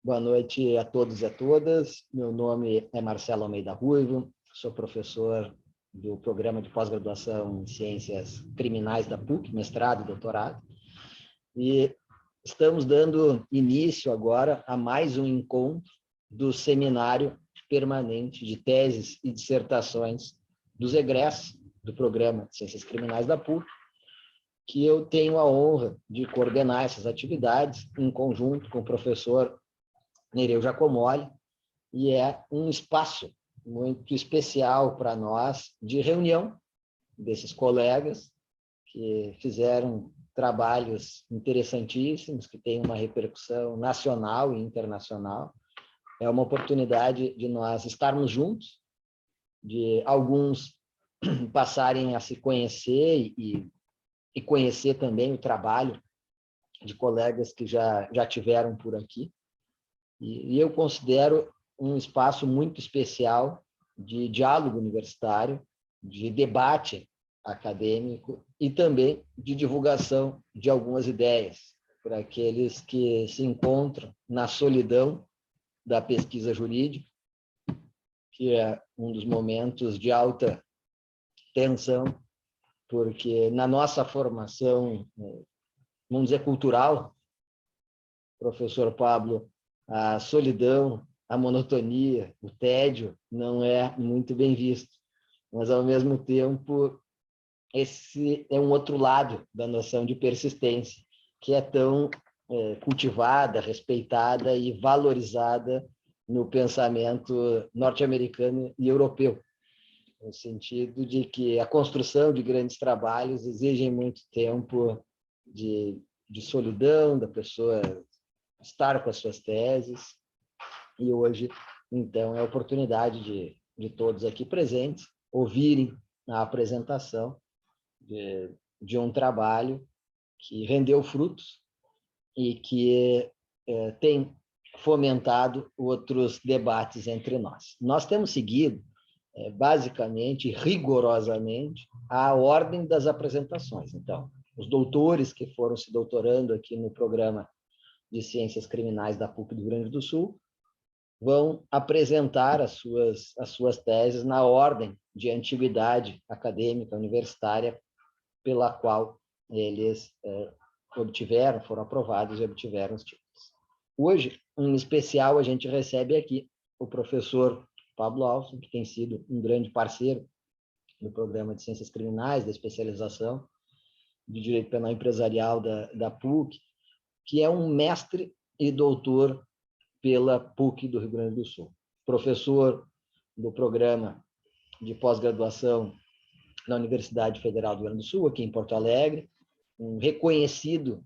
Boa noite a todos e a todas. Meu nome é Marcelo Almeida Ruivo, sou professor do programa de pós-graduação em Ciências Criminais da PUC, mestrado e doutorado, e estamos dando início agora a mais um encontro do Seminário Permanente de Teses e Dissertações dos egressos do programa de Ciências Criminais da PUC, que eu tenho a honra de coordenar essas atividades em conjunto com o professor Nereu Giacomoli, e é um espaço muito especial para nós de reunião desses colegas que fizeram trabalhos interessantíssimos, que têm uma repercussão nacional e internacional. É uma oportunidade de nós estarmos juntos, de alguns passarem a se conhecer e conhecer também o trabalho de colegas que já tiveram por aqui. E eu considero um espaço muito especial de diálogo universitário, de debate acadêmico e também de divulgação de algumas ideias para aqueles que se encontram na solidão da pesquisa jurídica, que é um dos momentos de alta tensão, porque na nossa formação, vamos dizer, cultural, professor Pablo, a solidão, a monotonia, o tédio não é muito bem visto, mas, ao mesmo tempo, esse é um outro lado da noção de persistência, que é tão cultivada, respeitada e valorizada no pensamento norte-americano e europeu, no sentido de que a construção de grandes trabalhos exige muito tempo de solidão, da pessoa estar com as suas teses, e hoje, então, é a oportunidade de todos aqui presentes ouvirem a apresentação de um trabalho que rendeu frutos e que tem fomentado outros debates entre nós. Nós temos seguido, basicamente, rigorosamente, a ordem das apresentações. Então, os doutores que foram se doutorando aqui no programa de Ciências Criminais da PUC do Rio Grande do Sul vão apresentar as suas teses na ordem de antiguidade acadêmica universitária pela qual eles foram aprovados e obtiveram os títulos. Hoje, em especial, a gente recebe aqui o professor Pablo Alfson, que tem sido um grande parceiro do programa de Ciências Criminais, da especialização de Direito Penal Empresarial da PUC, que é um mestre e doutor pela PUC do Rio Grande do Sul, professor do programa de pós-graduação na Universidade Federal do Rio Grande do Sul, aqui em Porto Alegre, um reconhecido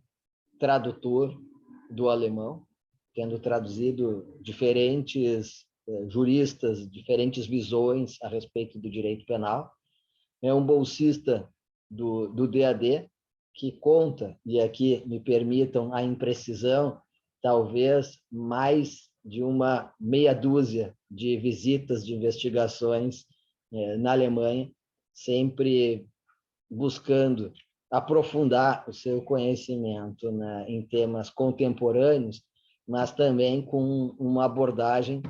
tradutor do alemão, tendo traduzido diferentes juristas, diferentes visões a respeito do direito penal. É um bolsista do DAD, que conta, e aqui me permitam a imprecisão, talvez mais de uma meia dúzia de visitas de investigações na Alemanha, sempre buscando aprofundar o seu conhecimento em temas contemporâneos, mas também com uma abordagem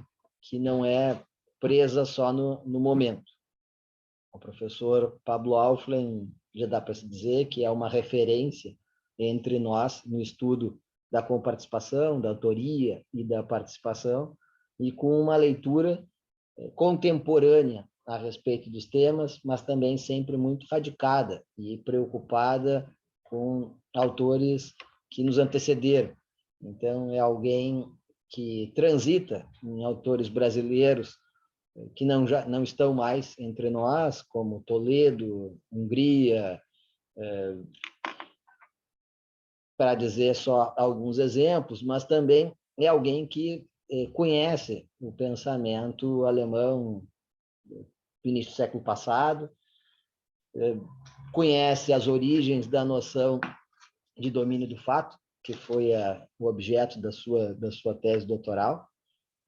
que não é presa só no momento. O professor Pablo Alfson já dá para se dizer que é uma referência entre nós no estudo da comparticipação, da autoria e da participação, e com uma leitura contemporânea a respeito dos temas, mas também sempre muito radicada e preocupada com autores que nos antecederam. Então, é alguém que transita em autores brasileiros que não estão mais entre nós, como Toledo, Hungria, para dizer só alguns exemplos, mas também é alguém que conhece o pensamento alemão do início do século passado, conhece as origens da noção de domínio do fato, que foi o objeto da sua tese doutoral,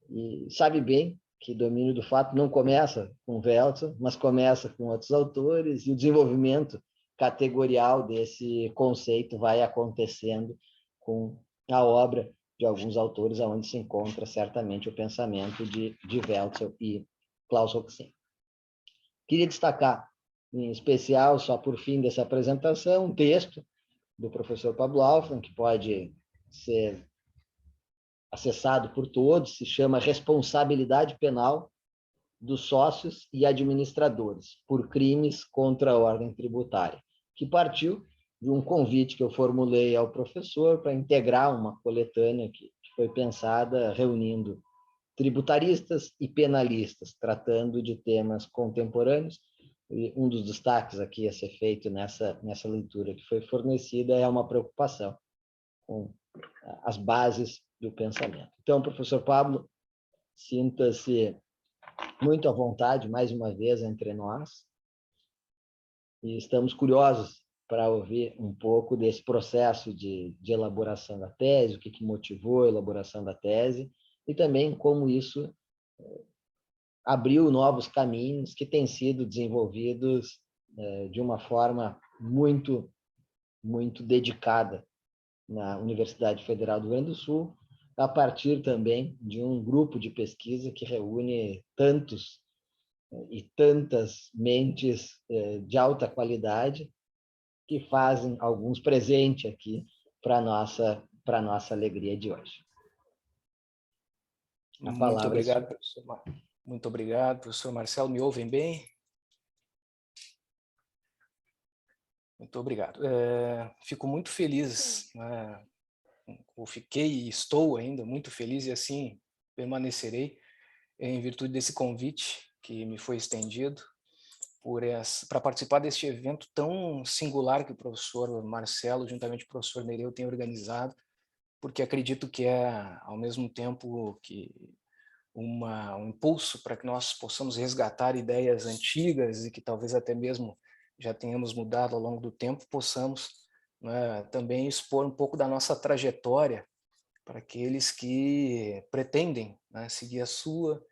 e sabe bem que domínio do fato não começa com Welton, mas começa com outros autores, e o desenvolvimento categorial desse conceito vai acontecendo com a obra de alguns autores, onde se encontra certamente o pensamento de Welzel e Klaus Roxin. Queria destacar, em especial, só por fim dessa apresentação, um texto do professor Pablo Alfran, que pode ser acessado por todos, se chama Responsabilidade Penal dos Sócios e Administradores por Crimes contra a Ordem Tributária, que partiu de um convite que eu formulei ao professor para integrar uma coletânea que foi pensada reunindo tributaristas e penalistas, tratando de temas contemporâneos. E um dos destaques aqui a ser feito nessa leitura que foi fornecida é uma preocupação com as bases do pensamento. Então, professor Pablo, sinta-se muito à vontade, mais uma vez, entre nós, e estamos curiosos para ouvir um pouco desse processo de elaboração da tese, o que motivou a elaboração da tese, e também como isso abriu novos caminhos que têm sido desenvolvidos de uma forma muito, muito dedicada na Universidade Federal do Rio Grande do Sul, a partir também de um grupo de pesquisa que reúne tantos e tantas mentes de alta qualidade que fazem alguns presente aqui para a nossa alegria de hoje. Muito obrigado, professor. Muito obrigado, professor Marcelo. Me ouvem bem? Muito obrigado. Fico muito feliz, né? Eu fiquei e estou ainda muito feliz e assim permanecerei em virtude desse convite que me foi estendido para participar deste evento tão singular que o professor Marcelo, juntamente com o professor Nereu, tem organizado, porque acredito que é, ao mesmo tempo que um impulso para que nós possamos resgatar ideias antigas e que talvez até mesmo já tenhamos mudado ao longo do tempo, possamos, né, também expor um pouco da nossa trajetória para aqueles que pretendem, né, seguir a sua,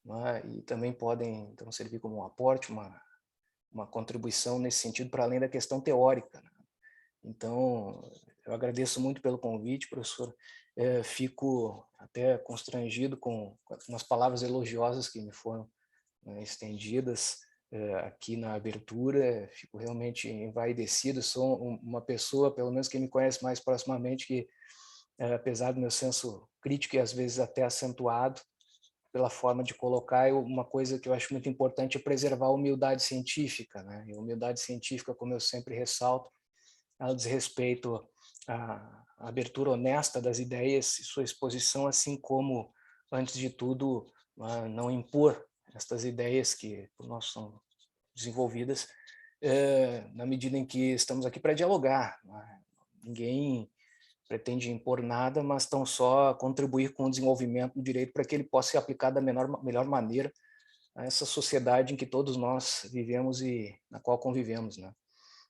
né, e também podem então servir como um aporte, uma contribuição nesse sentido, para além da questão teórica, né? Então, eu agradeço muito pelo convite, professor. Fico até constrangido com as palavras elogiosas que me foram, né, estendidas aqui na abertura. Fico realmente envaidecido. Sou uma pessoa, pelo menos quem me conhece mais proximamente, que, apesar do meu senso crítico e às vezes até acentuado pela forma de colocar, uma coisa que eu acho muito importante é preservar a humildade científica, né? E a humildade científica, como eu sempre ressalto, ela diz respeito à abertura honesta das ideias e sua exposição, assim como, antes de tudo, não impor estas ideias que por nós são desenvolvidas, na medida em que estamos aqui para dialogar. Ninguém pretende impor nada, mas tão só contribuir com o desenvolvimento do direito para que ele possa ser aplicado da melhor maneira a essa sociedade em que todos nós vivemos e na qual convivemos, né?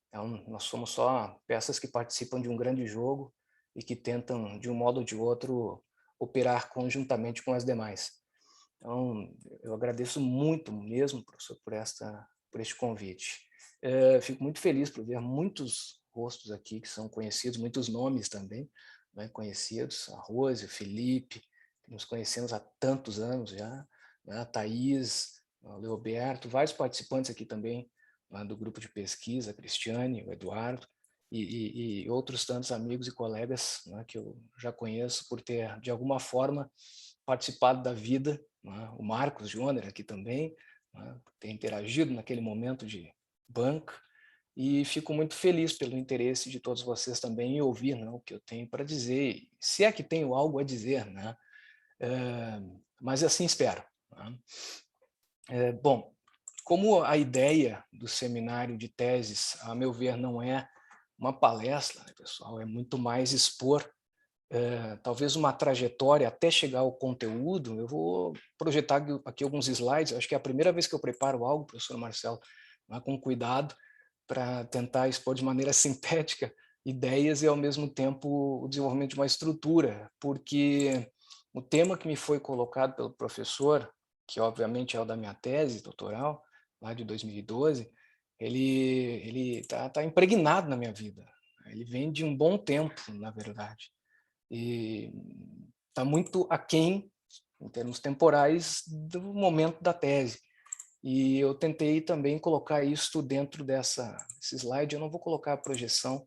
Então, nós somos só peças que participam de um grande jogo e que tentam, de um modo ou de outro, operar conjuntamente com as demais. Então, eu agradeço muito mesmo, professor, por este convite. Fico muito feliz por ver muitos rostos aqui que são conhecidos, muitos nomes também, né, conhecidos, a Rose, o Felipe, que nos conhecemos há tantos anos já, né, a Thaís, o Leoberto, vários participantes aqui também, né, do grupo de pesquisa, a Cristiane, o Eduardo, e outros tantos amigos e colegas, né, que eu já conheço por ter, de alguma forma, participado da vida, né, o Marcos Joner aqui também, né, por ter interagido naquele momento de banco, e fico muito feliz pelo interesse de todos vocês também em ouvir, né, o que eu tenho para dizer, se é que tenho algo a dizer, né? Mas assim espero, né? Bom, como a ideia do seminário de teses, a meu ver, não é uma palestra, né, pessoal, é muito mais expor talvez uma trajetória até chegar ao conteúdo. Eu vou projetar aqui alguns slides. Acho que é a primeira vez que eu preparo algo, professor Marcelo, né, com cuidado, para tentar expor de maneira sintética ideias e, ao mesmo tempo, o desenvolvimento de uma estrutura, porque o tema que me foi colocado pelo professor, que obviamente é o da minha tese doutoral, lá de 2012, ele tá impregnado na minha vida. Ele vem de um bom tempo, na verdade. E está muito aquém, em termos temporais, do momento da tese. E eu tentei também colocar isso dentro desse slide. Eu não vou colocar a projeção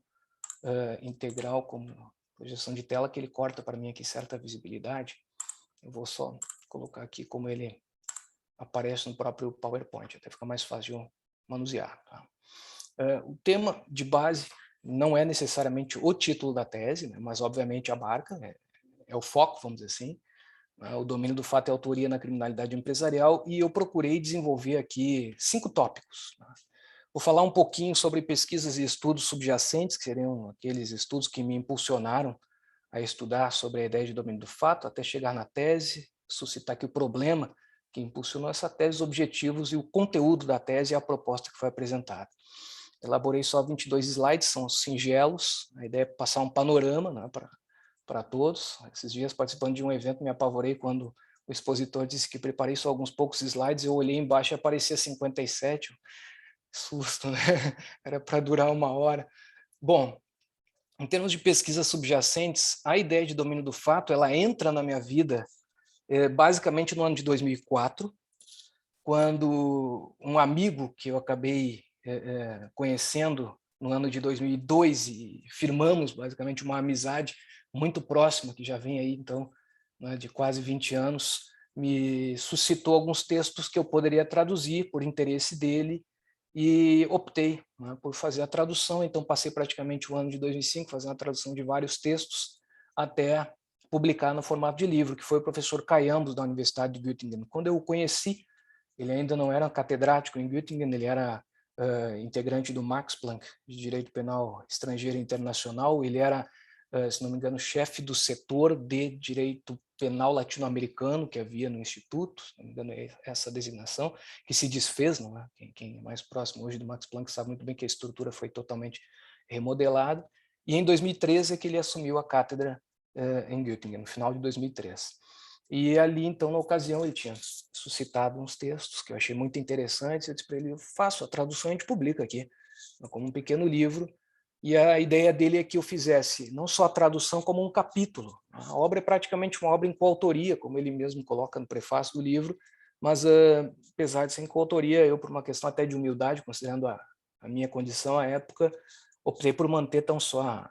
integral como projeção de tela, que ele corta para mim aqui certa visibilidade. Eu vou só colocar aqui como ele aparece no próprio PowerPoint, até fica mais fácil de manusear. Tá? O tema de base não é necessariamente o título da tese, né, mas obviamente abarca, é o foco, vamos dizer assim, o domínio do fato e autoria na criminalidade empresarial, e eu procurei desenvolver aqui 5 tópicos. Tá? Vou falar um pouquinho sobre pesquisas e estudos subjacentes, que seriam aqueles estudos que me impulsionaram a estudar sobre a ideia de domínio do fato, até chegar na tese, suscitar aqui o problema que impulsionou essa tese, os objetivos e o conteúdo da tese e a proposta que foi apresentada. Elaborei só 22 slides, são singelos, a ideia é passar um panorama, né, para todos. Esses dias, participando de um evento, me apavorei quando o expositor disse que preparei só alguns poucos slides, eu olhei embaixo e aparecia 57, susto, né? Era para durar 1 hora. Bom, em termos de pesquisas subjacentes, a ideia de domínio do fato, ela entra na minha vida basicamente no ano de 2004, quando um amigo que eu acabei conhecendo no ano de 2002 e firmamos basicamente uma amizade muito próxima, que já vem aí então, né, de quase 20 anos, me suscitou alguns textos que eu poderia traduzir por interesse dele e optei, né, por fazer a tradução. Então passei praticamente o ano de 2005 fazendo a tradução de vários textos até publicar no formato de livro, que foi o professor Caiambos da Universidade de Göttingen. Quando eu o conheci, ele ainda não era catedrático em Göttingen, ele era integrante do Max Planck de Direito Penal Estrangeiro e Internacional, ele era, se não me engano, chefe do setor de Direito Penal Latino-Americano que havia no Instituto, se não me engano é essa designação, que se desfez, não é? Quem é mais próximo hoje do Max Planck sabe muito bem que a estrutura foi totalmente remodelada, e em 2013 é que ele assumiu a cátedra em Göttingen, no final de 2003. E ali, então, na ocasião, ele tinha suscitado uns textos que eu achei muito interessantes. Eu disse para ele, eu faço a tradução e a gente publica aqui, como um pequeno livro. E a ideia dele é que eu fizesse não só a tradução, como um capítulo. A obra é praticamente uma obra em coautoria, como ele mesmo coloca no prefácio do livro, mas, apesar de ser em coautoria, eu, por uma questão até de humildade, considerando a minha condição à época, optei por manter tão só a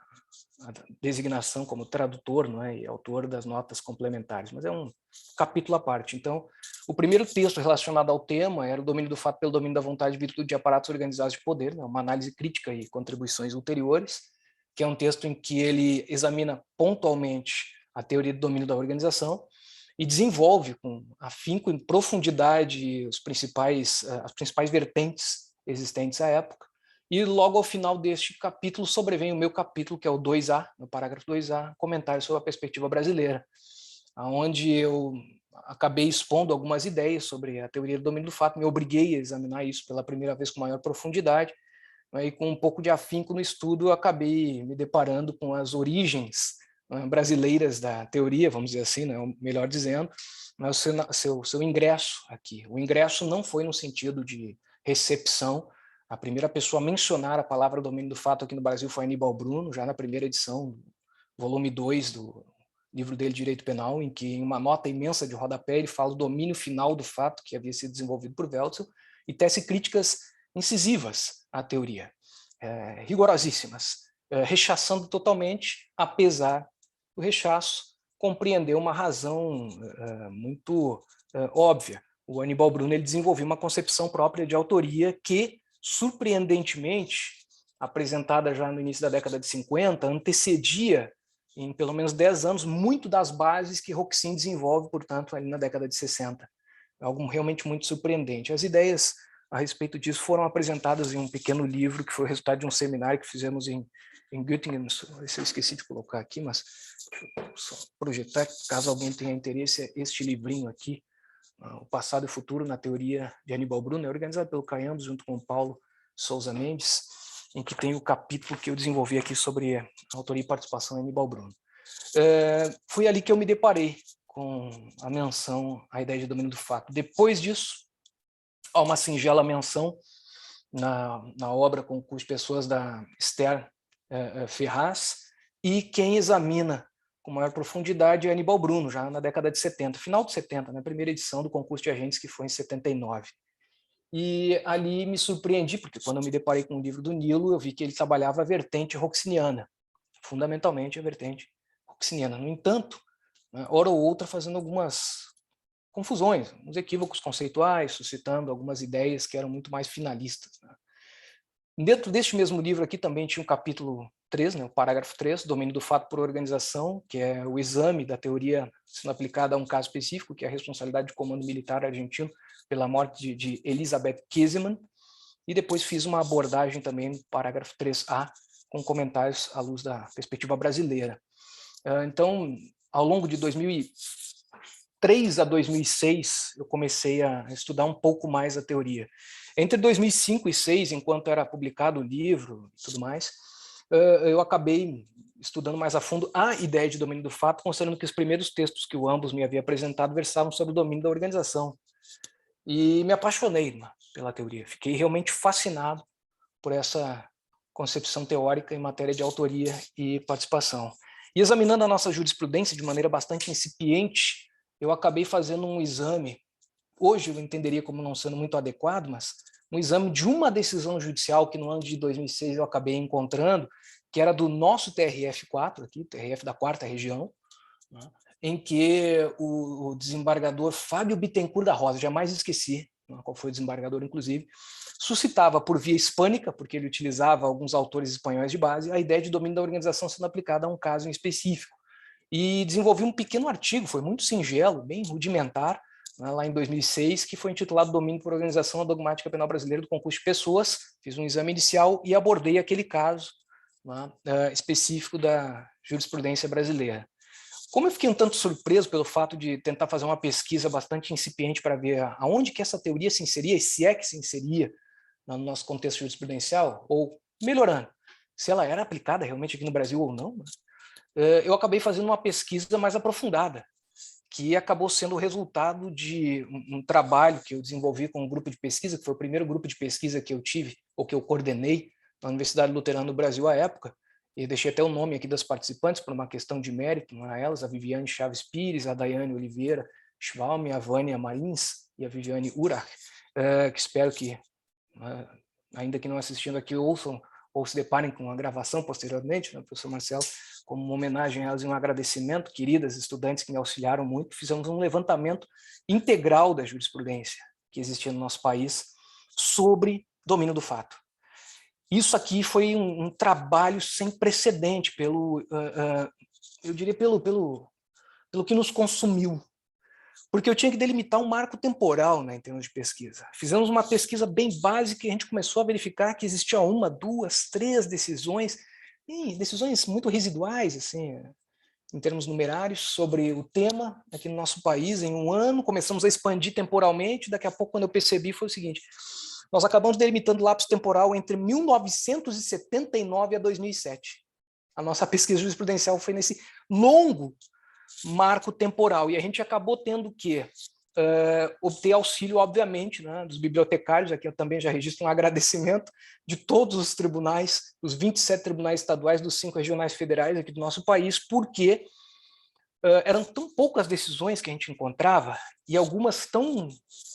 designação como tradutor, não é, e autor das notas complementares, mas é um capítulo à parte. Então, o primeiro texto relacionado ao tema era o domínio do fato pelo domínio da vontade, virtude de aparatos organizados de poder, né, uma análise crítica e contribuições ulteriores, que é um texto em que ele examina pontualmente a teoria do domínio da organização e desenvolve com afinco em profundidade as principais vertentes existentes à época. E logo ao final deste capítulo sobrevém o meu capítulo, que é o 2A, no parágrafo 2A, comentário sobre a perspectiva brasileira, onde eu acabei expondo algumas ideias sobre a teoria do domínio do fato, me obriguei a examinar isso pela primeira vez com maior profundidade, e com um pouco de afinco no estudo, eu acabei me deparando com as origens brasileiras da teoria, vamos dizer assim, né, melhor dizendo, mas o seu ingresso aqui. O ingresso não foi no sentido de recepção. A primeira pessoa a mencionar a palavra domínio do fato aqui no Brasil foi Aníbal Bruno, já na primeira edição, volume 2 do livro dele, Direito Penal, em que, em uma nota imensa de rodapé, ele fala do domínio final do fato, que havia sido desenvolvido por Welzel, e tece críticas incisivas à teoria, rigorosíssimas, rechaçando totalmente, apesar do rechaço, compreender uma razão muito óbvia. O Aníbal Bruno ele desenvolveu uma concepção própria de autoria que, surpreendentemente, apresentada já no início da década de 50, antecedia, em pelo menos 10 anos, muito das bases que Roxin desenvolve, portanto, ali na década de 60. Algo realmente muito surpreendente. As ideias a respeito disso foram apresentadas em um pequeno livro que foi o resultado de um seminário que fizemos em Göttingen. Se eu esqueci de colocar aqui, mas deixa eu só projetar, caso alguém tenha interesse, é este livrinho aqui, O Passado e o Futuro na Teoria de Aníbal Bruno, é organizado pelo Caiambos junto com o Paulo Souza Mendes, em que tem o capítulo que eu desenvolvi aqui sobre a autoria e participação de Aníbal Bruno. Foi ali que eu me deparei com a menção à ideia de domínio do fato. Depois disso, há uma singela menção na obra com as pessoas da Esther Ferraz, e quem examina com maior profundidade é Aníbal Bruno, já na década de 70, final de 70, na primeira edição do concurso de agentes, que foi em 79. E ali me surpreendi, porque quando eu me deparei com o livro do Nilo, eu vi que ele trabalhava a vertente roxiniana, fundamentalmente a vertente roxiniana. No entanto, hora ou outra fazendo algumas confusões, uns equívocos conceituais, suscitando algumas ideias que eram muito mais finalistas. Dentro deste mesmo livro aqui também tinha um capítulo 3, o parágrafo 3, domínio do fato por organização, que é o exame da teoria sendo aplicada a um caso específico, que é a responsabilidade de comando militar argentino pela morte de Elizabeth Kiseman, e depois fiz uma abordagem também no parágrafo 3A, com comentários à luz da perspectiva brasileira. Então, ao longo de 2003 a 2006, eu comecei a estudar um pouco mais a teoria. Entre 2005 e 2006, enquanto era publicado o livro e tudo mais, eu acabei estudando mais a fundo a ideia de domínio do fato, considerando que os primeiros textos que o ambos me havia apresentado versavam sobre o domínio da organização. E me apaixonei pela teoria. Fiquei realmente fascinado por essa concepção teórica em matéria de autoria e participação. E examinando a nossa jurisprudência de maneira bastante incipiente, eu acabei fazendo um exame, hoje eu entenderia como não sendo muito adequado, mas um exame de uma decisão judicial que no ano de 2006 eu acabei encontrando, que era do nosso TRF4, aqui, TRF da 4ª Região, em que o desembargador Fábio Bittencourt da Rosa, jamais esqueci qual foi o desembargador, inclusive, suscitava por via hispânica, porque ele utilizava alguns autores espanhóis de base, a ideia de domínio da organização sendo aplicada a um caso em específico. E desenvolvi um pequeno artigo, foi muito singelo, bem rudimentar, lá em 2006, que foi intitulado Domínio por Organização da Dogmática Penal Brasileira do Concurso de Pessoas. Fiz um exame inicial e abordei aquele caso específico da jurisprudência brasileira. Como eu fiquei um tanto surpreso pelo fato de tentar fazer uma pesquisa bastante incipiente para ver aonde que essa teoria se inseria, e se é que se inseria no nosso contexto jurisprudencial, ou melhorando, se ela era aplicada realmente aqui no Brasil ou não, eu acabei fazendo uma pesquisa mais aprofundada, que acabou sendo o resultado de um trabalho que eu desenvolvi com um grupo de pesquisa, que foi o primeiro grupo de pesquisa que eu tive, ou que eu coordenei na Universidade Luterana do Brasil à época, e deixei até o nome aqui das participantes por uma questão de mérito, a elas, a Viviane Chaves Pires, a Daiane Oliveira Schwalm, a Vânia Marins e a Viviane Urach, que espero que, ainda que não assistindo aqui, ouçam ou se deparem com a gravação posteriormente, professor Marcelo, como uma homenagem a elas e um agradecimento, queridas estudantes que me auxiliaram muito. Fizemos um levantamento integral da jurisprudência que existia no nosso país sobre domínio do fato. Isso aqui foi um trabalho sem precedente, eu diria pelo que nos consumiu, porque eu tinha que delimitar um marco temporal, em termos de pesquisa. Fizemos uma pesquisa bem básica e a gente começou a verificar que existia 1, 2, 3 decisões, e decisões muito residuais, assim, em termos numerários, sobre o tema aqui no nosso país em um ano. Começamos a expandir temporalmente. Daqui a pouco, quando eu percebi, foi o seguinte: nós acabamos delimitando lapso temporal entre 1979 a 2007. A nossa pesquisa jurisprudencial foi nesse longo marco temporal, e a gente acabou tendo que obter auxílio, obviamente, dos bibliotecários. Aqui eu também já registro um agradecimento de todos os tribunais, os 27 tribunais estaduais dos 5 regionais federais aqui do nosso país, porque eram tão poucas decisões que a gente encontrava, e algumas tão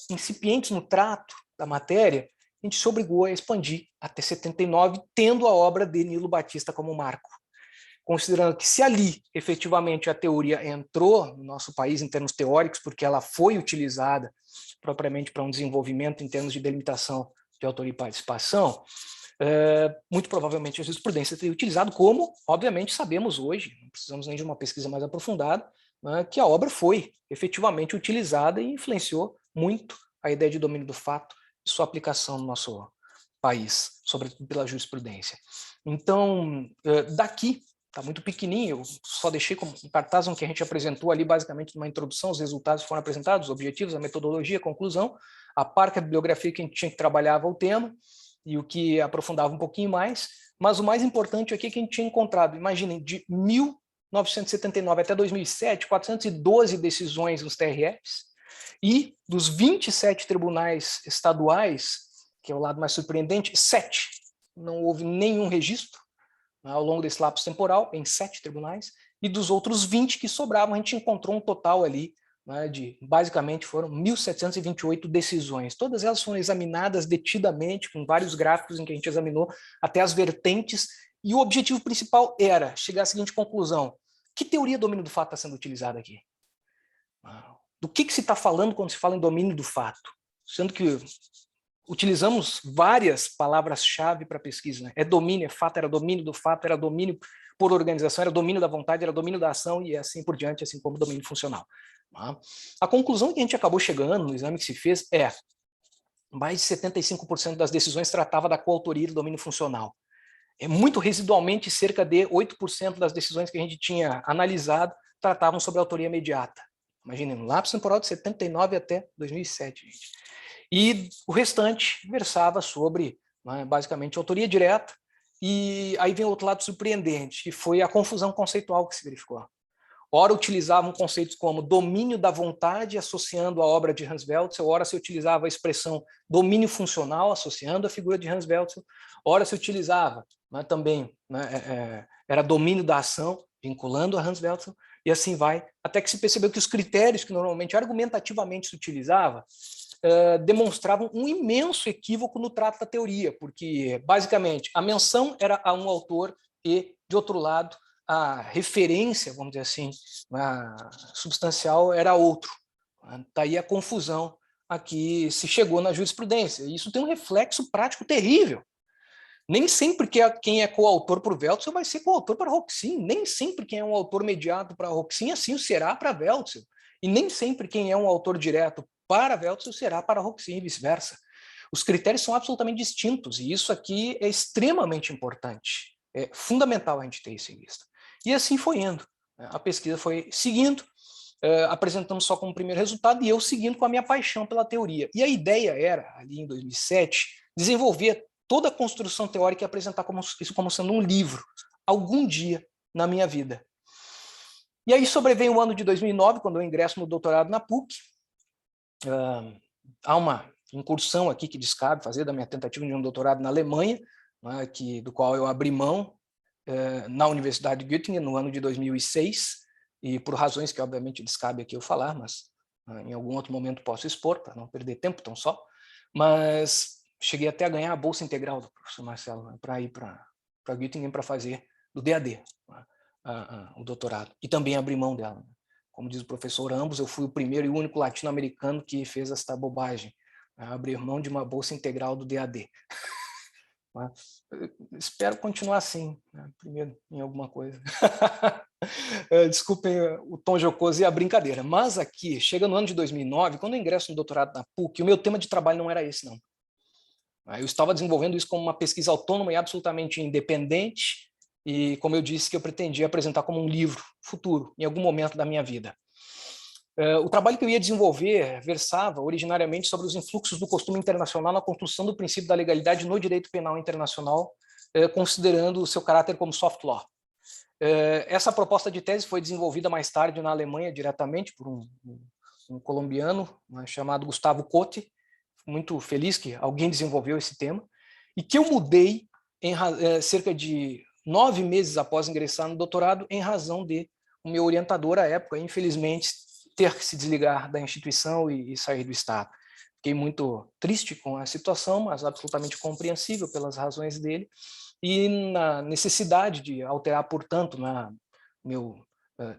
incipientes no trato da matéria, a gente se obrigou a expandir até 79, tendo a obra de Nilo Batista como marco. Considerando que se ali, efetivamente, a teoria entrou no nosso país em termos teóricos, porque ela foi utilizada propriamente para um desenvolvimento em termos de delimitação de autoria e participação, muito provavelmente a jurisprudência teria utilizado, como, obviamente, sabemos hoje, não precisamos nem de uma pesquisa mais aprofundada, que a obra foi efetivamente utilizada e influenciou muito a ideia de domínio do fato e sua aplicação no nosso país, sobretudo pela jurisprudência. Então, daqui, está muito pequenininho, eu só deixei como um cartaz que a gente apresentou ali, basicamente, numa introdução, os resultados foram apresentados, os objetivos, a metodologia, a conclusão, a parte da bibliografia que a gente tinha que trabalhava o tema, e o que aprofundava um pouquinho mais, mas o mais importante aqui é que a gente tinha encontrado, imaginem, de 1979 até 2007, 412 decisões nos TRFs, e dos 27 tribunais estaduais, que é o lado mais surpreendente, 7. Não houve nenhum registro ao longo desse lapso temporal, em 7 tribunais, e dos outros 20 que sobravam, a gente encontrou um total ali, né, de, basicamente, foram 1.728 decisões. Todas elas foram examinadas detidamente, com vários gráficos em que a gente examinou até as vertentes, e o objetivo principal era chegar à seguinte conclusão: que teoria do domínio do fato está sendo utilizada aqui? Do que se está falando quando se fala em domínio do fato? Sendo que utilizamos várias palavras-chave para pesquisa, né? É domínio, é fato, era domínio do fato, era domínio por organização, era domínio da vontade, era domínio da ação e assim por diante, assim como domínio funcional. A conclusão que a gente acabou chegando no exame que se fez é: mais de 75% das decisões tratava da coautoria do domínio funcional. É muito residualmente, cerca de 8% das decisões que a gente tinha analisado tratavam sobre a autoria imediata. Imaginem, no lapso temporal de 79 até 2007, gente. E o restante versava sobre, né, basicamente, autoria direta. E aí vem outro lado surpreendente, que foi a confusão conceitual que se verificou. Ora utilizavam conceitos como domínio da vontade, associando a obra de Hans Welzel, ora se utilizava a expressão domínio funcional, associando a figura de Hans Welzel, ora se utilizava, né, também, né, era domínio da ação, vinculando a Hans Welzel, e assim vai, até que se percebeu que os critérios que normalmente argumentativamente se utilizava demonstravam um imenso equívoco no trato da teoria, porque, basicamente, a menção era a um autor e, de outro lado, a referência, vamos dizer assim, substancial era outro. Daí a confusão a que se chegou na jurisprudência. E isso tem um reflexo prático terrível. Nem sempre quem é coautor para o Welzel vai ser coautor para Roxin. Nem sempre quem é um autor mediato para Roxin assim o será para Welzel. E nem sempre quem é um autor direto para Welzel será para Roxin e vice-versa. Os critérios são absolutamente distintos e isso aqui é extremamente importante. É fundamental a gente ter isso em vista. E assim foi indo. A pesquisa foi seguindo, apresentamos só como primeiro resultado e eu seguindo com a minha paixão pela teoria. E a ideia era, ali em 2007, desenvolver toda a construção teórica e apresentar isso como sendo um livro, algum dia na minha vida. E aí sobreveio o ano de 2009, quando eu ingresso no doutorado na PUC. Há uma incursão aqui que descabe fazer da minha tentativa de um doutorado na Alemanha, né, do qual eu abri mão na Universidade de Göttingen no ano de 2006, e por razões que obviamente descabe aqui eu falar, mas em algum outro momento posso expor, para não perder tempo tão só, mas cheguei até a ganhar a bolsa integral do professor Marcelo, né, para ir para Göttingen para fazer do DAD, né, o doutorado, e também abri mão dela. Né. Como diz o professor, ambos, eu fui o primeiro e único latino-americano que fez esta bobagem, né, abrir mão de uma bolsa integral do DAD. Espero continuar assim, né, primeiro em alguma coisa. Desculpem o tom jocoso e a brincadeira, mas aqui, chega no ano de 2009, quando eu ingresso no doutorado na PUC, o meu tema de trabalho não era esse, não. Eu estava desenvolvendo isso como uma pesquisa autônoma e absolutamente independente, e, como eu disse, que eu pretendia apresentar como um livro futuro, em algum momento da minha vida. O trabalho que eu ia desenvolver versava originariamente sobre os influxos do costume internacional na construção do princípio da legalidade no direito penal internacional, considerando o seu caráter como soft law. Essa proposta de tese foi desenvolvida mais tarde na Alemanha diretamente por um colombiano, né, chamado Gustavo Cote. Muito feliz que alguém desenvolveu esse tema, e que eu mudei cerca de 9 meses após ingressar no doutorado, em razão de o meu orientador à época, infelizmente, ter que se desligar da instituição e sair do Estado. Fiquei muito triste com a situação, mas absolutamente compreensível pelas razões dele, e na necessidade de alterar, portanto, meu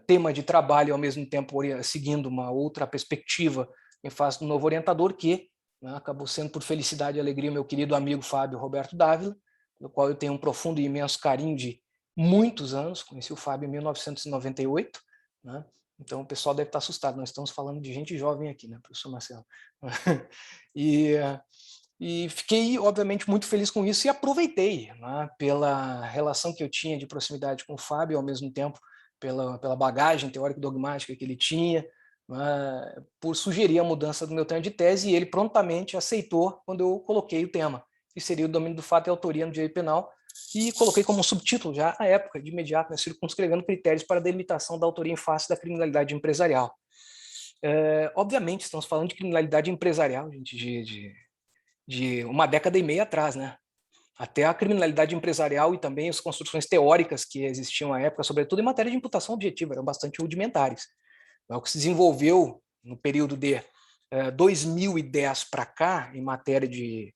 tema de trabalho, ao mesmo tempo seguindo uma outra perspectiva em face do novo orientador, que acabou sendo, por felicidade e alegria, meu querido amigo Fábio Roberto Dávila, do qual eu tenho um profundo e imenso carinho de muitos anos. Conheci o Fábio em 1998, né? Então o pessoal deve estar assustado, nós estamos falando de gente jovem aqui, né, professor Marcelo? E fiquei, obviamente, muito feliz com isso e aproveitei, né, pela relação que eu tinha de proximidade com o Fábio, ao mesmo tempo pela bagagem teórico-dogmática que ele tinha, por sugerir a mudança do meu tema de tese, e ele prontamente aceitou quando eu coloquei o tema, que seria o domínio do fato e autoria no direito penal, e coloquei como um subtítulo já à época, de imediato, né, circunscrevendo critérios para a delimitação da autoria em face da criminalidade empresarial. Obviamente, estamos falando de criminalidade empresarial, gente, de uma década e meia atrás, né? até a criminalidade empresarial e também as construções teóricas que existiam à época, sobretudo em matéria de imputação objetiva, eram bastante rudimentares. O que se desenvolveu no período de 2010 para cá, em matéria de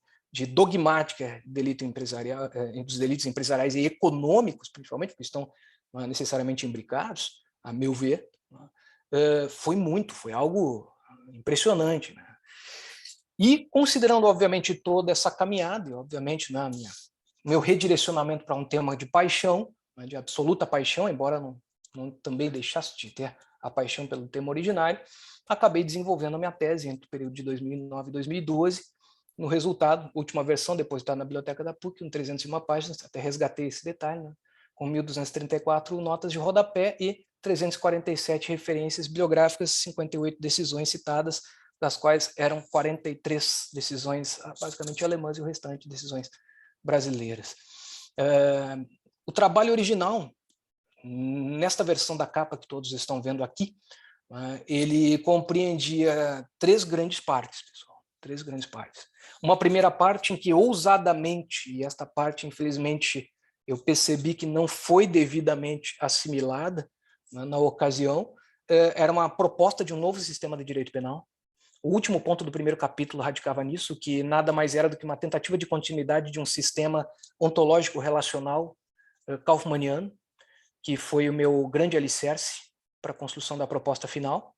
dogmática delito empresarial, dos delitos empresariais e econômicos, principalmente, porque estão necessariamente imbricados, a meu ver, foi algo impressionante, né? E considerando, obviamente, toda essa caminhada, e obviamente, meu redirecionamento para um tema de paixão, né, de absoluta paixão, embora não também deixasse de ter a paixão pelo tema originário, acabei desenvolvendo a minha tese entre o período de 2009 e 2012. No resultado, última versão depositada na biblioteca da PUC, com 301 páginas, até resgatei esse detalhe, né, com 1.234 notas de rodapé e 347 referências bibliográficas, 58 decisões citadas, das quais eram 43 decisões basicamente alemãs e o restante decisões brasileiras. O trabalho original, nesta versão da capa que todos estão vendo aqui, ele compreendia 3 grandes partes, pessoal, 3 grandes partes. Uma primeira parte em que, ousadamente, e esta parte, infelizmente, eu percebi que não foi devidamente assimilada, né, na ocasião, era uma proposta de um novo sistema de direito penal. O último ponto do primeiro capítulo radicava nisso, que nada mais era do que uma tentativa de continuidade de um sistema ontológico relacional kaufmanniano, que foi o meu grande alicerce para a construção da proposta final,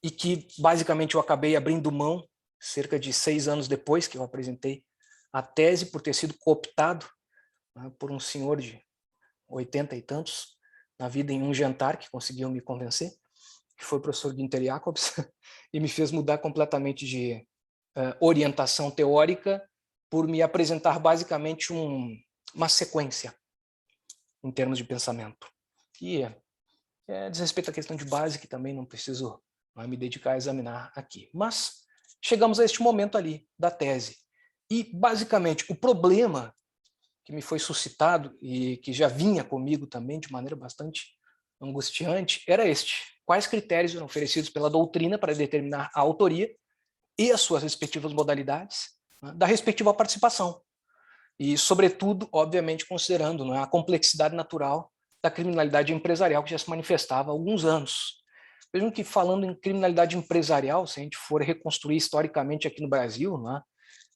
e que basicamente eu acabei abrindo mão cerca de 6 anos depois que eu apresentei a tese, por ter sido cooptado, né, por um senhor de 80 e tantos na vida em um jantar que conseguiu me convencer, que foi o professor Günther Jacobs, e me fez mudar completamente de orientação teórica por me apresentar basicamente uma sequência em termos de pensamento. E diz respeito à questão de base, que também não preciso me dedicar a examinar aqui. Mas chegamos a este momento ali da tese. E, basicamente, o problema que me foi suscitado e que já vinha comigo também de maneira bastante angustiante era este: quais critérios eram oferecidos pela doutrina para determinar a autoria e as suas respectivas modalidades, né, da respectiva participação. E, sobretudo, obviamente, considerando, né, a complexidade natural da criminalidade empresarial que já se manifestava há alguns anos. Vejam que, falando em criminalidade empresarial, se a gente for reconstruir historicamente aqui no Brasil, né,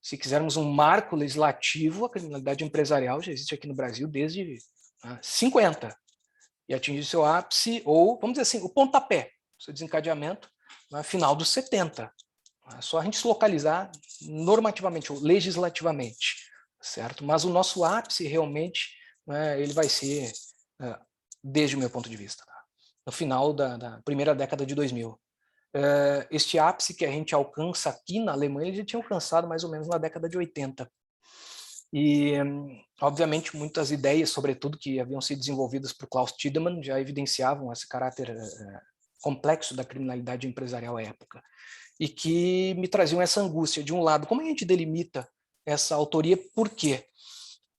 se quisermos um marco legislativo, a criminalidade empresarial já existe aqui no Brasil desde 50, e atingiu seu ápice, ou, vamos dizer assim, o pontapé, seu desencadeamento, no final dos 70. É só a gente se localizar normativamente ou legislativamente, certo? Mas o nosso ápice realmente, né, ele vai ser, desde o meu ponto de vista, tá, no final da primeira década de 2000. Este ápice que a gente alcança aqui na Alemanha, ele já tinha alcançado mais ou menos na década de 80. E, obviamente, muitas ideias, sobretudo, que haviam sido desenvolvidas por Klaus Tiedemann, já evidenciavam esse caráter complexo da criminalidade empresarial à época, e que me traziam essa angústia. De um lado, como a gente delimita essa autoria? Por quê?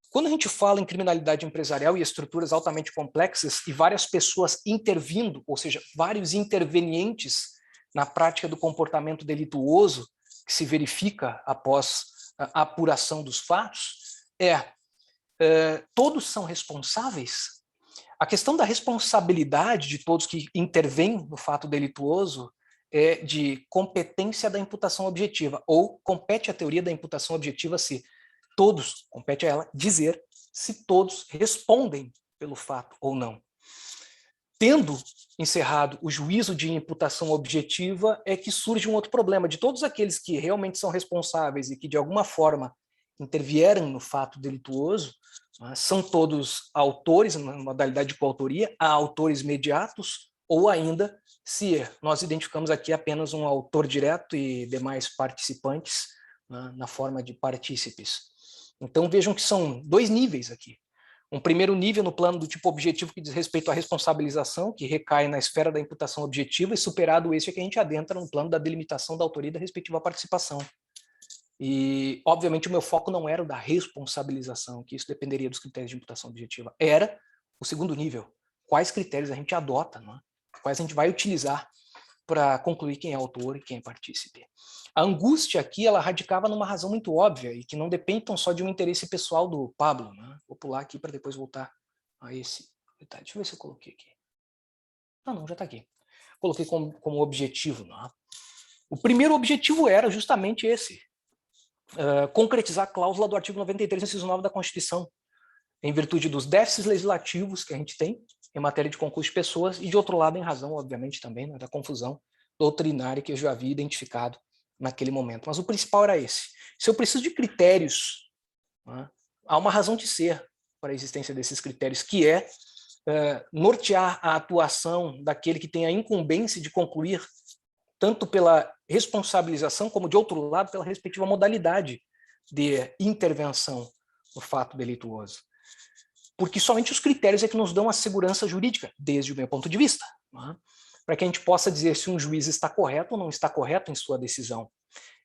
Quando a gente fala em criminalidade empresarial e estruturas altamente complexas e várias pessoas intervindo, ou seja, vários intervenientes na prática do comportamento delituoso que se verifica após a apuração dos fatos, todos são responsáveis? A questão da responsabilidade de todos que intervêm no fato delituoso é de competência da imputação objetiva, ou compete à teoria da imputação objetiva se todos, compete a ela dizer se todos respondem pelo fato ou não. Tendo encerrado o juízo de imputação objetiva, é que surge um outro problema. De todos aqueles que realmente são responsáveis e que, de alguma forma, intervieram no fato delituoso, são todos autores, na modalidade de coautoria, há autores imediatos, ou ainda, se nós identificamos aqui apenas um autor direto e demais participantes, na forma de partícipes. Então, vejam que são 2 níveis aqui. Um primeiro nível no plano do tipo objetivo que diz respeito à responsabilização, que recai na esfera da imputação objetiva, e superado esse é que a gente adentra no plano da delimitação da autoria e da respectiva participação. E, obviamente, o meu foco não era o da responsabilização, que isso dependeria dos critérios de imputação objetiva. Era o segundo nível. Quais critérios a gente adota, não é? Quais a gente vai utilizar para concluir quem é autor e quem é partícipe. A angústia aqui, ela radicava numa razão muito óbvia e que não depende tão só de um interesse pessoal do Pablo, né? Vou pular aqui para depois voltar a esse detalhe. Deixa eu ver se eu coloquei aqui. Não, já está aqui. Coloquei como objetivo. Né? O primeiro objetivo era justamente esse, concretizar a cláusula do artigo 93, inciso 9 da Constituição, em virtude dos déficits legislativos que a gente tem em matéria de concurso de pessoas e, de outro lado, em razão, obviamente, também da confusão doutrinária que eu já havia identificado naquele momento. Mas o principal era esse. Se eu preciso de critérios, né, há uma razão de ser para a existência desses critérios, que é nortear a atuação daquele que tem a incumbência de concluir, tanto pela responsabilização, como, de outro lado, pela respectiva modalidade de intervenção no fato delituoso. Porque somente os critérios é que nos dão a segurança jurídica, desde o meu ponto de vista, né? Para que a gente possa dizer se um juiz está correto ou não está correto em sua decisão.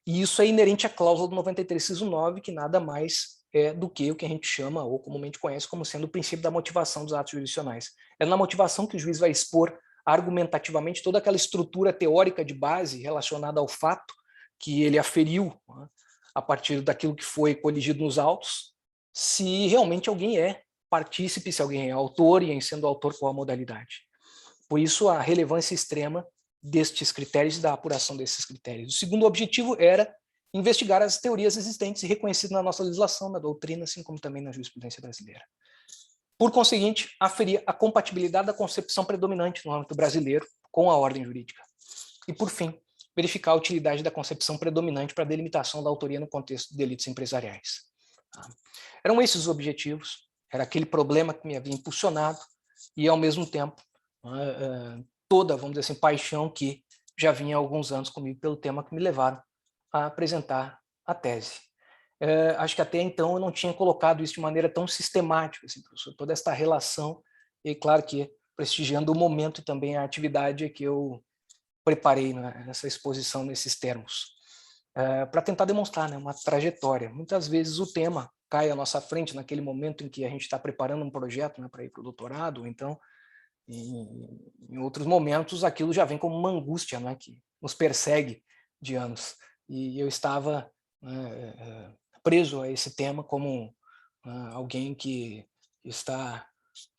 E isso é inerente à cláusula do 93, inciso 9, que nada mais é do que o que a gente chama, ou comumente conhece, como sendo o princípio da motivação dos atos jurisdicionais. É na motivação que o juiz vai expor argumentativamente toda aquela estrutura teórica de base relacionada ao fato que ele aferiu, né, a partir daquilo que foi coligido nos autos, se realmente alguém é partícipe, se alguém é autor, e em sendo autor, qual a modalidade. Por isso, a relevância extrema destes critérios e da apuração desses critérios. O segundo objetivo era investigar as teorias existentes e reconhecidas na nossa legislação, na doutrina, assim como também na jurisprudência brasileira. Por conseguinte, aferir a compatibilidade da concepção predominante no âmbito brasileiro com a ordem jurídica. E, por fim, verificar a utilidade da concepção predominante para a delimitação da autoria no contexto de delitos empresariais. Eram esses os objetivos, era aquele problema que me havia impulsionado e, ao mesmo tempo, toda, vamos dizer assim, paixão que já vinha há alguns anos comigo pelo tema que me levaram a apresentar a tese. Acho que até então eu não tinha colocado isso de maneira tão sistemática, assim, professor, toda esta relação, e claro que prestigiando o momento e também a atividade que eu preparei, né, nessa exposição nesses termos, para tentar demonstrar, né, uma trajetória. Muitas vezes o tema cai à nossa frente naquele momento em que a gente está preparando um projeto, né, para ir para o doutorado, ou então em outros momentos aquilo já vem como uma angústia, né, que nos persegue de anos. E eu estava preso a esse tema como alguém que está...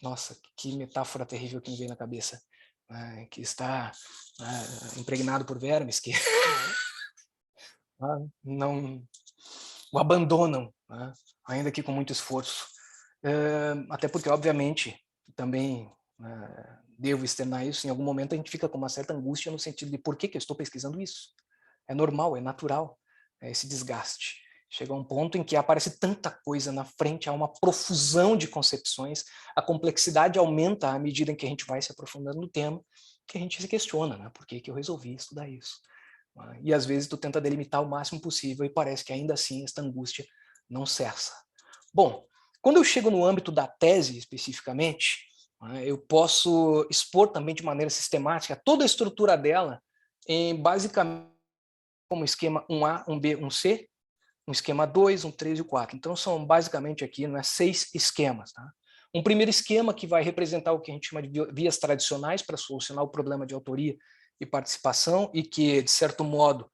Nossa, que metáfora terrível que me veio na cabeça. Que está impregnado por vermes que não o abandonam, né, ainda que com muito esforço. Até porque, obviamente, também devo externar isso, em algum momento a gente fica com uma certa angústia no sentido de por que eu estou pesquisando isso? É normal, é natural esse desgaste. Chega a um ponto em que aparece tanta coisa na frente, há uma profusão de concepções, a complexidade aumenta à medida em que a gente vai se aprofundando no tema, que a gente se questiona, né? Por que eu resolvi estudar isso? E às vezes tu tenta delimitar o máximo possível e parece que ainda assim esta angústia não cessa. Bom, quando eu chego no âmbito da tese especificamente, eu posso expor também de maneira sistemática toda a estrutura dela em basicamente como esquema 1A, 1B, 1C, um esquema 2, um 3 e o 4. Então são basicamente aqui 6 esquemas. Tá? Um primeiro esquema que vai representar o que a gente chama de vias tradicionais para solucionar o problema de autoria e participação e que, de certo modo,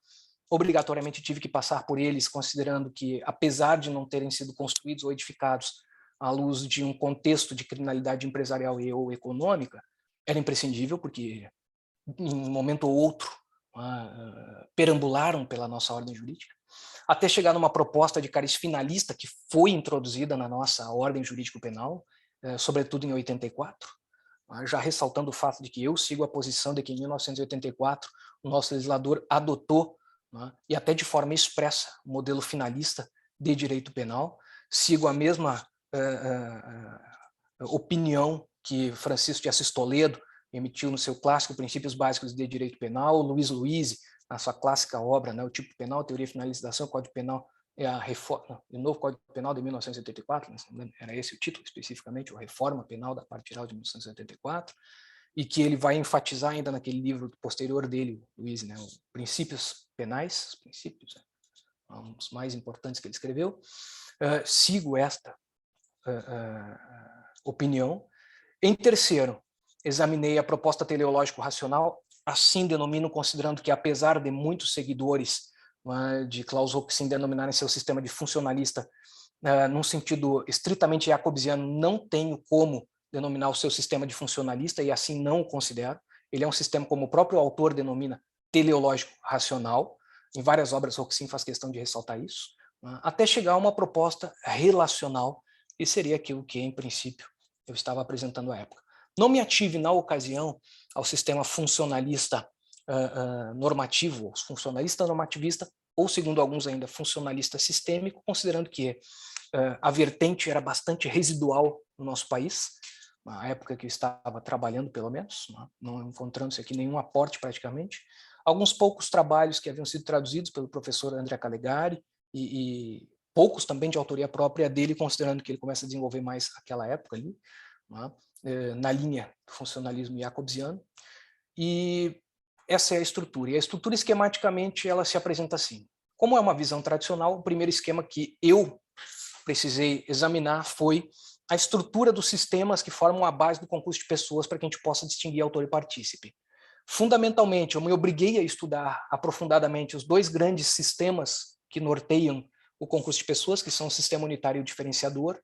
obrigatoriamente tive que passar por eles, considerando que, apesar de não terem sido construídos ou edificados à luz de um contexto de criminalidade empresarial e ou econômica, era imprescindível, porque em um momento ou outro perambularam pela nossa ordem jurídica, até chegar numa proposta de cariz finalista que foi introduzida na nossa ordem jurídico-penal, sobretudo em 84, já ressaltando o fato de que eu sigo a posição de que em 1984 o nosso legislador adotou, e até de forma expressa, o modelo finalista de direito penal. Sigo a mesma opinião que Francisco de Assis Toledo emitiu no seu clássico Princípios Básicos de Direito Penal, Luiz Luiz, na sua clássica obra, né, o tipo penal, teoria e finalização, Código Penal, a reforma, o novo Código Penal de 1984, era esse o título especificamente, a Reforma Penal da Parte Geral de 1984, e que ele vai enfatizar ainda naquele livro posterior dele, Luiz, né, os Princípios Penais, os princípios, um dos mais importantes que ele escreveu. Sigo esta opinião. Em terceiro, examinei a proposta teleológico-racional assim denominam, considerando que, apesar de muitos seguidores de Klaus Roxin denominarem seu sistema de funcionalista num sentido estritamente jacobsiano, não tenho como denominar o seu sistema de funcionalista e assim não o considero. Ele é um sistema, como o próprio autor denomina, teleológico racional. Em várias obras, Roxin faz questão de ressaltar isso, até chegar a uma proposta relacional, que seria aquilo que, em princípio, eu estava apresentando à época. Não me ative, na ocasião, ao sistema funcionalista normativo, funcionalista normativista, ou, segundo alguns ainda, funcionalista sistêmico, considerando que a vertente era bastante residual no nosso país, na época que eu estava trabalhando, pelo menos, não encontrando-se aqui nenhum aporte praticamente. Alguns poucos trabalhos que haviam sido traduzidos pelo professor André Calegari e poucos também de autoria própria dele, considerando que ele começa a desenvolver mais aquela época ali, na linha do funcionalismo jacobsiano. E essa é a estrutura. E a estrutura, esquematicamente, ela se apresenta assim. Como é uma visão tradicional, o primeiro esquema que eu precisei examinar foi a estrutura dos sistemas que formam a base do concurso de pessoas para que a gente possa distinguir autor e partícipe. Fundamentalmente, eu me obriguei a estudar aprofundadamente os dois grandes sistemas que norteiam o concurso de pessoas, que são o sistema unitário e o diferenciador.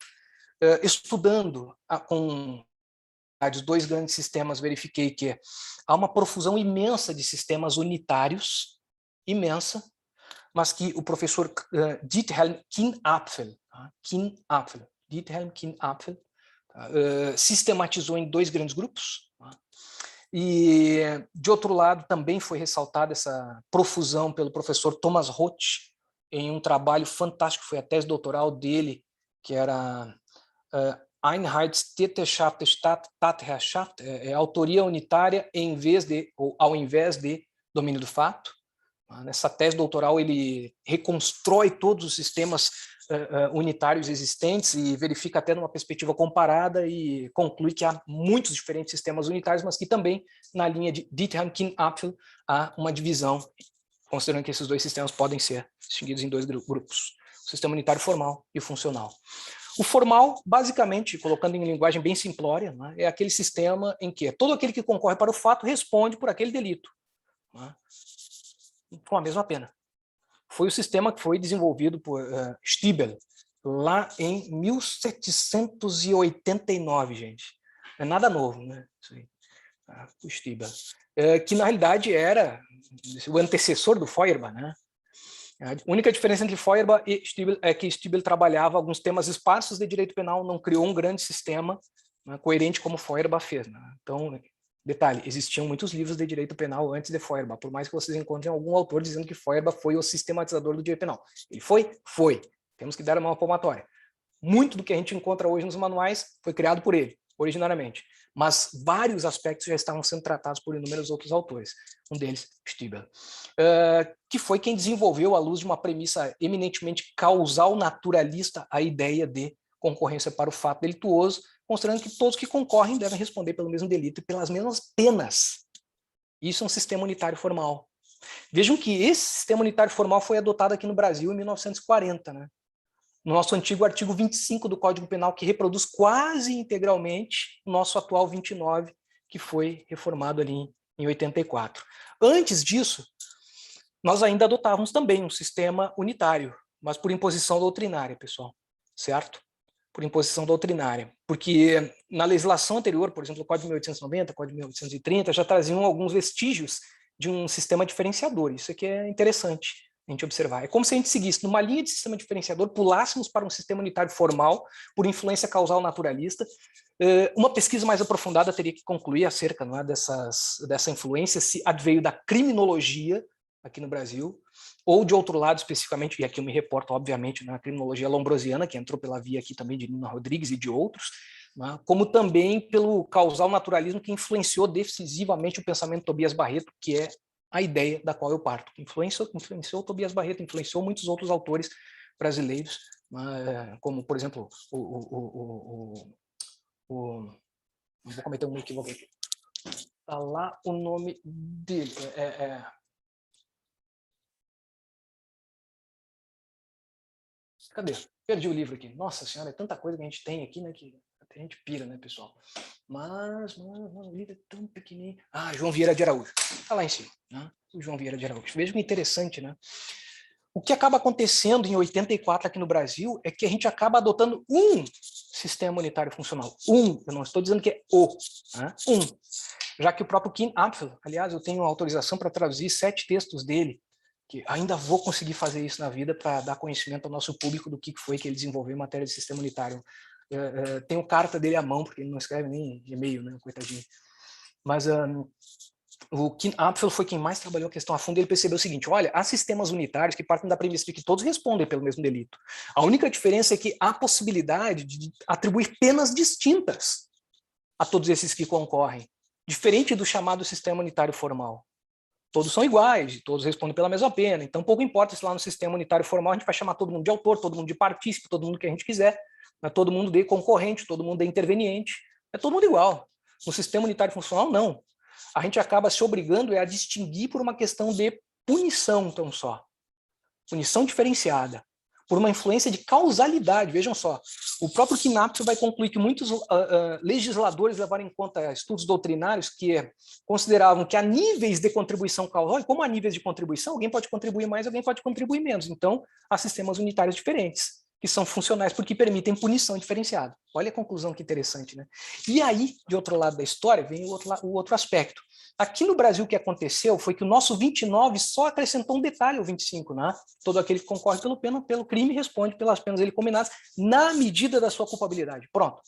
Estudando com os dois grandes sistemas, verifiquei que há uma profusão imensa de sistemas unitários, imensa, mas que o professor Diethelm Kienapfel sistematizou em dois grandes grupos. E, de outro lado, também foi ressaltada essa profusão pelo professor Thomas Roth, em um trabalho fantástico, foi a tese doutoral dele, que era Einheitstäterschaft, Tatherrschaft, autoria unitária ao invés de domínio do fato. Nessa tese doutoral, ele reconstrói todos os sistemas unitários existentes e verifica até numa perspectiva comparada e conclui que há muitos diferentes sistemas unitários, mas que também, na linha de Diethelm Kienapfel, há uma divisão, considerando que esses dois sistemas podem ser distinguidos em dois grupos, o sistema unitário formal e o funcional. O formal, basicamente, colocando em linguagem bem simplória, é aquele sistema em que todo aquele que concorre para o fato responde por aquele delito, com a mesma pena. Foi o sistema que foi desenvolvido por Stiebel, lá em 1789, gente. Não é nada novo, né? Isso aí. O Stiebel. Que, na realidade, era o antecessor do Feuerbach, né? A única diferença entre Feuerbach e Stiebel é que Stiebel trabalhava alguns temas esparsos de direito penal, não criou um grande sistema coerente como Feuerbach fez. Então, detalhe, existiam muitos livros de direito penal antes de Feuerbach, por mais que vocês encontrem algum autor dizendo que Feuerbach foi o sistematizador do direito penal. Ele foi? Foi. Temos que dar uma palmatória. Muito do que a gente encontra hoje nos manuais foi criado por ele, originariamente. Mas vários aspectos já estavam sendo tratados por inúmeros outros autores. Um deles, Stiebel, que foi quem desenvolveu, à luz de uma premissa eminentemente causal naturalista, a ideia de concorrência para o fato delituoso, considerando que todos que concorrem devem responder pelo mesmo delito e pelas mesmas penas. Isso é um sistema unitário formal. Vejam que esse sistema unitário formal foi adotado aqui no Brasil em 1940, né? No nosso antigo artigo 25 do Código Penal, que reproduz quase integralmente o nosso atual 29, que foi reformado ali em 84. Antes disso, nós ainda adotávamos também um sistema unitário, mas por imposição doutrinária, pessoal, certo? Por imposição doutrinária, porque na legislação anterior, por exemplo, o Código de 1890, Código de 1830, já traziam alguns vestígios de um sistema diferenciador. Isso aqui é interessante a gente observar. É como se a gente seguisse numa linha de sistema diferenciador, pulássemos para um sistema unitário formal, por influência causal naturalista. Uma pesquisa mais aprofundada teria que concluir acerca dessa influência, se adveio da criminologia aqui no Brasil, ou de outro lado especificamente, e aqui eu me reporto obviamente na criminologia lombrosiana, que entrou pela via aqui também de Nina Rodrigues e de outros, como também pelo causal naturalismo que influenciou decisivamente o pensamento de Tobias Barreto, que é a ideia da qual eu parto. Influenciou Tobias Barreto, influenciou muitos outros autores brasileiros, como, por exemplo, vou cometer um equívoco aqui. Está lá o nome dele. Cadê? Perdi o livro aqui. Nossa senhora, é tanta coisa que a gente tem aqui, né? a gente pira, né, pessoal? Mas o livro é tão pequenininho. Ah, João Vieira de Araújo. Está lá em cima, né? O João Vieira de Araújo. Veja que interessante, né? O que acaba acontecendo em 84 aqui no Brasil é que a gente acaba adotando um sistema imunitário funcional. Eu não estou dizendo que é né? Já que o próprio Kim Apfel, aliás, eu tenho autorização para traduzir 7 textos dele, que ainda vou conseguir fazer isso na vida para dar conhecimento ao nosso público do que foi que ele desenvolveu em matéria de sistema imunitário. Tenho carta dele à mão, porque ele não escreve nem e-mail, né, coitadinho. Mas o Kim Apfel foi quem mais trabalhou a questão a fundo e ele percebeu o seguinte, olha, há sistemas unitários que partem da premissa de que todos respondem pelo mesmo delito. A única diferença é que há possibilidade de atribuir penas distintas a todos esses que concorrem, diferente do chamado sistema unitário formal. Todos são iguais, todos respondem pela mesma pena, então pouco importa se lá no sistema unitário formal a gente vai chamar todo mundo de autor, todo mundo de partícipe, todo mundo que a gente quiser, né? Todo mundo de concorrente, todo mundo de interveniente, é todo mundo igual. No sistema unitário funcional, não. A gente acaba se obrigando a distinguir por uma questão de punição, tão só. Punição diferenciada. Por uma influência de causalidade. Vejam só, o próprio Kim Apfel vai concluir que muitos legisladores levaram em conta estudos doutrinários que consideravam que há níveis de contribuição causal, e como há níveis de contribuição, alguém pode contribuir mais, alguém pode contribuir menos. Então, há sistemas unitários diferentes, que são funcionais porque permitem punição diferenciada. Olha a conclusão que interessante, né? E aí, de outro lado da história, vem o outro aspecto. Aqui no Brasil, o que aconteceu foi que o nosso 29 só acrescentou um detalhe ao 25, né? Todo aquele que concorre pelo crime responde pelas penas dele combinadas na medida da sua culpabilidade. Pronto.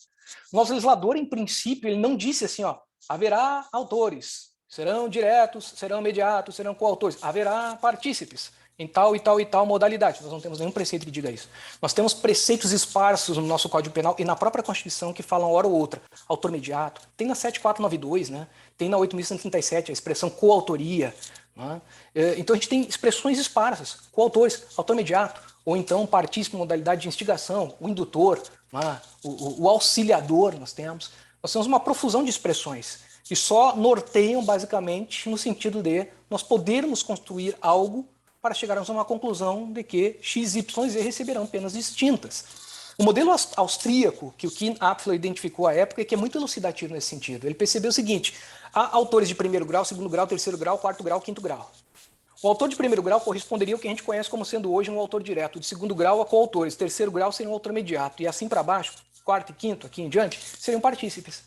O nosso legislador, em princípio, ele não disse assim, ó, haverá autores, serão diretos, serão imediatos, serão coautores, haverá partícipes em tal e tal e tal modalidade. Nós não temos nenhum preceito que diga isso. Nós temos preceitos esparsos no nosso Código Penal e na própria Constituição que falam hora ou outra. Autor imediato. Tem na 7492, né? Tem na 8.137 a expressão coautoria. Né? Então a gente tem expressões esparsas. Coautores, autor imediato. Ou então partícipe em modalidade de instigação, o indutor, né? o auxiliador nós temos. Nós temos uma profusão de expressões que só norteiam basicamente no sentido de nós podermos construir algo para chegarmos a uma conclusão de que X, Y e Z receberão penas distintas. O modelo austríaco que o Kim Apfel identificou à época é que é muito elucidativo nesse sentido. Ele percebeu o seguinte, há autores de primeiro grau, segundo grau, terceiro grau, quarto grau, quinto grau. O autor de primeiro grau corresponderia ao que a gente conhece como sendo hoje um autor direto, de segundo grau a coautores, terceiro grau seria um autor imediato, e assim para baixo, quarto e quinto, aqui em diante, seriam partícipes.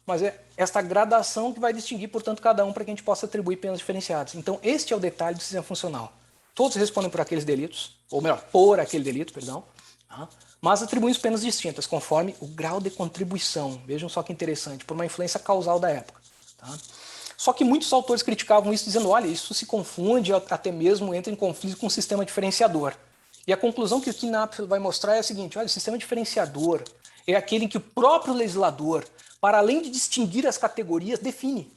Mas é esta gradação que vai distinguir, portanto, cada um para que a gente possa atribuir penas diferenciadas. Então, este é o detalhe do sistema funcional. Todos respondem por aqueles delitos, ou melhor, por aquele delito, perdão, tá? Mas atribuímos penas distintas, conforme o grau de contribuição. Vejam só que interessante, por uma influência causal da época. Tá? Só que muitos autores criticavam isso, dizendo, olha, isso se confunde, até mesmo entra em conflito com o sistema diferenciador. E a conclusão que o Kim Apfel vai mostrar é a seguinte, olha, o sistema diferenciador é aquele em que o próprio legislador, para além de distinguir as categorias, define.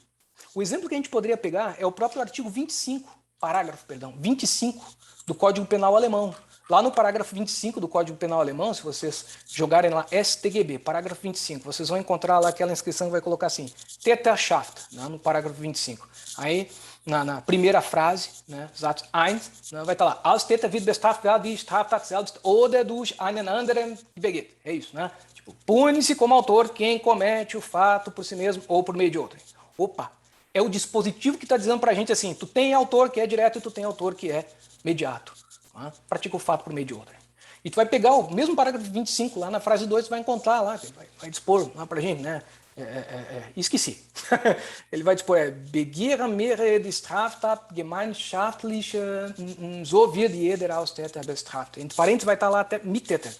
O exemplo que a gente poderia pegar é o próprio artigo 25, parágrafo 25 do Código Penal alemão. Lá no parágrafo 25 do Código Penal alemão, se vocês jogarem lá StGB, parágrafo 25, vocês vão encontrar lá aquela inscrição que vai colocar assim, Täterschaft, né, no parágrafo 25. Aí, na primeira frase, né, Satz 1, né, vai estar lá, als Täter wird bestraft werden die Straftat selbst oder durch einen anderen begeht. É isso, né? Tipo, pune-se como autor quem comete o fato por si mesmo ou por meio de outro. Opa! É o dispositivo que está dizendo para a gente assim, tu tem autor que é direto e tu tem autor que é mediato. Tá? Pratica o fato por meio de outra. E tu vai pegar o mesmo parágrafo 25 lá na frase 2, tu vai encontrar lá, vai dispor lá para a gente, né? Esqueci. Ele vai dispor, Begehren mehrere die Straftat gemeinschaftlich, so wird jeder Austäter bestraft. Entre parênteses vai estar lá até Mittäter.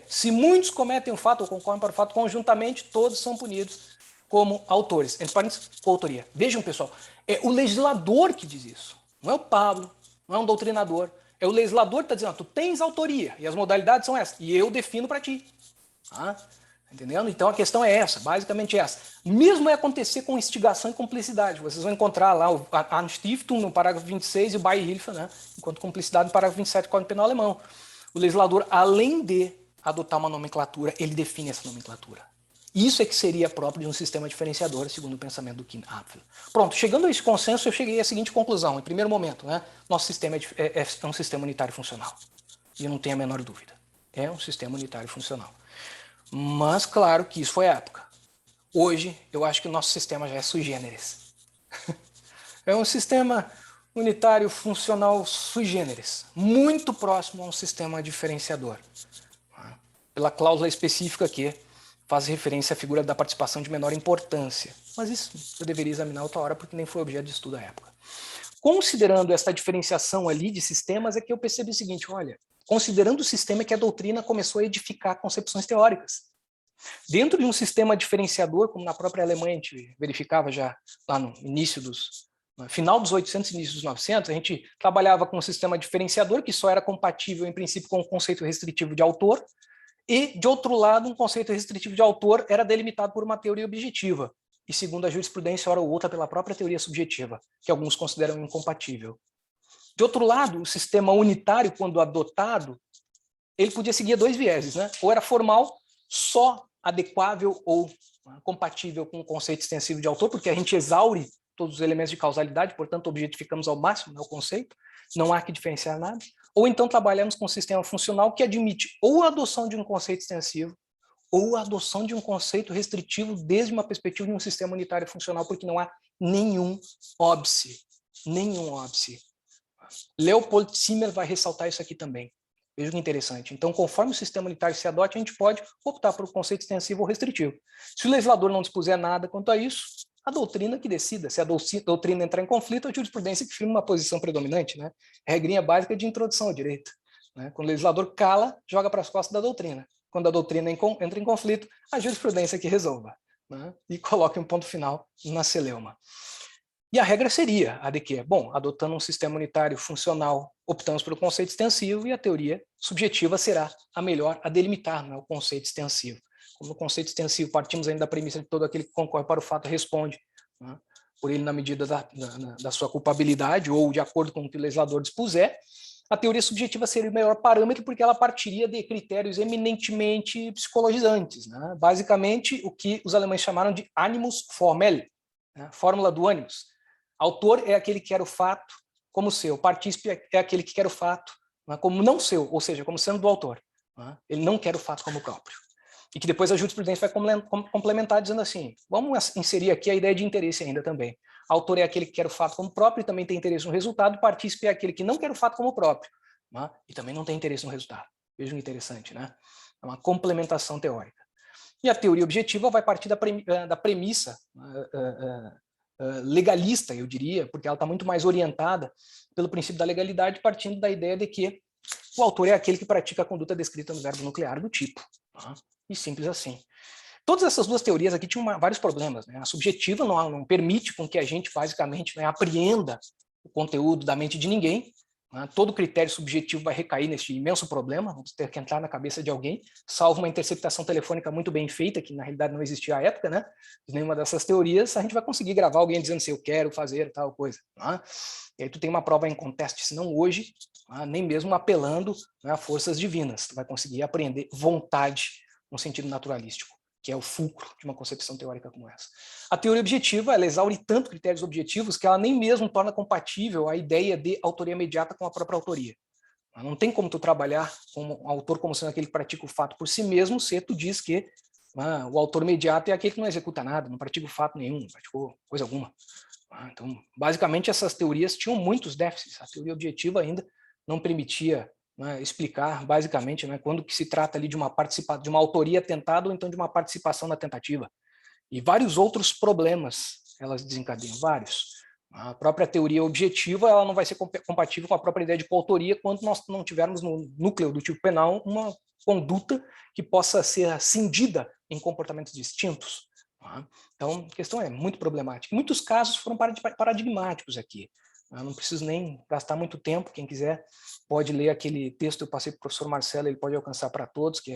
Se muitos cometem o fato ou concorrem para o fato conjuntamente, todos são punidos como autores, entre parênteses, coautoria. Vejam, pessoal, é o legislador que diz isso. Não é o Pablo, não é um doutrinador. É o legislador que está dizendo, tu tens autoria, e as modalidades são essas, e eu defino para ti. Tá? Entendendo? Então a questão é essa, basicamente essa. Mesmo vai acontecer com instigação e cumplicidade. Vocês vão encontrar lá o Anstiftung no parágrafo 26 e o Beihilfe, né? Enquanto cumplicidade no parágrafo 27 do Código Penal alemão. O legislador, além de adotar uma nomenclatura, ele define essa nomenclatura. Isso é que seria próprio de um sistema diferenciador, segundo o pensamento do Kim Apfel. Pronto, chegando a esse consenso, eu cheguei à seguinte conclusão. Em primeiro momento, né, nosso sistema é um sistema unitário funcional. E eu não tenho a menor dúvida. É um sistema unitário funcional. Mas, claro que isso foi a época. Hoje, eu acho que o nosso sistema já é sui generis. É um sistema unitário funcional sui generis, muito próximo a um sistema diferenciador, pela cláusula específica que faz referência à figura da participação de menor importância. Mas isso eu deveria examinar outra hora, porque nem foi objeto de estudo à época. Considerando essa diferenciação ali de sistemas, é que eu percebi o seguinte, olha, considerando o sistema que a doutrina começou a edificar concepções teóricas. Dentro de um sistema diferenciador, como na própria Alemanha a gente verificava já lá no início no final dos 800 e início dos 900, a gente trabalhava com um sistema diferenciador que só era compatível, em princípio, com o conceito restritivo de autor, e, de outro lado, um conceito restritivo de autor era delimitado por uma teoria objetiva, e segundo a jurisprudência, hora ou outra, pela própria teoria subjetiva, que alguns consideram incompatível. De outro lado, o sistema unitário, quando adotado, ele podia seguir dois vieses, né? Ou era formal, só adequável ou compatível com o conceito extensivo de autor, porque a gente exaure todos os elementos de causalidade, portanto, objetificamos ao máximo, né, o conceito, não há que diferenciar nada. Ou então trabalhamos com um sistema funcional que admite ou a adoção de um conceito extensivo, ou a adoção de um conceito restritivo desde uma perspectiva de um sistema unitário funcional, porque não há nenhum óbice. Nenhum óbice. Leopold Zimmer vai ressaltar isso aqui também. Veja que interessante. Então, conforme o sistema unitário se adote, a gente pode optar por um conceito extensivo ou restritivo. Se o legislador não dispuser nada quanto a isso, a doutrina que decida. Se a doutrina entrar em conflito, a jurisprudência que firma uma posição predominante, né? Regrinha básica de introdução ao direito. Né? Quando o legislador cala, joga para as costas da doutrina. Quando a doutrina entra em conflito, a jurisprudência que resolva. Né? E coloque um ponto final na celeuma. E a regra seria a de que, bom, adotando um sistema unitário funcional, optamos pelo conceito extensivo e a teoria subjetiva será a melhor a delimitar, né, o conceito extensivo. Como no conceito extensivo partimos ainda da premissa de todo aquele que concorre para o fato responde, né, por ele na medida da sua culpabilidade ou de acordo com o que o legislador dispuser, a teoria subjetiva seria o melhor parâmetro porque ela partiria de critérios eminentemente psicologizantes. Né? Basicamente, o que os alemães chamaram de animus formel, né? Fórmula do animus. Autor é aquele que quer o fato como seu, partícipe é aquele que quer o fato, né, como não seu, ou seja, como sendo do autor. Né? Ele não quer o fato como próprio. E que depois a jurisprudência vai complementar dizendo assim, vamos inserir aqui a ideia de interesse ainda também. Autor é aquele que quer o fato como próprio e também tem interesse no resultado, partícipe é aquele que não quer o fato como próprio, né, e também não tem interesse no resultado. Vejam que interessante, né? É uma complementação teórica. E a teoria objetiva vai partir da premissa legalista, eu diria, porque ela está muito mais orientada pelo princípio da legalidade, partindo da ideia de que o autor é aquele que pratica a conduta descrita no verbo nuclear do tipo. Tá? E simples assim. Todas essas duas teorias aqui tinham vários problemas. Né? A subjetiva não permite com que a gente, basicamente, né, apreenda o conteúdo da mente de ninguém. Né? Todo critério subjetivo vai recair neste imenso problema, vamos ter que entrar na cabeça de alguém, salvo uma interceptação telefônica muito bem feita, que na realidade não existia à época, né? De nenhuma dessas teorias, a gente vai conseguir gravar alguém dizendo assim, eu quero fazer tal coisa. Né? E aí tu tem uma prova em conteste, se não hoje, nem mesmo apelando, né, a forças divinas. Tu vai conseguir apreender vontade no sentido naturalístico, que é o fulcro de uma concepção teórica como essa. A teoria objetiva, ela exaure tanto critérios objetivos que ela nem mesmo torna compatível a ideia de autoria imediata com a própria autoria. Não tem como tu trabalhar com um autor como sendo aquele que pratica o fato por si mesmo, se tu diz que o autor imediato é aquele que não executa nada, não pratica o fato nenhum, não praticou coisa alguma. Então, basicamente, essas teorias tinham muitos déficits. A teoria objetiva ainda não permitia, né, explicar, basicamente, né, quando que se trata ali de uma autoria tentada ou então de uma participação na tentativa. E vários outros problemas elas desencadeiam, vários. A própria teoria objetiva ela não vai ser compatível com a própria ideia de coautoria quando nós não tivermos no núcleo do tipo penal uma conduta que possa ser cindida em comportamentos distintos. Então, a questão é muito problemática. Em muitos casos foram paradigmáticos aqui. Eu não preciso nem gastar muito tempo. Quem quiser pode ler aquele texto que eu passei para o professor Marcelo, ele pode alcançar para todos, que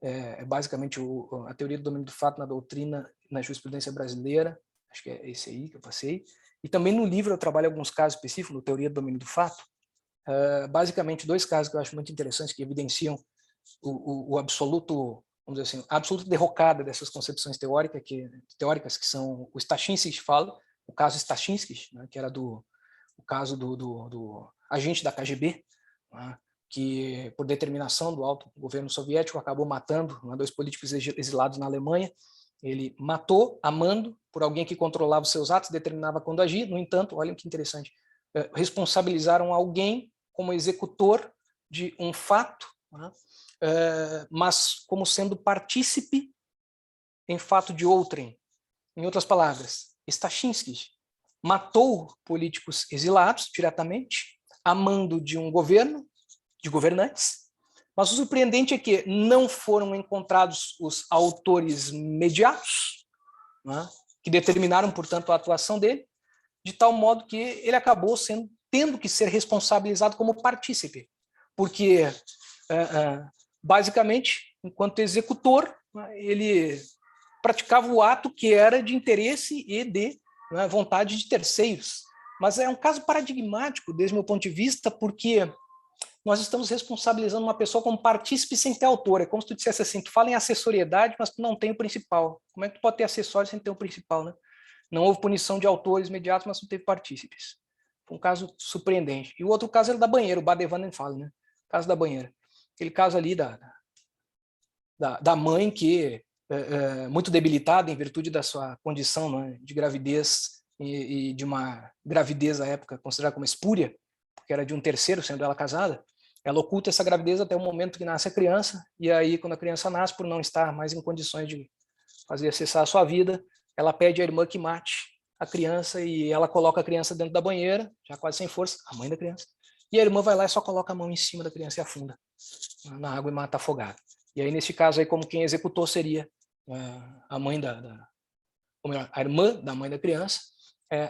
é basicamente a teoria do domínio do fato na doutrina, na jurisprudência brasileira. Acho que é esse aí que eu passei. E também no livro eu trabalho alguns casos específicos, no Teoria do Domínio do Fato. Basicamente, dois casos que eu acho muito interessantes, que evidenciam o absoluto, vamos dizer assim, a absoluta derrocada dessas concepções teóricas que são o Stachinskis fala, o caso Stachinskis, né, que era o caso do agente da KGB, né, que, por determinação do alto governo soviético, acabou matando 2 políticos exilados na Alemanha. Ele matou a mando por alguém que controlava os seus atos, determinava quando agir. No entanto, olha que interessante, responsabilizaram alguém como executor de um fato, né, mas como sendo partícipe em fato de outrem. Em outras palavras, Stachinsky matou políticos exilados diretamente, a mando de um governo, de governantes, mas o surpreendente é que não foram encontrados os autores imediatos, né, que determinaram, portanto, a atuação dele, de tal modo que ele acabou tendo que ser responsabilizado como partícipe, porque, basicamente, enquanto executor, ele praticava o ato que era de interesse e de vontade de terceiros. Mas é um caso paradigmático, desde o meu ponto de vista, porque nós estamos responsabilizando uma pessoa como partícipe sem ter autor. É como se tu dissesse assim, tu fala em assessoriedade, mas tu não tem o principal. Como é que tu pode ter acessório sem ter o principal, né? Não houve punição de autores imediatos, mas não teve partícipes. Foi um caso surpreendente. E o outro caso era da banheira, o Badevanen fala, né? O caso da banheira. Aquele caso ali da mãe que, muito debilitada em virtude da sua condição, né, de gravidez e de uma gravidez à época considerada como espúria, porque era de um terceiro, sendo ela casada, ela oculta essa gravidez até o momento que nasce a criança, e aí quando a criança nasce, por não estar mais em condições de fazer cessar a sua vida, ela pede à irmã que mate a criança e ela coloca a criança dentro da banheira, já quase sem força, a mãe da criança, e a irmã vai lá e só coloca a mão em cima da criança e afunda na água e mata afogada. E aí, nesse caso, aí, como quem executou seria a mãe ou melhor, a irmã da mãe da criança,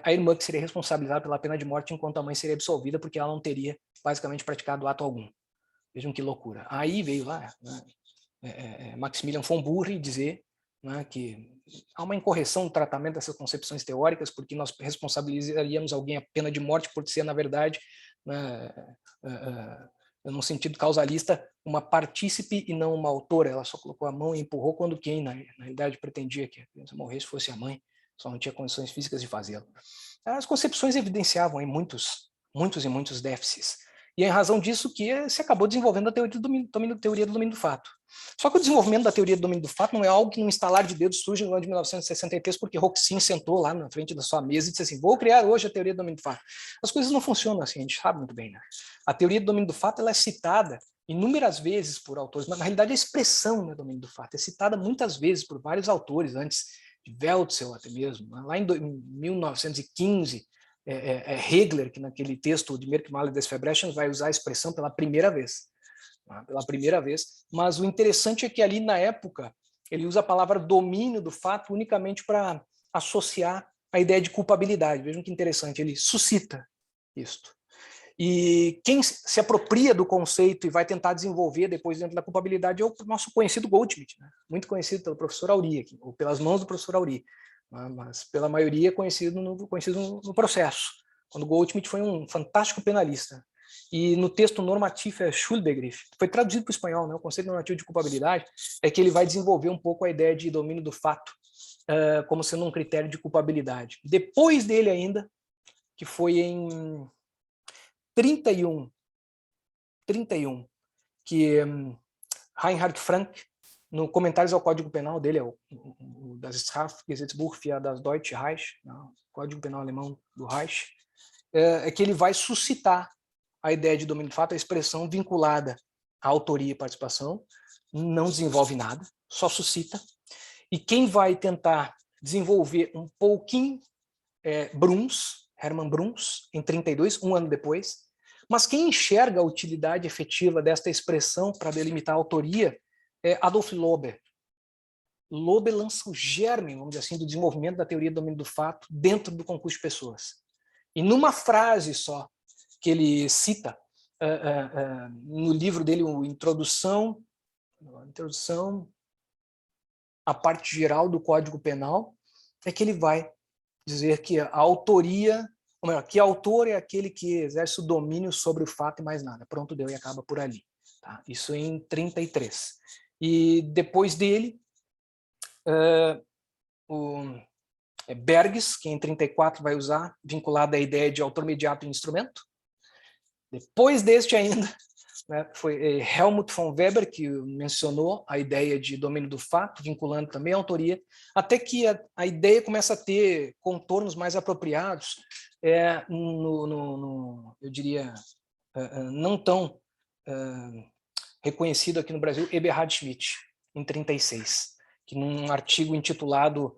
a irmã que seria responsabilizada pela pena de morte, enquanto a mãe seria absolvida, porque ela não teria, basicamente, praticado ato algum. Vejam que loucura. Aí veio lá Maximilian von Bury dizer, né, que há uma incorreção no tratamento dessas concepções teóricas, porque nós responsabilizaríamos alguém a pena de morte por ser, na verdade, né, num sentido causalista, uma partícipe e não uma autora. Ela só colocou a mão e empurrou quando quem, na realidade, pretendia que a criança morresse fosse a mãe, só não tinha condições físicas de fazê-lo. As concepções evidenciavam aí muitos e muitos déficits. E é em razão disso que se acabou desenvolvendo a teoria do domínio do fato. Só que o desenvolvimento da teoria do domínio do fato não é algo que num estalar de dedos surge no ano de 1963 porque Roxin sentou lá na frente da sua mesa e disse assim, vou criar hoje a teoria do domínio do fato. As coisas não funcionam assim, a gente sabe muito bem, né? A teoria do domínio do fato ela é citada inúmeras vezes por autores, mas na realidade a expressão do domínio do fato é citada muitas vezes por vários autores, antes de Weltzel até mesmo. Lá em 1915, Hegler, que naquele texto de Merkmale des Verbrechens vai usar a expressão pela primeira vez, mas o interessante é que ali na época ele usa a palavra domínio do fato unicamente para associar a ideia de culpabilidade. Vejam que interessante, ele suscita isto. E quem se apropria do conceito e vai tentar desenvolver depois dentro da culpabilidade é o nosso conhecido Goldschmidt, né? Muito conhecido pelo professor Auri, aqui, ou pelas mãos do professor Auri, mas pela maioria conhecido no processo, quando Goldschmidt foi um fantástico penalista. E no texto Normative Schuldbegriff, foi traduzido para o espanhol, né? O conceito normativo de culpabilidade, é que ele vai desenvolver um pouco a ideia de domínio do fato como sendo um critério de culpabilidade. Depois dele ainda, que foi em 31, que Reinhard Frank, no Comentários ao Código Penal dele, das Strafgesetzbuch für das Deutsche Reich, o Código Penal Alemão do Reich, é que ele vai suscitar a ideia de domínio do fato, a expressão vinculada à autoria e participação, não desenvolve nada, só suscita. E quem vai tentar desenvolver um pouquinho Bruns, Hermann Bruns, em 32, um ano depois, mas quem enxerga a utilidade efetiva desta expressão para delimitar a autoria é Adolf Lober. Lober lança o germe, vamos dizer assim, do desenvolvimento da teoria do domínio do fato dentro do concurso de pessoas. E numa frase só, que ele cita no livro dele, Introdução à parte geral do Código Penal, é que ele vai dizer que a autoria, ou melhor, que autor é aquele que exerce o domínio sobre o fato e mais nada. Pronto, deu e acaba por ali. Tá? Isso em 33. E depois dele, o Berges, que em 34 vai usar, vinculado à ideia de autor mediato e instrumento. Depois deste ainda, né? Foi Helmut von Weber que mencionou a ideia de domínio do fato, vinculando também a autoria, até que a ideia começa a ter contornos mais apropriados, eu diria, não tão reconhecido aqui no Brasil, Eberhard Schmidt, em 1936, que num artigo intitulado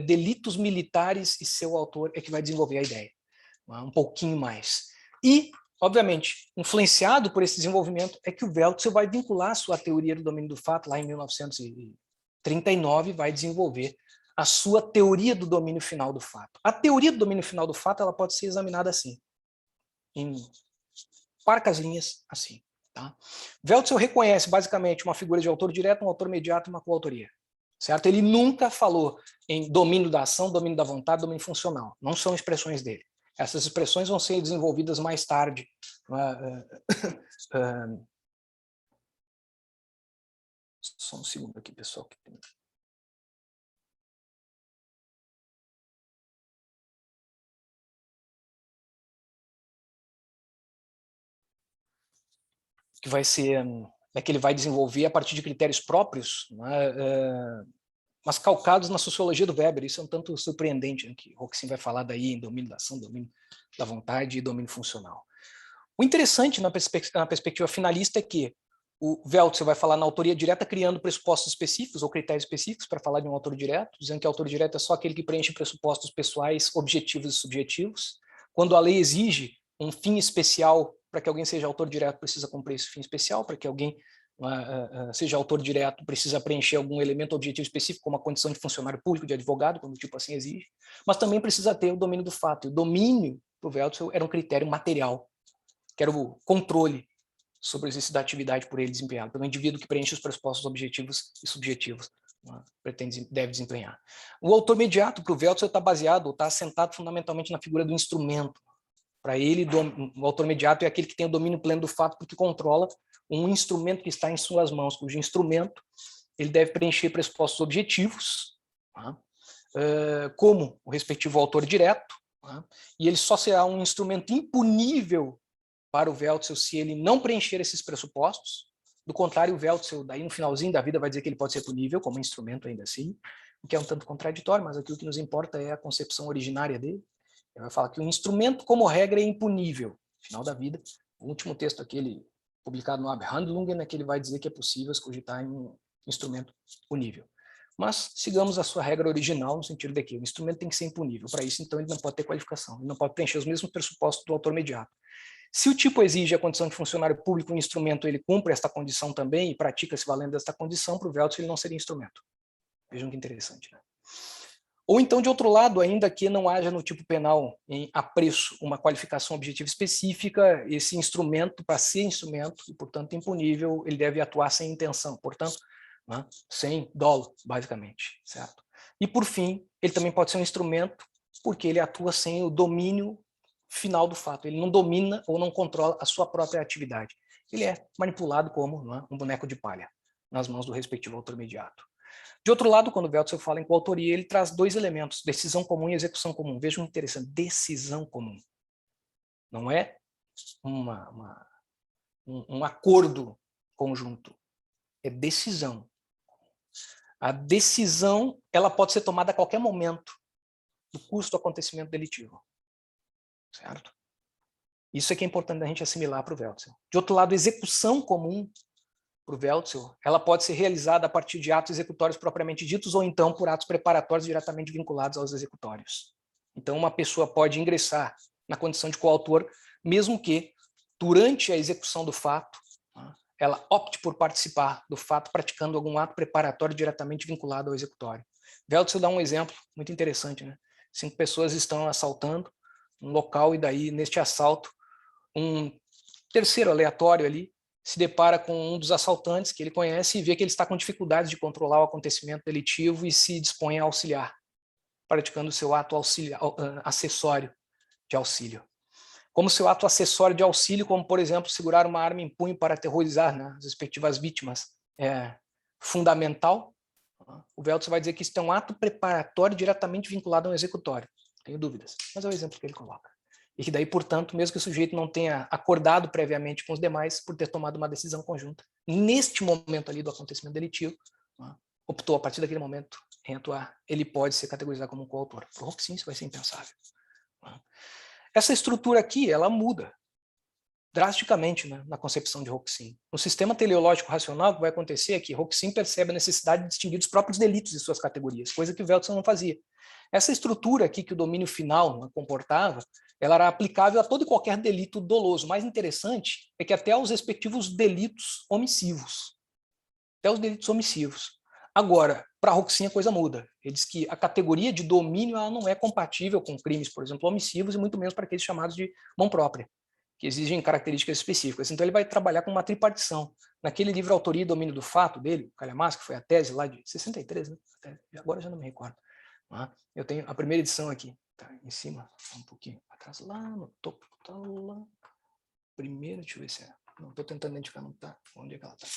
Delitos Militares e seu autor é que vai desenvolver a ideia, um pouquinho mais. E, obviamente, influenciado por esse desenvolvimento, é que o Weltzel vai vincular a sua teoria do domínio do fato, lá em 1939, vai desenvolver a sua teoria do domínio final do fato. A teoria do domínio final do fato ela pode ser examinada assim, em parcas linhas, assim. Tá? Weltzel reconhece, basicamente, uma figura de autor direto, um autor mediato e uma coautoria. Certo? Ele nunca falou em domínio da ação, domínio da vontade, domínio funcional. Não são expressões dele. Essas expressões vão ser desenvolvidas mais tarde. Só um segundo aqui, pessoal. Que vai ser que ele vai desenvolver a partir de critérios próprios, mas calcados na sociologia do Weber. Isso é um tanto surpreendente, né, que Roxin vai falar daí em domínio da ação, domínio da vontade e domínio funcional. O interessante na perspectiva finalista é que o Weltzel vai falar na autoria direta criando pressupostos específicos ou critérios específicos para falar de um autor direto, dizendo que o autor direto é só aquele que preenche pressupostos pessoais, objetivos e subjetivos. Quando a lei exige um fim especial para que alguém seja autor direto, precisa cumprir esse fim especial. Para que alguém seja autor direto, precisa preencher algum elemento objetivo específico, como a condição de funcionário público, de advogado, quando o tipo assim exige. Mas também precisa ter o domínio do fato. E o domínio, para o Weltzel, era um critério material, que era o controle sobre o exercício da atividade por ele desempenhado, pelo indivíduo que preenche os pressupostos objetivos e subjetivos, deve desempenhar. O autor mediato, para o Weltzel, está baseado, está assentado fundamentalmente na figura do instrumento. Para ele, o autor mediato é aquele que tem o domínio pleno do fato, porque controla um instrumento que está em suas mãos, cujo instrumento ele deve preencher pressupostos objetivos, como o respectivo autor direto, e ele só será um instrumento impunível para o Weltzel se ele não preencher esses pressupostos. Do contrário, o Weltzel, daí no finalzinho da vida, vai dizer que ele pode ser punível como instrumento ainda assim, o que é um tanto contraditório, mas aqui o que nos importa é a concepção originária dele. Ele vai falar que o instrumento, como regra, é impunível. No final da vida, o último texto aquele publicado no Abhandlungen é que ele vai dizer que é possível escogitar em um instrumento punível. Mas sigamos a sua regra original, no sentido de que o instrumento tem que ser impunível. Para isso, então, ele não pode ter qualificação, ele não pode preencher os mesmos pressupostos do autor mediato. Se o tipo exige a condição de funcionário público, o instrumento ele cumpre esta condição também e pratica-se valendo desta condição, para o Weltzel ele não seria instrumento. Vejam que interessante, né? Ou então, de outro lado, ainda que não haja no tipo penal em apreço uma qualificação objetiva específica, esse instrumento, para ser instrumento, e portanto impunível, ele deve atuar sem intenção, portanto, né, sem dolo, basicamente, certo? E por fim, ele também pode ser um instrumento porque ele atua sem o domínio final do fato, ele não domina ou não controla a sua própria atividade. Ele é manipulado como, né, um boneco de palha nas mãos do respectivo autor mediato. De outro lado, quando o Weltzel fala em coautoria, ele traz dois elementos, decisão comum e execução comum. Vejam que interessante, decisão comum. Não é um acordo conjunto, é decisão. A decisão ela pode ser tomada a qualquer momento do curso do acontecimento delitivo. Certo? Isso é que é importante a gente assimilar para o Weltzel. De outro lado, execução comum para o Weltzel, ela pode ser realizada a partir de atos executórios propriamente ditos ou então por atos preparatórios diretamente vinculados aos executórios. Então, uma pessoa pode ingressar na condição de coautor, mesmo que, durante a execução do fato, ela opte por participar do fato praticando algum ato preparatório diretamente vinculado ao executório. Weltzel dá um exemplo muito interessante, né? 5 pessoas estão assaltando um local e daí, neste assalto, um terceiro aleatório ali se depara com um dos assaltantes que ele conhece e vê que ele está com dificuldades de controlar o acontecimento delitivo e se dispõe a auxiliar, praticando o seu ato acessório de auxílio. Como seu ato acessório de auxílio, como, por exemplo, segurar uma arma em punho para aterrorizar, né, as respectivas vítimas, é fundamental, o Weltzel vai dizer que isso é um ato preparatório diretamente vinculado a um executório. Tenho dúvidas, mas é o exemplo que ele coloca. e que daí, portanto, mesmo que o sujeito não tenha acordado previamente com os demais por ter tomado uma decisão conjunta, neste momento ali do acontecimento delitivo, optou a partir daquele momento em atuar, ele pode ser categorizado como um coautor. Para o Roxin isso vai ser impensável. Essa estrutura aqui, ela muda drasticamente, né, na concepção de Roxin. No sistema teleológico racional, o que vai acontecer é que Roxin percebe a necessidade de distinguir os próprios delitos de suas categorias, coisa que o Veltson não fazia. Essa estrutura aqui que o domínio final, né, comportava, ela era aplicável a todo e qualquer delito doloso. O mais interessante é que até aos respectivos delitos omissivos. Até os delitos omissivos. Agora, para Roxin a coisa muda. Ele diz que a categoria de domínio ela não é compatível com crimes, por exemplo, omissivos, e muito menos para aqueles chamados de mão própria, que exigem características específicas. Então ele vai trabalhar com uma tripartição. Naquele livro Autoria e Domínio do Fato dele, Calhamaço, que foi a tese lá de 63, né? Agora já não me recordo. Eu tenho a primeira edição aqui, tá em cima, um pouquinho atrás, lá no topo, tá lá. Primeiro, deixa eu ver se é. Não estou tentando identificar, não tá. Onde é que ela está?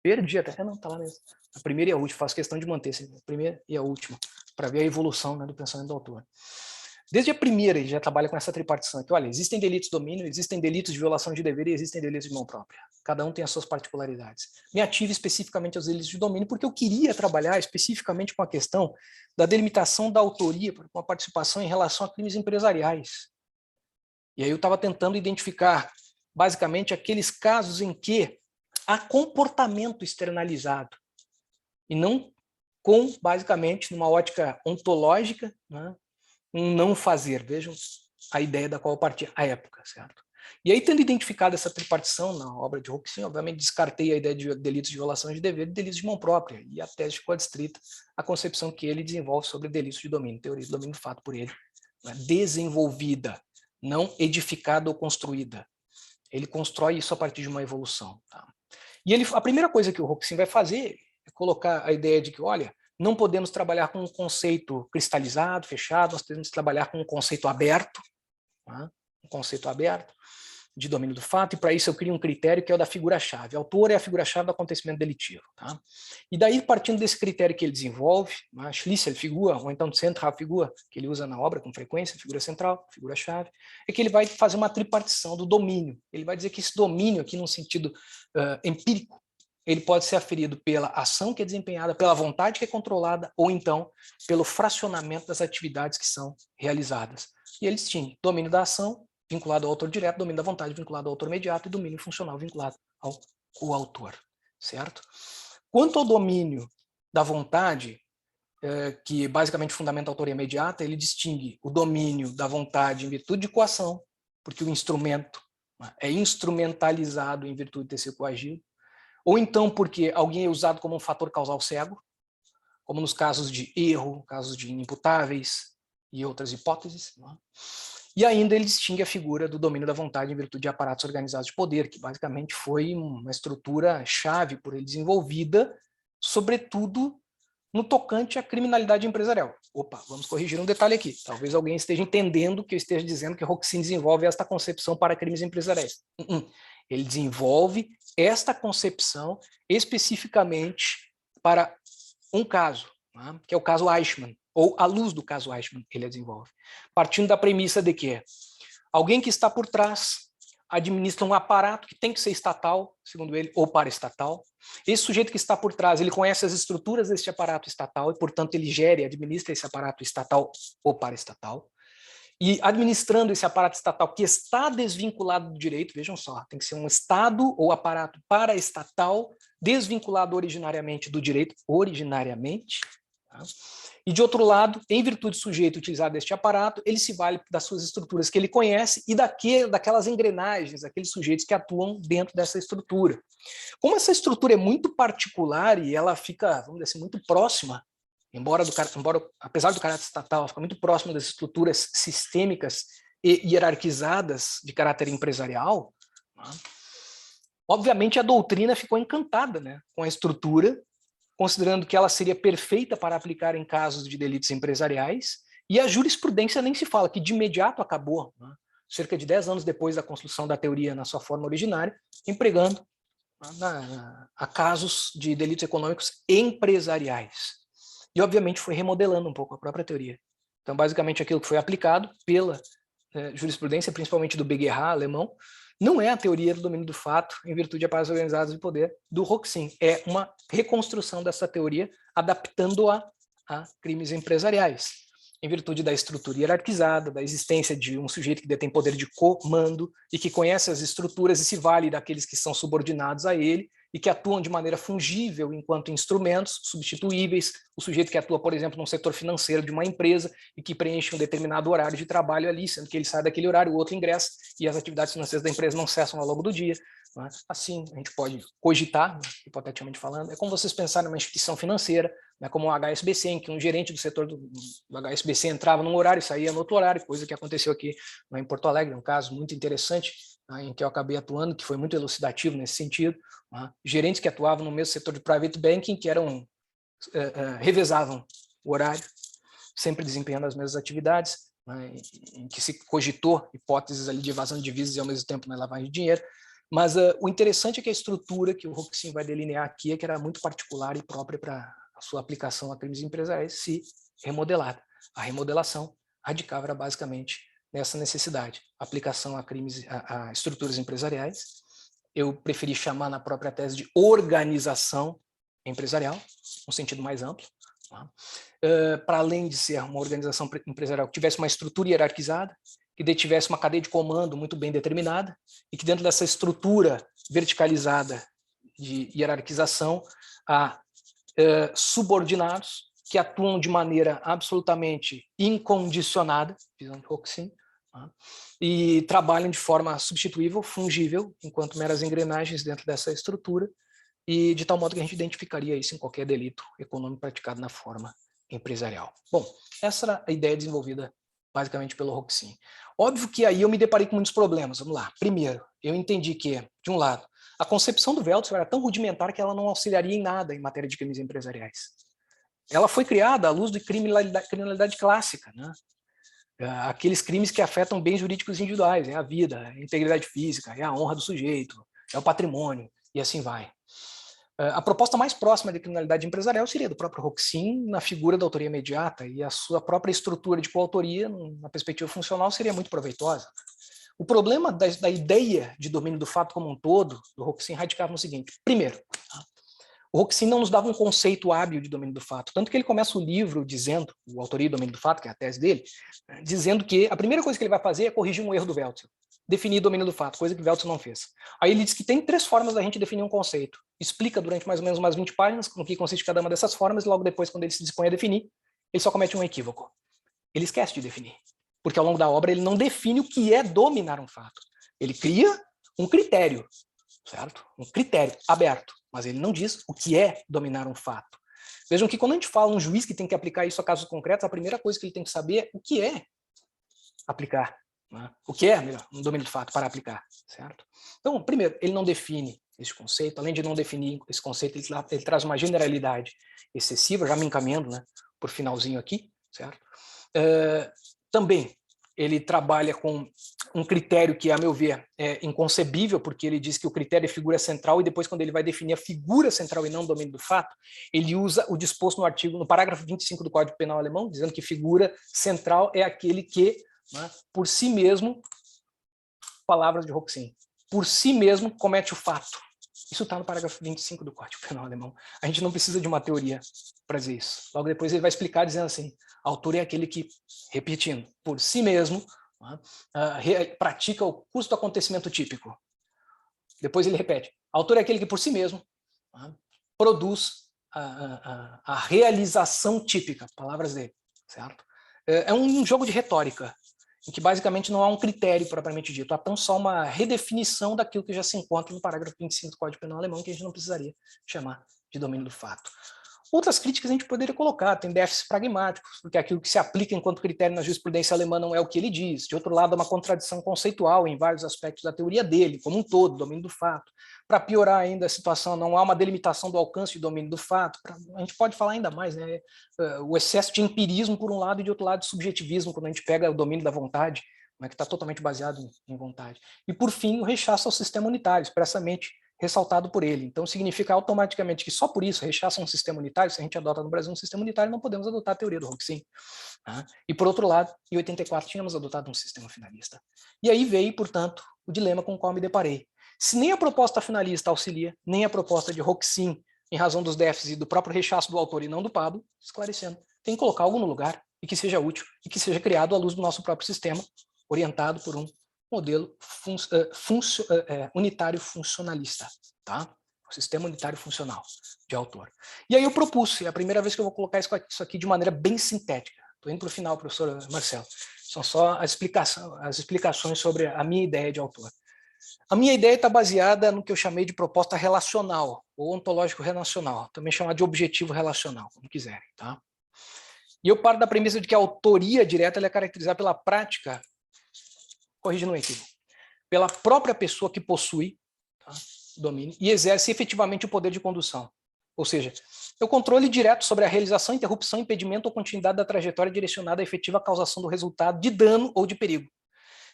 Perdi até, não, tá lá mesmo. A primeira e a última, faço questão de manter a primeira e a última, para ver a evolução, né, do pensamento do autor. Desde a primeira, ele já trabalha com essa tripartição aqui. Olha, existem delitos de domínio, existem delitos de violação de dever e existem delitos de mão própria. Cada um tem as suas particularidades. Me ative especificamente aos delitos de domínio, porque eu queria trabalhar especificamente com a questão da delimitação da autoria, com a participação em relação a crimes empresariais. E aí eu estava tentando identificar, basicamente, aqueles casos em que há comportamento externalizado, e não com, basicamente, numa ótica ontológica, né, um não fazer. Vejam a ideia da qual eu parti à época, certo? E aí, tendo identificado essa tripartição na obra de Roxin, obviamente descartei a ideia de delitos de violação de dever e delitos de mão própria, e a tese ficou adstrita à concepção que ele desenvolve sobre delitos de domínio, teoria do domínio do fato por ele, né, desenvolvida, não edificada ou construída. Ele constrói isso a partir de uma evolução. Tá? E a primeira coisa que o Roxin vai fazer é colocar a ideia de que, olha, não podemos trabalhar com um conceito cristalizado, fechado, nós temos que trabalhar com um conceito aberto, tá? Um conceito aberto de domínio do fato, e para isso eu crio um critério que é o da figura-chave. O autor é a figura-chave do acontecimento delitivo. Tá? E daí, partindo desse critério que ele desenvolve, a Schlüssel-Figur, ou então Central-Figur, que ele usa na obra com frequência, figura central, figura-chave, é que ele vai fazer uma tripartição do domínio. Ele vai dizer que esse domínio, aqui num sentido empírico, ele pode ser aferido pela ação que é desempenhada, pela vontade que é controlada, ou então pelo fracionamento das atividades que são realizadas. E ele distingue domínio da ação, vinculado ao autor direto, domínio da vontade vinculado ao autor imediato e domínio funcional vinculado ao coautor, certo? Quanto ao domínio da vontade, que basicamente fundamenta a autoria imediata, ele distingue o domínio da vontade em virtude de coação, porque o instrumento é instrumentalizado em virtude de ter sido coagido, ou então porque alguém é usado como um fator causal cego, como nos casos de erro, casos de inimputáveis e outras hipóteses. Não é? E ainda ele distingue a figura do domínio da vontade em virtude de aparatos organizados de poder, que basicamente foi uma estrutura chave por ele desenvolvida, sobretudo no tocante à criminalidade empresarial. Opa, vamos corrigir um detalhe aqui. Talvez alguém esteja entendendo que eu esteja dizendo que Roxin desenvolve esta concepção para crimes empresariais. Ele desenvolve esta concepção especificamente para um caso, né, que é o caso Eichmann, ou à luz do caso Eichmann, ele a desenvolve. Partindo da premissa de que alguém que está por trás administra um aparato que tem que ser estatal, segundo ele, ou paraestatal. Esse sujeito que está por trás, ele conhece as estruturas deste aparato estatal e, portanto, ele gera e administra esse aparato estatal ou paraestatal. E administrando esse aparato estatal que está desvinculado do direito, vejam só, tem que ser um Estado ou aparato paraestatal desvinculado originariamente do direito, originariamente, tá? E, de outro lado, em virtude do sujeito utilizado deste aparato, ele se vale das suas estruturas que ele conhece e daquelas engrenagens, daqueles sujeitos que atuam dentro dessa estrutura. Como essa estrutura é muito particular e ela fica, vamos dizer assim, muito próxima, apesar do caráter estatal, ela fica muito próxima das estruturas sistêmicas e hierarquizadas de caráter empresarial, né? Obviamente a doutrina ficou encantada, né, com a estrutura, considerando que ela seria perfeita para aplicar em casos de delitos empresariais, e a jurisprudência nem se fala, que de imediato acabou, né, cerca de 10 anos depois da construção da teoria na sua forma originária, empregando a casos de delitos econômicos empresariais. E, obviamente, foi remodelando um pouco a própria teoria Então, basicamente, aquilo que foi aplicado pela jurisprudência, principalmente do Beguerra, alemão, não é a teoria do domínio do fato em virtude de aparatos organizados de poder do Roxin. É uma reconstrução dessa teoria, adaptando-a a crimes empresariais, em virtude da estrutura hierarquizada, da existência de um sujeito que detém poder de comando e que conhece as estruturas e se vale daqueles que são subordinados a ele e que atuam de maneira fungível enquanto instrumentos substituíveis. O sujeito que atua, por exemplo, no setor financeiro de uma empresa e que preenche um determinado horário de trabalho ali, sendo que ele sai daquele horário, o outro ingressa e as atividades financeiras da empresa não cessam ao longo do dia. Assim, a gente pode cogitar, hipoteticamente falando, é como vocês pensarem numa instituição financeira, como o HSBC, em que um gerente do setor do HSBC entrava num horário e saía no outro horário, coisa que aconteceu aqui em Porto Alegre, um caso muito interessante, em que eu acabei atuando, que foi muito elucidativo nesse sentido. Gerentes que atuavam no mesmo setor de private banking, que revezavam o horário, sempre desempenhando as mesmas atividades, em que se cogitou hipóteses ali de evasão de divisas e ao mesmo tempo lavagem de dinheiro. Mas o interessante é que a estrutura que o Roxin vai delinear aqui é que era muito particular e própria para a sua aplicação a crimes empresariais se remodelada. A remodelação radicava basicamente nessa necessidade, aplicação a crimes, a estruturas empresariais. Eu preferi chamar na própria tese de organização empresarial, um sentido mais amplo. Para além de ser uma organização empresarial que tivesse uma estrutura hierarquizada, que tivesse uma cadeia de comando muito bem determinada e que dentro dessa estrutura verticalizada de hierarquização há subordinados que atuam de maneira absolutamente incondicionada, visão de Roxin, e trabalham de forma substituível, fungível, enquanto meras engrenagens dentro dessa estrutura, e de tal modo que a gente identificaria isso em qualquer delito econômico praticado na forma empresarial. Bom, essa era a ideia desenvolvida basicamente pelo Roxin. Óbvio que aí eu me deparei com muitos problemas. Vamos lá. Primeiro, eu entendi que, de um lado, a concepção do Weltzl era tão rudimentar que ela não auxiliaria em nada em matéria de crimes empresariais. Ela foi criada à luz de criminalidade clássica, né? Aqueles crimes que afetam bens jurídicos individuais, é a vida, a integridade física, é a honra do sujeito, é o patrimônio, e assim vai. A proposta mais próxima de criminalidade empresarial seria do próprio Roxin na figura da autoria imediata, e a sua própria estrutura de coautoria, na perspectiva funcional, seria muito proveitosa. O problema da ideia de domínio do fato como um todo, do Roxin, radicava no seguinte. Primeiro, o Roxin não nos dava um conceito hábil de domínio do fato, tanto que ele começa o livro dizendo, o autoria e domínio do fato, que é a tese dele, dizendo que a primeira coisa que ele vai fazer é corrigir um erro do Weltzl, definir domínio do fato, coisa que o Weltzl não fez. Aí ele diz que tem 3 formas da gente definir um conceito. Explica durante mais ou menos umas 20 páginas no que consiste cada uma dessas formas, e logo depois, quando ele se dispõe a definir, ele só comete um equívoco. Ele esquece de definir. Porque ao longo da obra ele não define o que é dominar um fato. Ele cria um critério, certo? Um critério aberto, mas ele não diz o que é dominar um fato. Vejam que quando a gente fala um juiz que tem que aplicar isso a casos concretos, a primeira coisa que ele tem que saber é o que é aplicar. Né? O que é, melhor, um domínio do fato para aplicar, certo? Então, primeiro, ele não define esse conceito. Além de não definir esse conceito, ele traz uma generalidade excessiva, já me encaminhando, né, por finalzinho aqui, certo? Também ele trabalha com um critério que, a meu ver, é inconcebível, porque ele diz que o critério é figura central, e depois, quando ele vai definir a figura central e não o domínio do fato, ele usa o disposto no parágrafo 25 do Código Penal alemão, dizendo que figura central é aquele que, né, por si mesmo, palavras de Roxin, por si mesmo comete o fato. Isso está no parágrafo 25 do Código Penal alemão. A gente não precisa de uma teoria para dizer isso. Logo depois ele vai explicar dizendo assim, autor é aquele que, repetindo, por si mesmo, pratica o curso do acontecimento típico. Depois ele repete, autor é aquele que por si mesmo produz a realização típica, palavras dele, certo? É um jogo de retórica, em que basicamente não há um critério propriamente dito, há tão só uma redefinição daquilo que já se encontra no parágrafo 25 do Código Penal alemão, que a gente não precisaria chamar de domínio do fato. Outras críticas a gente poderia colocar, tem déficits pragmáticos, porque aquilo que se aplica enquanto critério na jurisprudência alemã não é o que ele diz. De outro lado, há uma contradição conceitual em vários aspectos da teoria dele, como um todo, domínio do fato. Para piorar ainda a situação, não há uma delimitação do alcance de domínio do fato. A gente pode falar ainda mais, né? O excesso de empirismo por um lado e de outro lado de subjetivismo, quando a gente pega o domínio da vontade, que está totalmente baseado em vontade. E por fim, o rechaço ao sistema unitário, expressamente ressaltado por ele. Então, significa automaticamente que só por isso rechaça um sistema unitário. Se a gente adota no Brasil um sistema unitário, não podemos adotar a teoria do Roxin. Tá? E, por outro lado, em 84, tínhamos adotado um sistema finalista. E aí veio, portanto, o dilema com o qual me deparei. Se nem a proposta finalista auxilia, nem a proposta de Roxin, em razão dos déficits e do próprio rechaço do autor e não do Pablo, esclarecendo, tem que colocar algo no lugar e que seja útil e que seja criado à luz do nosso próprio sistema, orientado por um modelo unitário funcionalista, tá? O sistema unitário funcional de autor. E aí eu propus, é a primeira vez que eu vou colocar isso aqui de maneira bem sintética. Estou indo para o final, professor Marcelo. São só as explicações sobre a minha ideia de autor. A minha ideia está baseada no que eu chamei de proposta relacional, ou ontológico-relacional, também chamado de objetivo relacional, como quiserem, tá? E eu paro da premissa de que a autoria direta ela é caracterizada pela prática, corrigindo o equívoco, pela própria pessoa que possui, tá, domínio e exerce efetivamente o poder de condução. Ou seja, é o controle direto sobre a realização, interrupção, impedimento ou continuidade da trajetória direcionada à efetiva causação do resultado de dano ou de perigo.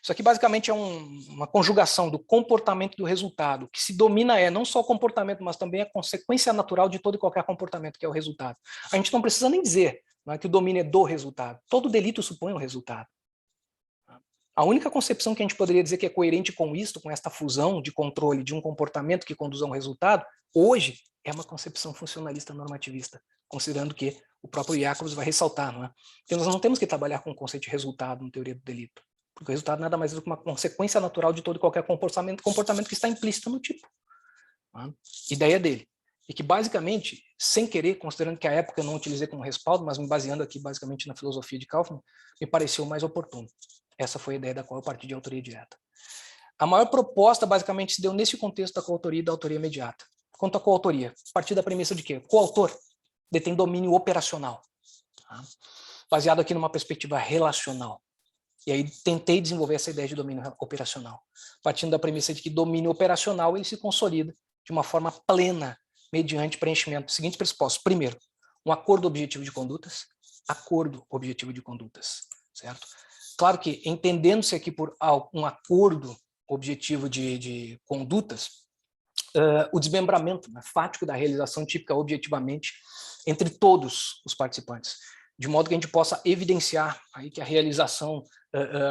Isso aqui basicamente é uma conjugação do comportamento e do resultado. O que se domina é não só o comportamento, mas também a consequência natural de todo e qualquer comportamento, que é o resultado. A gente não precisa nem dizer, não é, que o domínio é do resultado. Todo delito supõe um resultado. A única concepção que a gente poderia dizer que é coerente com isto, com esta fusão de controle de um comportamento que conduz a um resultado, hoje é uma concepção funcionalista normativista, considerando que o próprio Jacobs vai ressaltar, não é? Que nós não temos que trabalhar com o conceito de resultado na teoria do delito, porque o resultado nada mais é do que uma consequência natural de todo e qualquer comportamento que está implícito no tipo. Não é? Ideia dele. E que basicamente, sem querer, considerando que a época eu não utilizei como respaldo, mas me baseando aqui basicamente na filosofia de Kaufmann, me pareceu mais oportuno. Essa foi a ideia da qual eu parti de autoria direta. A maior proposta basicamente se deu nesse contexto da coautoria e da autoria imediata. Quanto à coautoria, a partir da premissa de que o coautor detém domínio operacional, tá? Baseado aqui numa perspectiva relacional. E aí tentei desenvolver essa ideia de domínio operacional, partindo da premissa de que domínio operacional ele se consolida de uma forma plena mediante preenchimento dos seguintes pressupostos. Primeiro, um acordo objetivo de condutas, certo? Claro que, entendendo-se aqui por um acordo objetivo de condutas, o desmembramento, né, fático da realização típica objetivamente entre todos os participantes, de modo que a gente possa evidenciar aí que a realização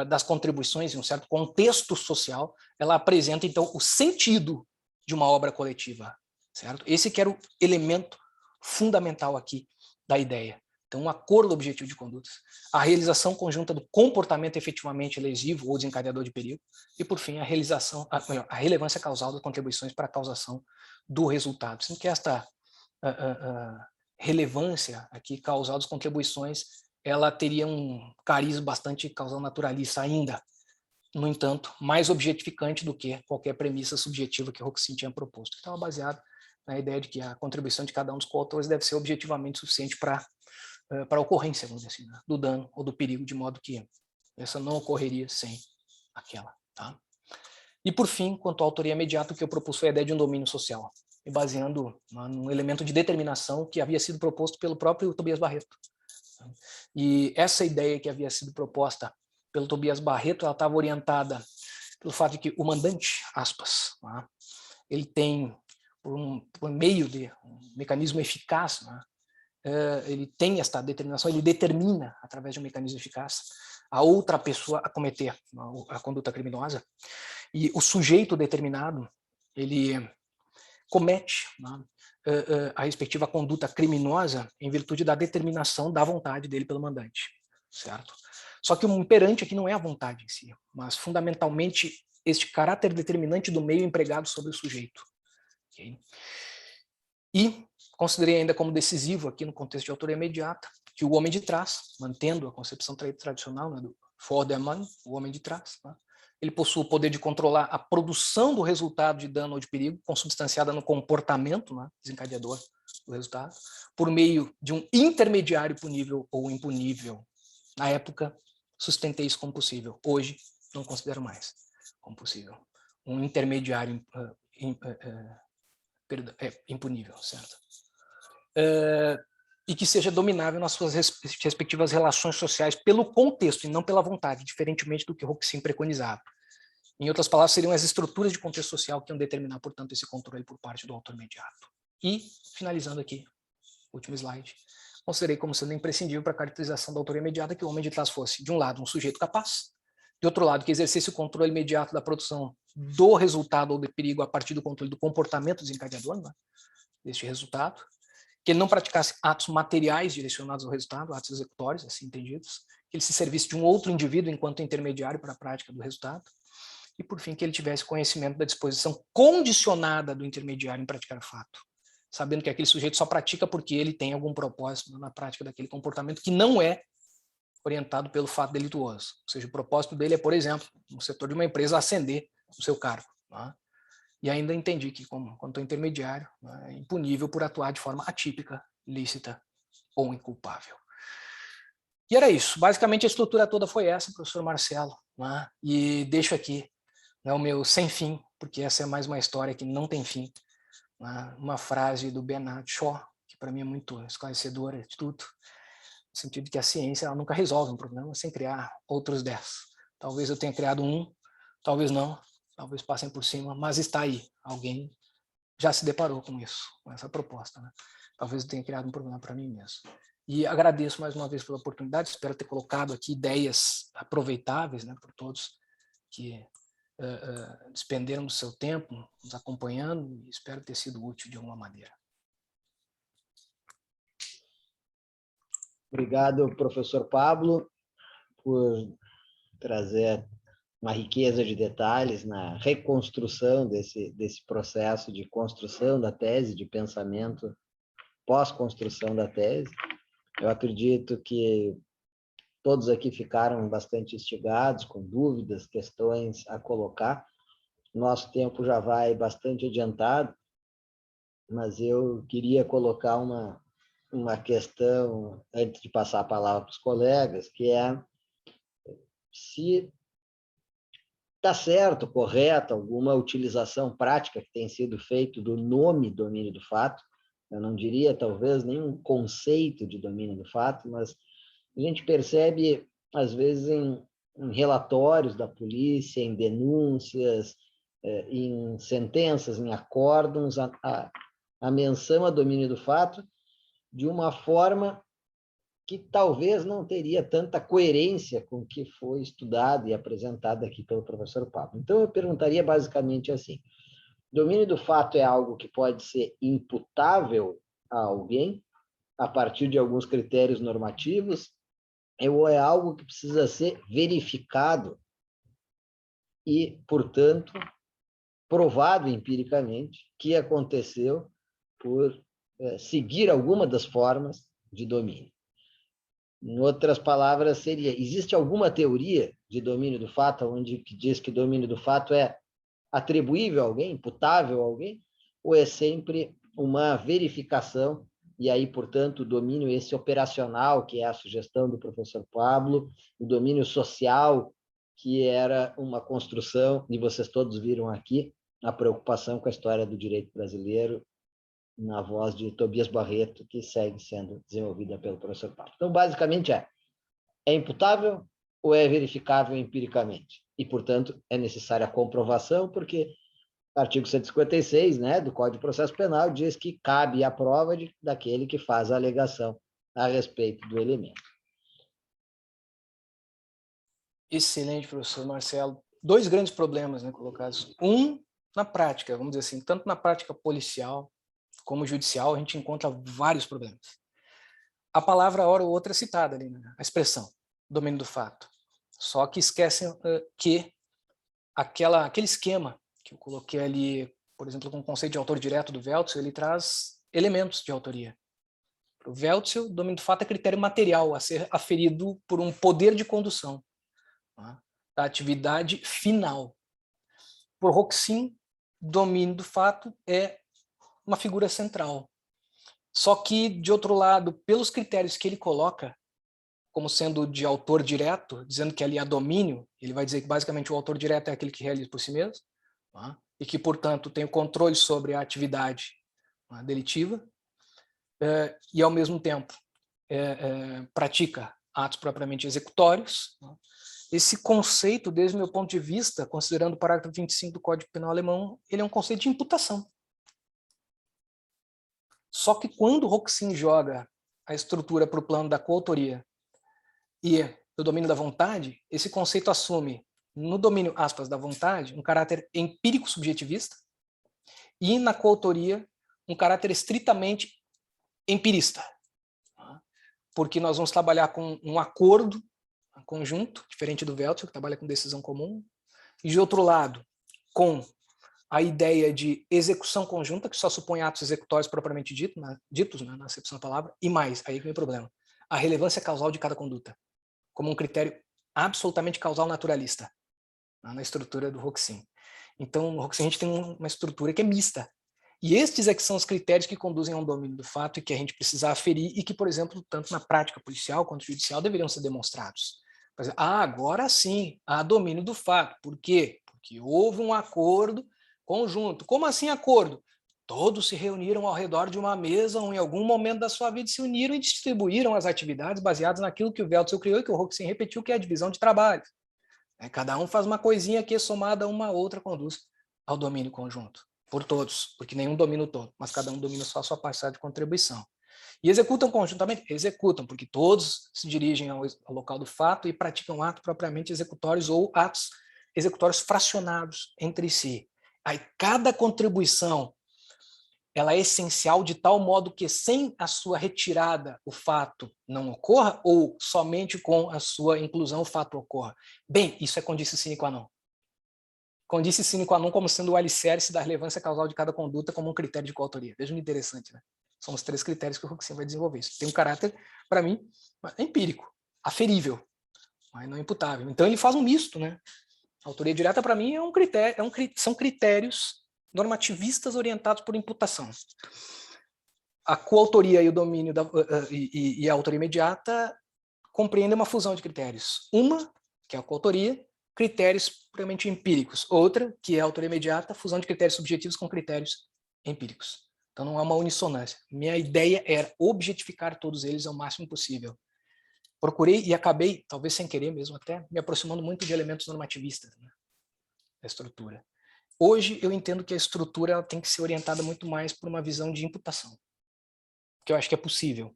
das contribuições em um certo contexto social, ela apresenta, então, o sentido de uma obra coletiva, certo? Esse que era o elemento fundamental aqui da ideia. Então, um acordo objetivo de condutas, a realização conjunta do comportamento efetivamente lesivo ou desencadeador de perigo, e, por fim, a relevância causal das contribuições para a causação do resultado. Sendo que esta relevância aqui causal das contribuições, ela teria um cariz bastante causal naturalista ainda, no entanto, mais objetificante do que qualquer premissa subjetiva que Roxin tinha proposto, que estava baseado na ideia de que a contribuição de cada um dos coautores deve ser objetivamente suficiente para a ocorrência, vamos dizer assim, né, do dano ou do perigo, de modo que essa não ocorreria sem aquela. Tá? E, por fim, quanto à autoria imediata, o que eu propus foi a ideia de um domínio social, me baseando num elemento de determinação que havia sido proposto pelo próprio Tobias Barreto. E essa ideia que havia sido proposta pelo Tobias Barreto, ela estava orientada pelo fato de que o mandante, aspas, tá, ele tem, por meio de um mecanismo eficaz, né, ele tem esta determinação, ele determina, através de um mecanismo eficaz, a outra pessoa a cometer a conduta criminosa, e o sujeito determinado, ele comete, né, a respectiva conduta criminosa em virtude da determinação da vontade dele pelo mandante, certo? Só que o imperante aqui não é a vontade em si, mas fundamentalmente este caráter determinante do meio empregado sobre o sujeito. Okay? E considerei ainda como decisivo aqui no contexto de autoria imediata que o homem de trás, mantendo a concepção tradicional, né, do Vordermann, o homem de trás, né, ele possui o poder de controlar a produção do resultado de dano ou de perigo, consubstanciada no comportamento, né, desencadeador do resultado, por meio de um intermediário punível ou impunível. Na época, sustentei isso como possível. Hoje, não considero mais como possível. Um intermediário impunível, certo? E que seja dominável nas suas respectivas relações sociais pelo contexto e não pela vontade, diferentemente do que Roxin preconizava. Em outras palavras, seriam as estruturas de contexto social que iam determinar, portanto, esse controle por parte do autor imediato. E, finalizando aqui, último slide, considerei como sendo imprescindível para a caracterização da autoria imediata que o homem de trás fosse, de um lado, um sujeito capaz, de outro lado, que exercesse o controle imediato da produção do resultado ou do perigo a partir do controle do comportamento desencadeador, né, deste resultado, que ele não praticasse atos materiais direcionados ao resultado, atos executórios, assim entendidos, que ele se servisse de um outro indivíduo enquanto intermediário para a prática do resultado, e, por fim, que ele tivesse conhecimento da disposição condicionada do intermediário em praticar o fato, sabendo que aquele sujeito só pratica porque ele tem algum propósito na prática daquele comportamento que não é orientado pelo fato delituoso. Ou seja, o propósito dele é, por exemplo, no setor de uma empresa, ascender no seu cargo. Né? E ainda entendi que, quanto ao intermediário, né, é impunível por atuar de forma atípica, lícita ou inculpável. E era isso. Basicamente, a estrutura toda foi essa, professor Marcelo. Né? E deixo aqui, né, o meu sem fim, porque essa é mais uma história que não tem fim. Né? Uma frase do Bernard Shaw, que para mim é muito esclarecedora de tudo, no sentido de que a ciência ela nunca resolve um problema sem criar outros 10. Talvez eu tenha criado um, talvez não, talvez passem por cima, mas está aí. Alguém já se deparou com isso, com essa proposta. Né? Talvez eu tenha criado um problema para mim mesmo. E agradeço mais uma vez pela oportunidade, espero ter colocado aqui ideias aproveitáveis, né, por todos que despenderam do seu tempo, nos acompanhando, e espero ter sido útil de alguma maneira. Obrigado, professor Pablo, por trazer uma riqueza de detalhes na reconstrução desse processo de construção da tese, de pensamento pós-construção da tese. Eu acredito que todos aqui ficaram bastante instigados, com dúvidas, questões a colocar. Nosso tempo já vai bastante adiantado, mas eu queria colocar uma questão, antes de passar a palavra para os colegas, que é se está certo, correto, alguma utilização prática que tem sido feita do nome domínio do fato. Eu não diria, talvez, nenhum conceito de domínio do fato, mas a gente percebe, às vezes, em relatórios da polícia, em denúncias, em sentenças, em acórdãos, a menção a domínio do fato de uma forma que talvez não teria tanta coerência com o que foi estudado e apresentado aqui pelo professor Pablo. Então, eu perguntaria basicamente assim: domínio do fato é algo que pode ser imputável a alguém a partir de alguns critérios normativos, ou é algo que precisa ser verificado e, portanto, provado empiricamente que aconteceu por seguir alguma das formas de domínio? Em outras palavras, seria: existe alguma teoria de domínio do fato onde diz que domínio do fato é atribuível a alguém, imputável a alguém, ou é sempre uma verificação, e aí, portanto, o domínio esse operacional, que é a sugestão do professor Pablo, o domínio social, que era uma construção, e vocês todos viram aqui, a preocupação com a história do direito brasileiro, na voz de Tobias Barreto, que segue sendo desenvolvida pelo professor Pablo. Então, basicamente, é imputável ou é verificável empiricamente? E, portanto, é necessária a comprovação, porque o artigo 156, né, do Código de Processo Penal diz que cabe a prova daquele que faz a alegação a respeito do elemento. Excelente, professor Marcelo. Dois grandes problemas, né, colocados. Um, na prática, vamos dizer assim, tanto na prática policial como judicial, a gente encontra vários problemas. A palavra, hora ou outra, é citada ali, né? A expressão, domínio do fato. Só que esquecem que aquele esquema que eu coloquei ali, por exemplo, com o conceito de autor direto do Weltzel, ele traz elementos de autoria. Para o Weltzel, domínio do fato é critério material a ser aferido por um poder de condução, tá, da atividade final. Por Roxin, domínio do fato é uma figura central. Só que, de outro lado, pelos critérios que ele coloca, como sendo de autor direto, dizendo que ali há domínio, ele vai dizer que basicamente o autor direto é aquele que realiza por si mesmo, tá? E que, portanto, tem o controle sobre a atividade, tá, delitiva, e, ao mesmo tempo, pratica atos propriamente executórios, tá? esse conceito, desde o meu ponto de vista, considerando o parágrafo 25 do Código Penal alemão, ele é um conceito de imputação. Só que quando o Roxin joga a estrutura para o plano da coautoria e do domínio da vontade, esse conceito assume, no domínio, aspas, da vontade, um caráter empírico subjetivista e, na coautoria, um caráter estritamente empirista. Porque nós vamos trabalhar com um acordo conjunto, diferente do Weltl, que trabalha com decisão comum, e, de outro lado, com a ideia de execução conjunta, que só supõe atos executórios propriamente ditos, né, na acepção da palavra, e mais, aí que vem o problema, a relevância causal de cada conduta, como um critério absolutamente causal naturalista, na estrutura do Roxin. Então, no Roxin a gente tem uma estrutura que é mista. E estes é que são os critérios que conduzem a um domínio do fato e que a gente precisa aferir e que, por exemplo, tanto na prática policial quanto judicial deveriam ser demonstrados. Por exemplo, agora sim, há domínio do fato. Por quê? Porque houve um acordo conjunto. Como assim acordo? Todos se reuniram ao redor de uma mesa ou em algum momento da sua vida se uniram e distribuíram as atividades baseadas naquilo que o Weltl criou e que o Roxin repetiu, que é a divisão de trabalho. Cada um faz uma coisinha que somada a uma outra conduz ao domínio conjunto. Por todos, porque nenhum domina o todo, mas cada um domina só a sua parcela de contribuição. E executam conjuntamente? Executam, porque todos se dirigem ao local do fato e praticam atos propriamente executórios ou atos executórios fracionados entre si. Aí cada contribuição ela é essencial de tal modo que sem a sua retirada o fato não ocorra ou somente com a sua inclusão o fato ocorra. Bem, isso é condício sine qua non. Condício sine qua non como sendo o alicerce da relevância causal de cada conduta como um critério de coautoria. Veja que interessante, né? São os 3 critérios que o Roxin vai desenvolver. Isso tem um caráter, para mim, empírico, aferível, mas não imputável. Então ele faz um misto, né? A autoria direta, para mim, é um critério, são critérios normativistas orientados por imputação. A coautoria e o domínio e a autoria imediata compreendem uma fusão de critérios. Uma, que é a coautoria, critérios puramente empíricos. Outra, que é a autoria imediata, fusão de critérios subjetivos com critérios empíricos. Então não há uma unissonância. Minha ideia era objetificar todos eles ao máximo possível. Procurei e acabei, talvez sem querer mesmo até, me aproximando muito de elementos normativistas, né, da estrutura. Hoje eu entendo que a estrutura ela tem que ser orientada muito mais por uma visão de imputação, que eu acho que é possível.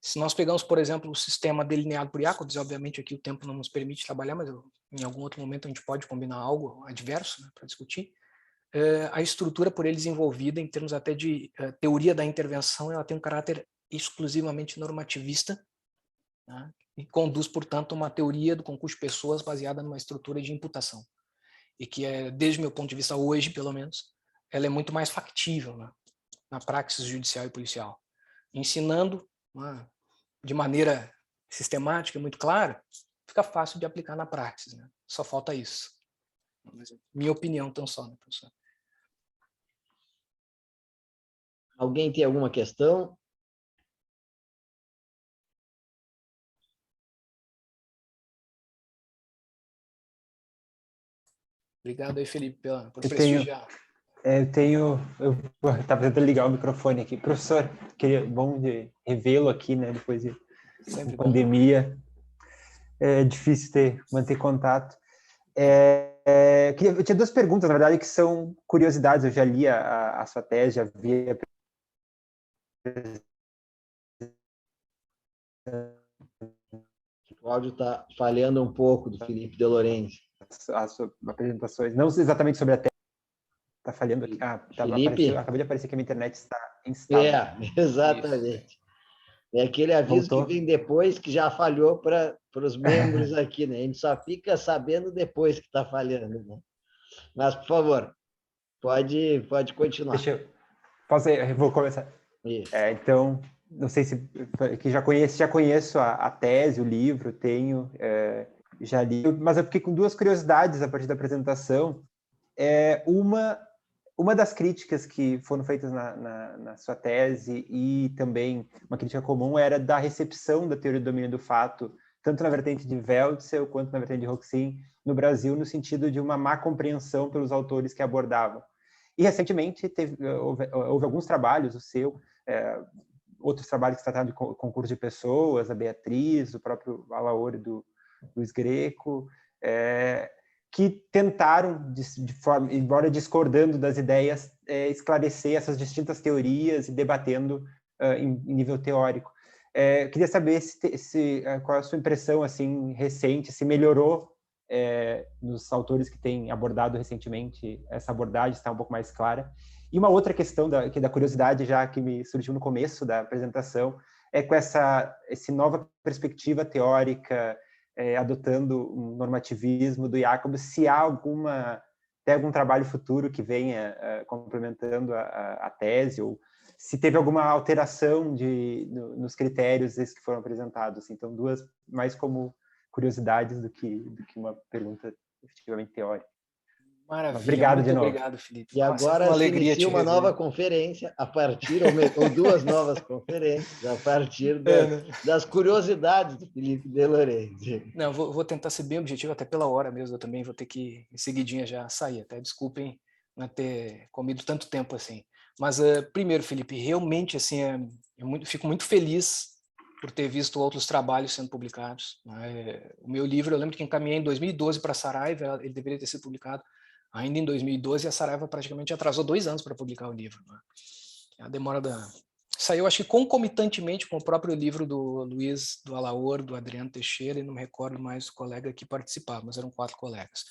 Se nós pegamos, por exemplo, o sistema delineado por Jacobs, obviamente aqui o tempo não nos permite trabalhar, mas em algum outro momento a gente pode combinar algo adverso, né, para discutir. A estrutura por ele desenvolvida, em termos até de teoria da intervenção, ela tem um caráter exclusivamente normativista, né, e conduz, portanto, uma teoria do concurso de pessoas baseada numa estrutura de imputação. E que, desde o meu ponto de vista, hoje, pelo menos, ela é muito mais factível, né, na praxis judicial e policial. Ensinando, né, de maneira sistemática, muito clara, fica fácil de aplicar na praxis, né? Só falta isso. Minha opinião, tão só, né, professor? Alguém tem alguma questão? Obrigado aí, Felipe, por prestigiar. Eu estava tentando ligar o microfone aqui. Professor, bom de revê-lo aqui, né, depois de pandemia. É difícil manter contato. Eu tinha 2 perguntas, na verdade, que são curiosidades. Eu já li a sua tese, já vi O áudio está falhando um pouco do Felipe De Lorenzi. as apresentações, não exatamente sobre a tese. Está falhando aqui. Felipe? Acabei de aparecer que a minha internet está instável. Exatamente. Isso. É aquele aviso Voltou. Que vem depois, que já falhou para os membros aqui, né? A gente só fica sabendo depois que está falhando, né? Mas, por favor, pode continuar. Eu vou começar. Então, não sei se que já conheço a tese, o livro, já li, mas eu fiquei com 2 curiosidades a partir da apresentação. Uma das críticas que foram feitas na sua tese e também uma crítica comum era da recepção da teoria do domínio do fato, tanto na vertente de Weltl quanto na vertente de Roxin, no Brasil, no sentido de uma má compreensão pelos autores que abordavam. E, recentemente, houve alguns trabalhos, o seu, outros trabalhos que trataram de concurso de pessoas, a Beatriz, o próprio Alaori do Luiz Greco, que tentaram, de forma, embora discordando das ideias, esclarecer essas distintas teorias e debatendo em nível teórico. Queria saber qual é a sua impressão assim, recente, se melhorou nos autores que têm abordado recentemente essa abordagem, está um pouco mais clara. E uma outra questão da curiosidade, já que me surgiu no começo da apresentação, é com essa nova perspectiva teórica, adotando um normativismo do Jacobs, se tem algum trabalho futuro que venha complementando a tese, ou se teve alguma alteração nos critérios que foram apresentados. Assim. Então, duas mais como curiosidades do que uma pergunta efetivamente teórica. Maravilha, obrigado muito de novo. obrigado, Felipe. E agora se inicia uma nova conferência a partir, ou duas novas conferências, a partir das curiosidades do Felipe de Lorenzi. Não, vou tentar ser bem objetivo, até pela hora mesmo, eu também vou ter que, em seguidinha, já sair. Até desculpem não ter comido tanto tempo assim. Mas, primeiro, Felipe, realmente, assim, fico muito feliz por ter visto outros trabalhos sendo publicados. O meu livro, eu lembro que encaminhei em 2012 para a Saraiva, ele deveria ter sido publicado ainda em 2012, e a Saraiva praticamente atrasou 2 anos para publicar o livro. A demora saiu, acho que concomitantemente com o próprio livro do Luiz, do Alaor, do Adriano Teixeira, e não me recordo mais o colega que participava, mas eram 4 colegas.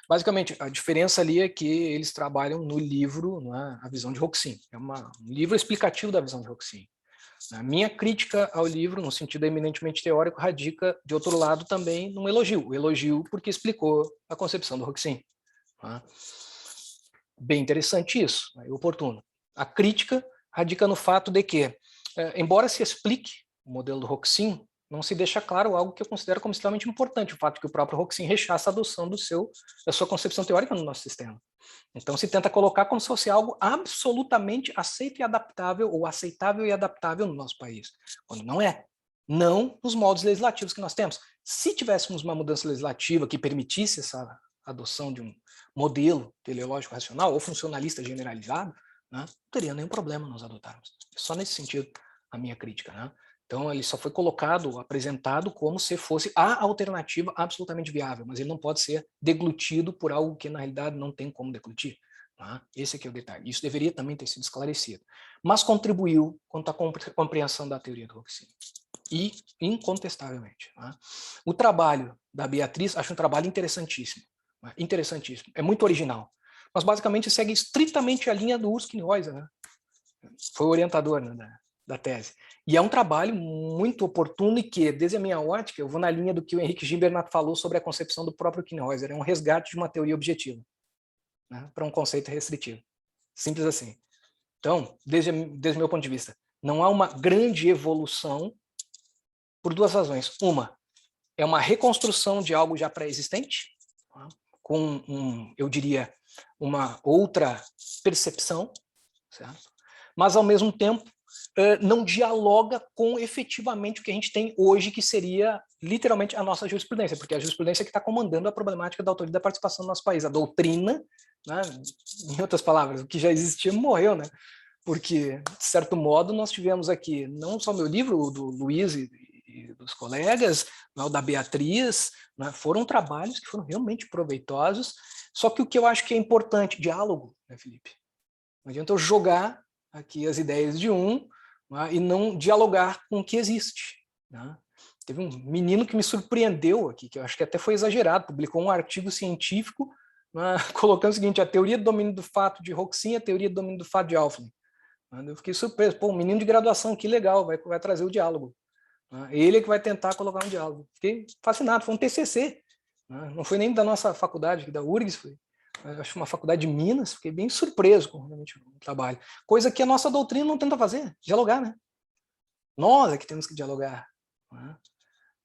Basicamente, a diferença ali é que eles trabalham no livro, a visão de Hoxin. É um livro explicativo da visão de Hoxin. A minha crítica ao livro, no sentido eminentemente teórico, radica, de outro lado, também num elogio. O elogio porque explicou a concepção do Hoxin. Bem interessante isso, oportuno. A crítica radica no fato de que, embora se explique o modelo do Hoxin, não se deixa claro algo que eu considero como extremamente importante, o fato que o próprio Hoxin rechaça a adoção da sua concepção teórica no nosso sistema. Então se tenta colocar como se fosse algo absolutamente aceito e adaptável, ou aceitável e adaptável no nosso país, quando não é. Não nos moldes legislativos que nós temos. Se tivéssemos uma mudança legislativa que permitisse essa adoção de um modelo teleológico racional ou funcionalista generalizado, não teria nenhum problema nós adotarmos. Só nesse sentido a minha crítica. Então ele só foi apresentado como se fosse a alternativa absolutamente viável, mas ele não pode ser deglutido por algo que na realidade não tem como deglutir. Esse aqui é o detalhe. Isso deveria também ter sido esclarecido. Mas contribuiu quanto à compreensão da teoria do Hoxin. E, incontestavelmente. O trabalho da Beatriz, acho um trabalho interessantíssimo. Interessantíssimo. É muito original. Mas, basicamente, segue estritamente a linha do Urs Kniehäuser. Foi o orientador da tese. E é um trabalho muito oportuno e que, desde a minha ótica, eu vou na linha do que o Henrique Gimbernat falou sobre a concepção do próprio Kniehäuser. É um resgate de uma teoria objetiva para um conceito restritivo. Simples assim. Então, desde o meu ponto de vista, não há uma grande evolução por 2 razões. Uma, é uma reconstrução de algo já pré-existente, com, eu diria, uma outra percepção, certo? Mas, ao mesmo tempo, não dialoga com efetivamente o que a gente tem hoje, que seria literalmente a nossa jurisprudência, porque é a jurisprudência que está comandando a problemática da autoria da participação no nosso país. A doutrina, em outras palavras, o que já existia morreu, porque, de certo modo, nós tivemos aqui, não só meu livro, o do Luiz e dos colegas, o da Beatriz, foram trabalhos que foram realmente proveitosos, só que o que eu acho que é importante, diálogo, Felipe? Não adianta eu jogar aqui as ideias de e não dialogar com o que existe. Teve um menino que me surpreendeu aqui, que eu acho que até foi exagerado, publicou um artigo científico colocando o seguinte: a teoria do domínio do fato de Hoxin e a teoria do domínio do fato de Alfvén. Eu fiquei surpreso. Um menino de graduação, que legal, vai trazer o diálogo. Ele é que vai tentar colocar um diálogo. Fiquei fascinado, foi um TCC. Não foi nem da nossa faculdade, da URGS, foi, acho, uma faculdade de Minas. Fiquei bem surpreso com realmente o trabalho. Coisa que a nossa doutrina não tenta fazer, dialogar, Nós é que temos que dialogar.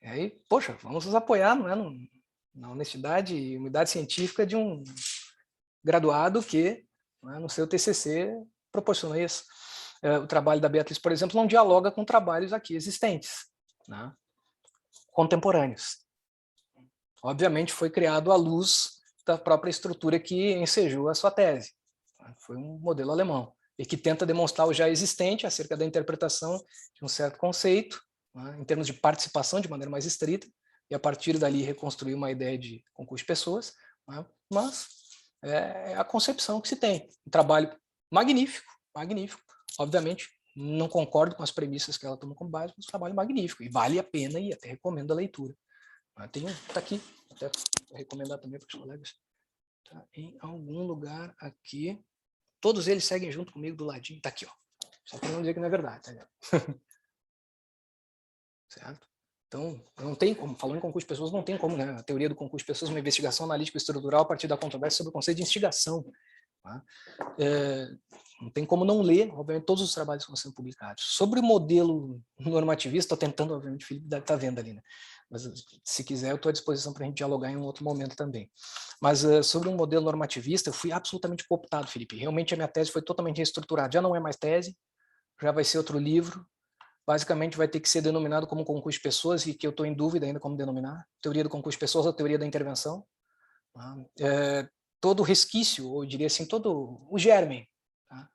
E aí, poxa, vamos nos apoiar, na honestidade e humildade científica de um graduado que, no seu TCC, proporciona isso. O trabalho da Beatriz, por exemplo, não dialoga com trabalhos aqui existentes, contemporâneos. Obviamente foi criado à luz da própria estrutura que ensejou a sua tese. Foi um modelo alemão, e que tenta demonstrar o já existente acerca da interpretação de um certo conceito, em termos de participação de maneira mais estrita, e a partir dali reconstruir uma ideia de concurso de pessoas, né? Mas é a concepção que se tem. Um trabalho magnífico, magnífico. Obviamente, não concordo com as premissas que ela toma como base, mas um trabalho magnífico, e vale a pena e até recomendo a leitura. Está aqui, até vou recomendar também para os colegas. Tá em algum lugar aqui. Todos eles seguem junto comigo do ladinho. Está aqui, ó. Só para não dizer que não é verdade. Tá? Certo? Então, não tem como, falando em concurso de pessoas, não tem como, né? A teoria do concurso de pessoas é uma investigação analítica estrutural a partir da controvérsia sobre o conceito de instigação. Tá? Não tem como não ler, obviamente, todos os trabalhos que estão sendo publicados. Sobre o modelo normativista, estou tentando, obviamente, o Felipe deve estar vendo ali, né? Mas, se quiser, eu estou à disposição para a gente dialogar em um outro momento também. Mas, sobre um modelo normativista, eu fui absolutamente cooptado, Felipe. Realmente, a minha tese foi totalmente reestruturada. Já não é mais tese, já vai ser outro livro. Basicamente, vai ter que ser denominado como concurso de pessoas, e que eu estou em dúvida ainda como denominar. Teoria do concurso de pessoas ou teoria da intervenção. Todo o resquício, ou eu diria assim, todo o germe, tá?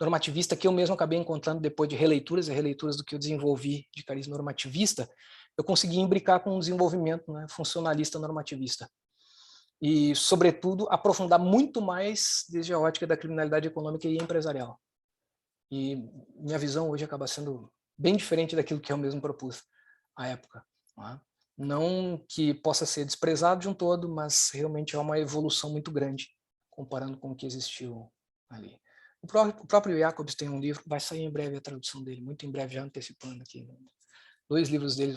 Normativista, que eu mesmo acabei encontrando depois de releituras e releituras do que eu desenvolvi de cariz normativista, eu consegui imbricar com um desenvolvimento, né, funcionalista normativista. E, sobretudo, aprofundar muito mais desde a ótica da criminalidade econômica e empresarial. E minha visão hoje acaba sendo bem diferente daquilo que eu mesmo propus à época. Tá? Não que possa ser desprezado de um todo, mas realmente é uma evolução muito grande, comparando com o que existiu ali. O próprio Jacobs tem um livro, vai sair em breve a tradução dele, muito em breve, já antecipando aqui. 2 livros dele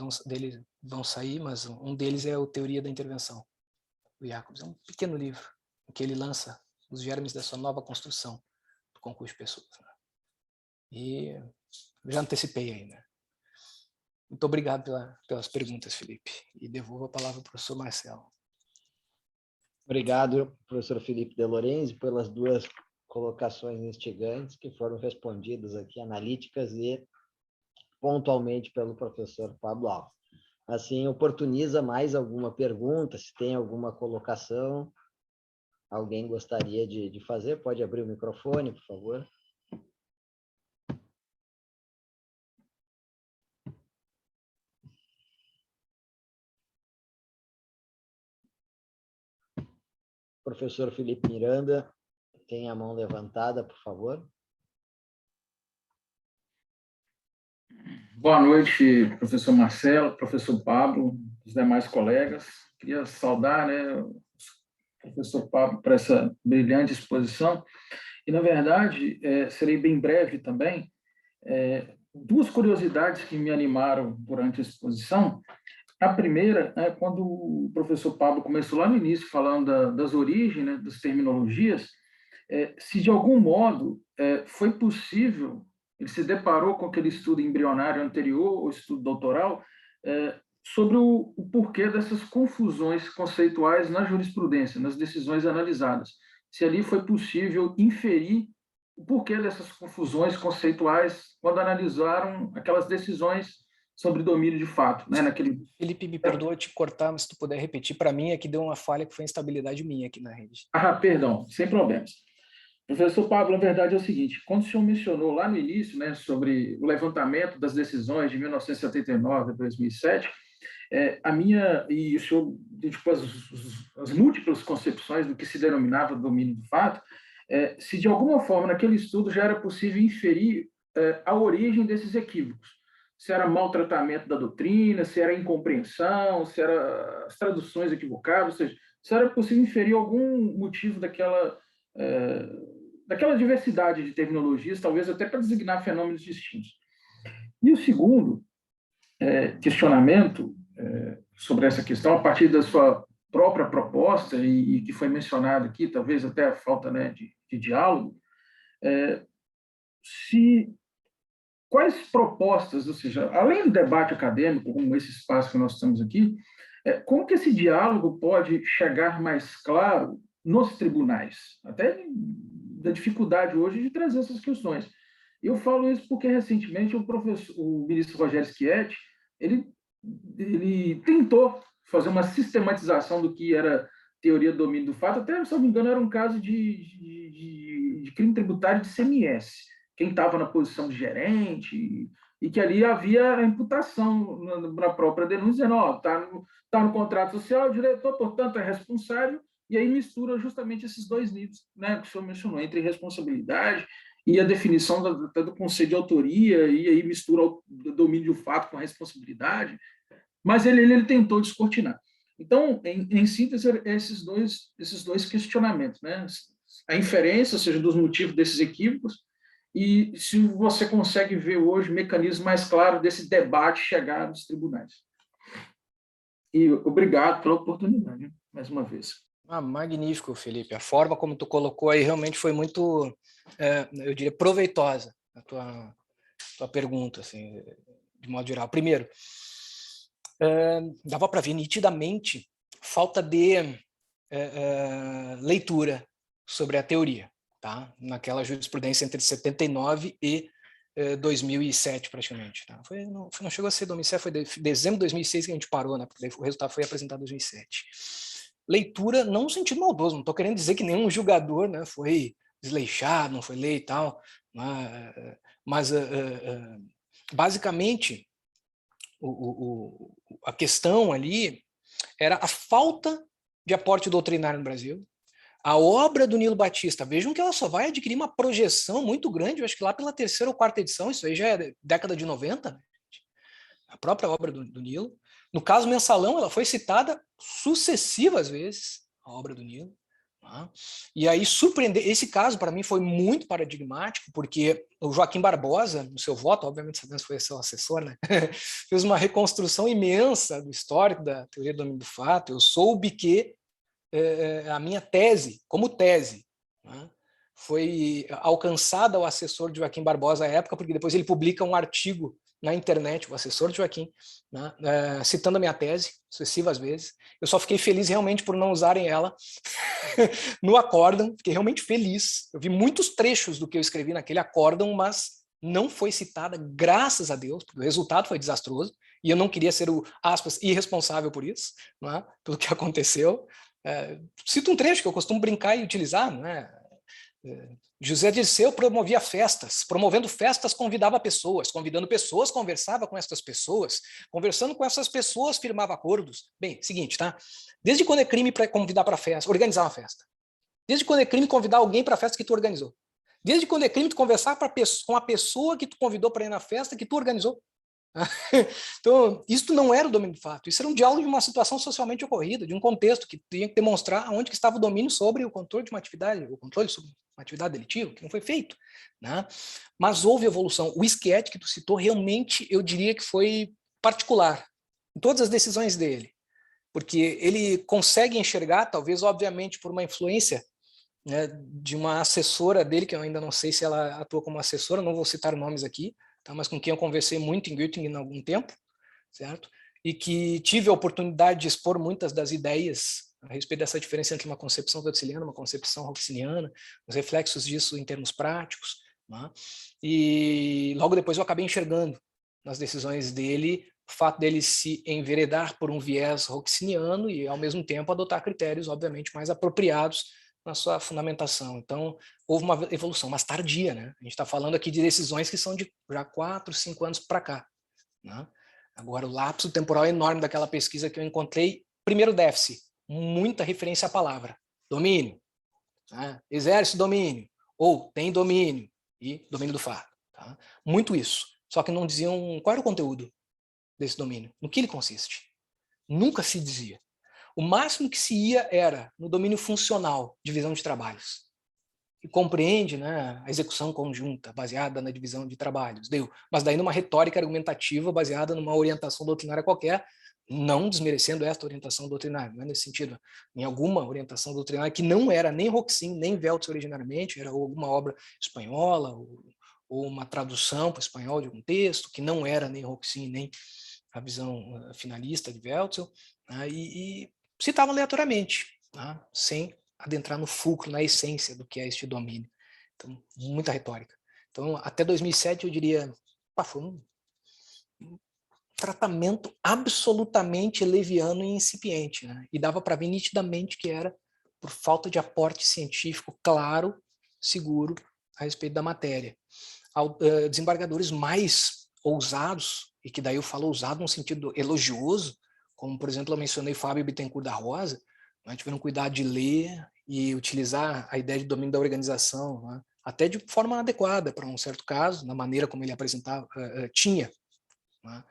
vão sair, mas um deles é o Teoria da Intervenção. O Jacobs é um pequeno livro, em que ele lança os germes dessa nova construção do concurso de pessoas. Né? E já antecipei aí, né? Muito obrigado pelas perguntas, Felipe. E devolvo a palavra ao professor Marcelo. Obrigado, professor Felipe de Lorenzi, pelas 2 colocações instigantes que foram respondidas aqui, analíticas e pontualmente pelo professor Pablo Alves. Assim, oportuniza mais alguma pergunta, se tem alguma colocação, alguém gostaria de fazer, pode abrir o microfone, por favor. Professor Felipe Miranda, tem a mão levantada, por favor. Boa noite, professor Marcelo, professor Pablo, os demais colegas. Queria saudar, né, o professor Pablo por essa brilhante exposição. E, na verdade, serei bem breve também. 2 curiosidades que me animaram durante a exposição. A primeira, quando o professor Pablo começou lá no início, falando das origens, né, das terminologias, se de algum modo foi possível, ele se deparou com aquele estudo embrionário anterior, ou estudo doutoral, sobre o porquê dessas confusões conceituais na jurisprudência, nas decisões analisadas. Se ali foi possível inferir o porquê dessas confusões conceituais quando analisaram aquelas decisões sobre domínio de fato, né? Felipe, me perdoa te cortar, mas se tu puder repetir, para mim é que deu uma falha, que foi instabilidade minha aqui na rede. Perdão, sem problemas. Professor Pablo, a verdade é o seguinte, quando o senhor mencionou lá no início, né, sobre o levantamento das decisões de 1979 a 2007, e o senhor, tipo, as múltiplas concepções do que se denominava domínio do fato, se de alguma forma naquele estudo já era possível inferir a origem desses equívocos. Se era maltratamento da doutrina, se era incompreensão, se era as traduções equivocadas, ou seja, se era possível inferir algum motivo daquela diversidade de terminologias, talvez até para designar fenômenos distintos. E o segundo questionamento sobre essa questão, a partir da sua própria proposta, e que foi mencionado aqui, talvez até a falta, né, de diálogo, quais propostas, ou seja, além do debate acadêmico, como esse espaço que nós estamos aqui, como que esse diálogo pode chegar mais claro nos tribunais, até da dificuldade hoje de trazer essas questões. Eu falo isso porque, recentemente, o ministro Rogério Schietti, ele tentou fazer uma sistematização do que era teoria do domínio do fato, até, se não me engano, era um caso de crime tributário de CMS. Quem estava na posição de gerente, e que ali havia a imputação na própria denúncia, dizendo, está no contrato social, o diretor, portanto, é responsável, e aí mistura justamente esses dois níveis, né, que o senhor mencionou, entre responsabilidade e a definição do conceito de autoria, e aí mistura o domínio do fato com a responsabilidade, mas ele tentou descortinar. Então, em síntese, esses dois questionamentos, né? A inferência, ou seja, dos motivos desses equívocos, e se você consegue ver hoje mecanismos mais claros desse debate chegar nos tribunais. E obrigado pela oportunidade, mais uma vez. Magnífico, Felipe. A forma como tu colocou aí realmente foi muito, eu diria, proveitosa a tua pergunta, assim, de modo geral. Primeiro, dava para ver nitidamente falta de leitura sobre a teoria, tá? Naquela jurisprudência entre 79 e 2007, praticamente. Tá? Não chegou a ser 2007, foi dezembro de 2006 que a gente parou, né? Porque o resultado foi apresentado em 2007. Leitura, não no sentido maldoso, não estou querendo dizer que nenhum julgador, né, foi desleixado, não foi lei e tal, mas basicamente a questão ali era a falta de aporte doutrinário no Brasil. A obra do Nilo Batista, vejam que ela só vai adquirir uma projeção muito grande, eu acho que lá pela 3ª ou 4ª edição, isso aí já é década de 90, né? A própria obra do Nilo. No caso Mensalão, ela foi citada sucessivas vezes, a obra do Nilo. Tá? E aí, esse caso, para mim, foi muito paradigmático, porque o Joaquim Barbosa, no seu voto, obviamente sabemos que foi seu assessor, né? Fez uma reconstrução imensa do histórico da teoria do domínio do fato. Eu soube que a minha tese, como tese, né, foi alcançada ao assessor de Joaquim Barbosa à época, porque depois ele publica um artigo na internet, o assessor de Joaquim, né, citando a minha tese, sucessivas vezes. Eu só fiquei feliz realmente por não usarem ela no acórdão, fiquei realmente feliz. Eu vi muitos trechos do que eu escrevi naquele acórdão, mas não foi citada, graças a Deus, porque o resultado foi desastroso, e eu não queria ser o, aspas, irresponsável por isso, não é? Pelo que aconteceu. Cito um trecho que eu costumo brincar e utilizar, não é? José Dirceu promovia festas, promovendo festas convidava pessoas, convidando pessoas, conversava com essas pessoas, conversando com essas pessoas, firmava acordos. Bem, seguinte, tá? Desde quando é crime para convidar para festa, organizar uma festa? Desde quando é crime convidar alguém para a festa que tu organizou? Desde quando é crime tu conversar com a pessoa que tu convidou para ir na festa que tu organizou? Então, isso não era o domínio do fato, isso era um diálogo de uma situação socialmente ocorrida, de um contexto que tinha que demonstrar onde que estava o domínio sobre o controle de uma atividade, o controle sobre uma atividade delitiva, que não foi feito, né? Mas houve evolução. O Schietti, que tu citou, realmente, eu diria que foi particular em todas as decisões dele, porque ele consegue enxergar, talvez, obviamente, por uma influência, né, de uma assessora dele, que eu ainda não sei se ela atua como assessora, não vou citar nomes aqui, tá, mas com quem eu conversei muito em Göttingen há algum tempo, certo? E que tive a oportunidade de expor muitas das ideias a respeito dessa diferença entre uma concepção websiliana e uma concepção roxiniana, os reflexos disso em termos práticos, né? E logo depois eu acabei enxergando nas decisões dele o fato dele se enveredar por um viés roxiniano e, ao mesmo tempo, adotar critérios, obviamente, mais apropriados na sua fundamentação. Então, houve uma evolução, mas tardia, né? A gente está falando aqui de decisões que são de já 4, 5 anos para cá, né? Agora, o lapso temporal enorme daquela pesquisa que eu encontrei, primeiro déficit, muita referência à palavra, domínio, né? Exerce domínio, ou tem domínio, e domínio do fato. Tá? Muito isso. Só que não diziam qual era o conteúdo desse domínio, no que ele consiste. Nunca se dizia. O máximo que se ia era no domínio funcional, divisão de trabalhos, que compreende, né, a execução conjunta, baseada na divisão de trabalhos, mas daí numa retórica argumentativa baseada numa orientação doutrinária qualquer, não desmerecendo esta orientação doutrinária, não é nesse sentido, em alguma orientação doutrinária que não era nem Roxin, nem Veltz originariamente, era alguma obra espanhola, ou uma tradução para o espanhol de algum texto, que não era nem Roxin, nem a visão finalista de Weltzel, né, e citava aleatoriamente, né, sem adentrar no fulcro, na essência do que é este domínio. Então, muita retórica. Então, até 2007, eu diria, foi um tratamento absolutamente leviano e incipiente, né, e dava para ver nitidamente que era por falta de aporte científico claro, seguro, a respeito da matéria. Desembargadores mais ousados, e que daí eu falo ousado no sentido elogioso, como, por exemplo, eu mencionei Fábio Bittencourt da Rosa, né, tiveram cuidado de ler e utilizar a ideia de domínio da organização, né, até de forma adequada para um certo caso, na maneira como ele apresentava, tinha, né,